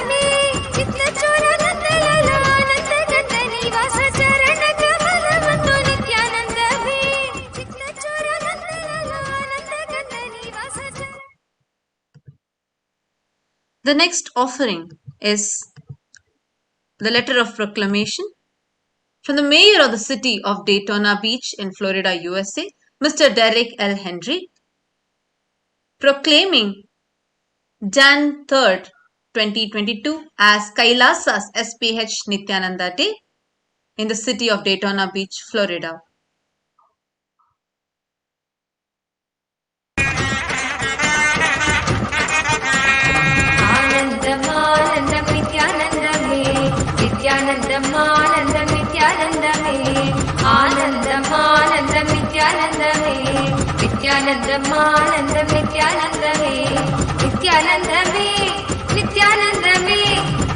में चित्त चोरानंद लला आनंद गंध निवास चरण कमल बंधु नित्यानंद में चित्त चोरानंद लला आनंद गंध निवास चरण. The next offering is the letter of proclamation from the mayor of the city of Daytona Beach in Florida, USA, Mr. Derek L. Henry, proclaiming Jan 3rd, 2022 as Kailasa's HDH Nithyananda Day in the city of Daytona Beach, Florida. आनंदमानंदम नित्यानंदमे, नित्यानंदमानंदम नित्यानंदमे, आनंदमानंदम नित्यानंदमे, नित्यानंदमानंदम नित्यानंदमे, नित्यानंदमे, नित्यानंदमे,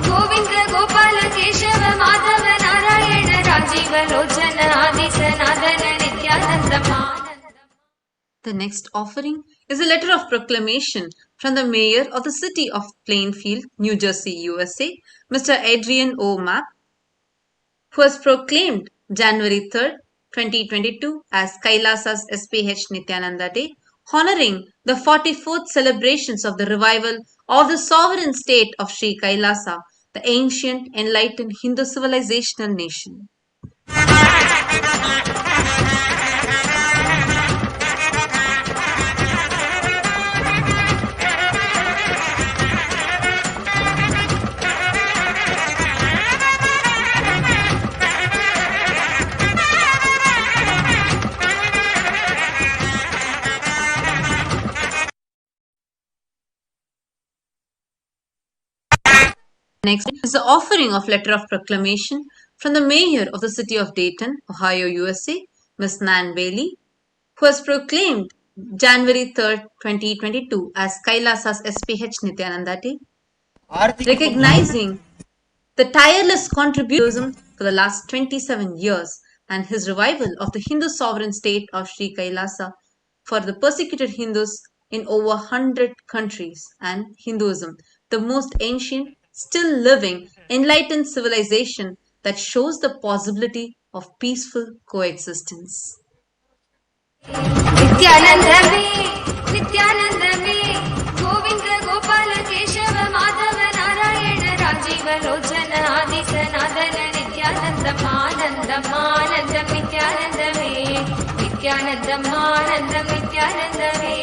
Govind Gopal Keshav Madhav Narayan Rajiv Lochan आदि सनातन नित्यानंदमानंदम. The next offering is a letter of proclamation from the mayor of the city of Plainfield, New Jersey, USA, Mr. Adrian O. Mapp, who has proclaimed January 3rd, 2022 as Kailasa's SPH Nithyananda Day, honoring the 44th celebrations of the revival of the sovereign state of Sri Kailasa, the ancient enlightened Hindu civilizational nation. Next is the offering of letter of proclamation from the mayor of the city of Dayton, Ohio, USA, Ms. Nan Bailey, who has proclaimed January 3rd, 2022 as Kailasa's SPH Nithyananda Day, recognizing the tireless contribution for the last 27 years and his revival of the Hindu sovereign state of Sri Kailasa for the persecuted Hindus in over 100 countries, and Hinduism, the most ancient, still living, enlightened civilization that shows the possibility of peaceful coexistence. नित्यानंदमे, नित्यानंदमे, Govind Gopal Keshav Madhav Narayan Rajiv Lochan आदि सनातन नित्यानंदम आनंदम आनंदम नित्यानंदमे, नित्यानंदम आनंदम नित्यानंदमे.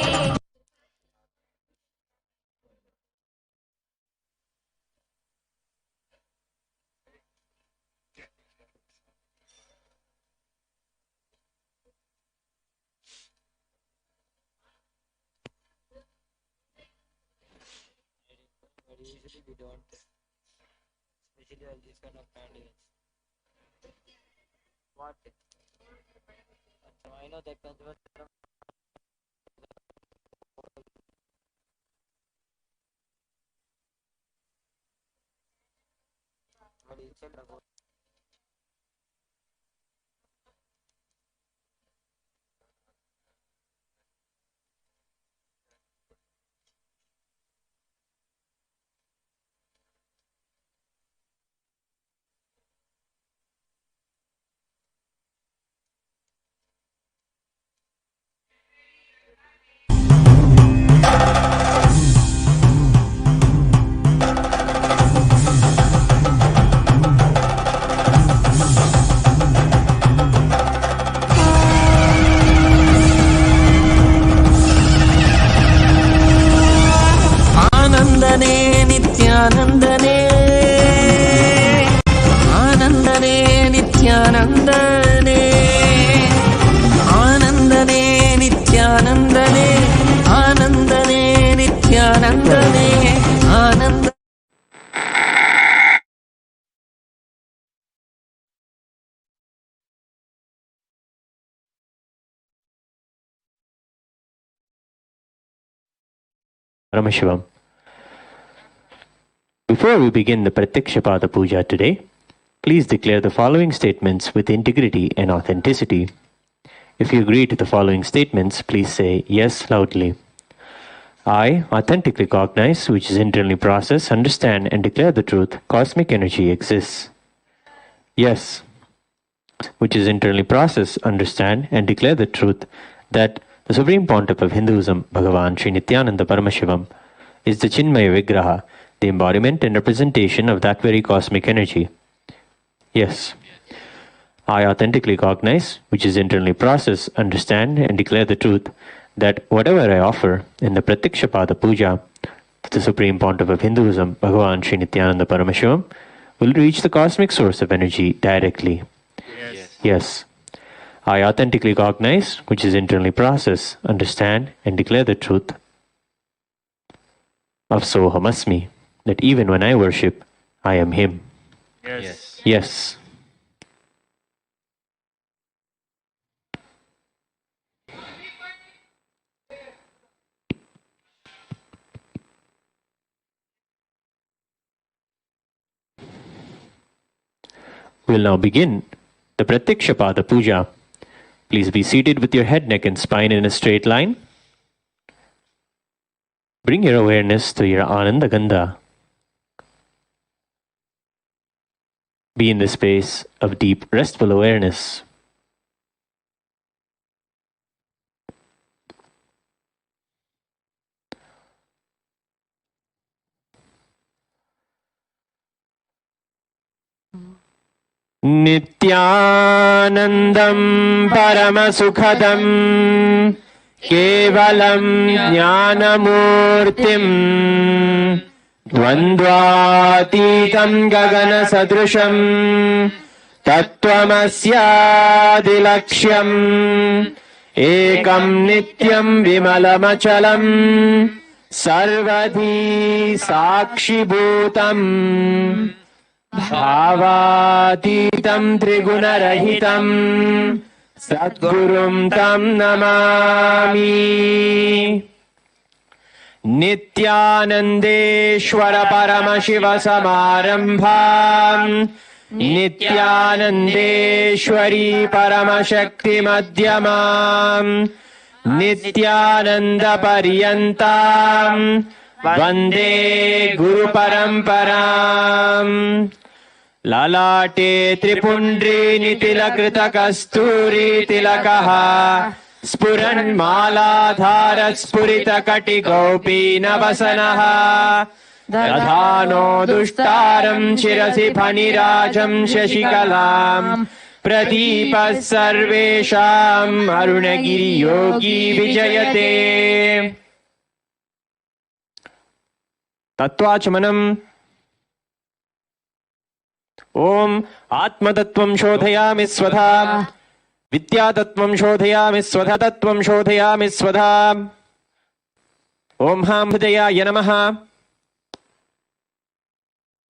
Usually we don't, especially on this kind of candidates. What? So I know that Panchavatam. But it's about ആനന്ദനേ ആനന്ദനേ നിത്യാനന്ദനേ ആനന്ദനേ നിത്യാനന്ദനേ Ananda Paramashivam. Before we begin the Pratyakshapada Puja today, please declare the following statements with integrity and authenticity. If you agree to the following statements, please say yes loudly. I authentically recognize, which is internally process, understand and declare the truth, cosmic energy exists. Yes, which is internally process, understand and declare the truth that the Supreme Pontiff of Hinduism, Bhagavan Sri Nithyananda Paramashivam, is the Chinmaya Vigraha, the embodiment and representation of that very cosmic energy. Yes, I authentically recognize, which is internally process, understand and declare the truth that whatever I offer in the Pratyakshapada Puja to the Supreme Pontiff of Hinduism, Bhagavan Sri Nithyananda Paramashivam, will reach the cosmic source of energy directly. Yes. I authentically recognize, which is internally process, understand and declare the truth of Soham Asmi, that even when I worship, I am Him. Yes. We'll now begin the Pratyakshapada Puja. Please be seated with your head, neck and spine in a straight line. Bring your awareness to your Ananda Gandha. Be in the space of deep, restful awareness. Nithyanandam Paramasukhadam Kevalam Jnanamurtim Dvandvatitam Gagana Sadrusham Tattvamasyaadilakshyam Ekam Nityam Vimalamachalam Sarvadhi Sakshibhutam Bhavatitam Trigunarahitam Sadgurum Tam Namami. Nithyanandeshwara Paramashiva Samarambham Nithyanandeshwari Paramashakti Madhyamam Nithyananda Paryantam Vande Guru Paramparam. Lalate Tripundri Nitilakrita Kasturi Tilakaha Spuran Maladharat Spurita Kati Gopi Navasanaha Dadhano Dushtaram Chirasi Phanirajam Shashikalam Pradipas Sarvesham Arunagiri Yogi Vijayate. Tattvachamanam. Om Atmatattvam Shodhayami Svadha Vidyatattvam Shodhayami Svadha Tattvam Shodhayami Svadha. Om Ham Hridayaya Namaha.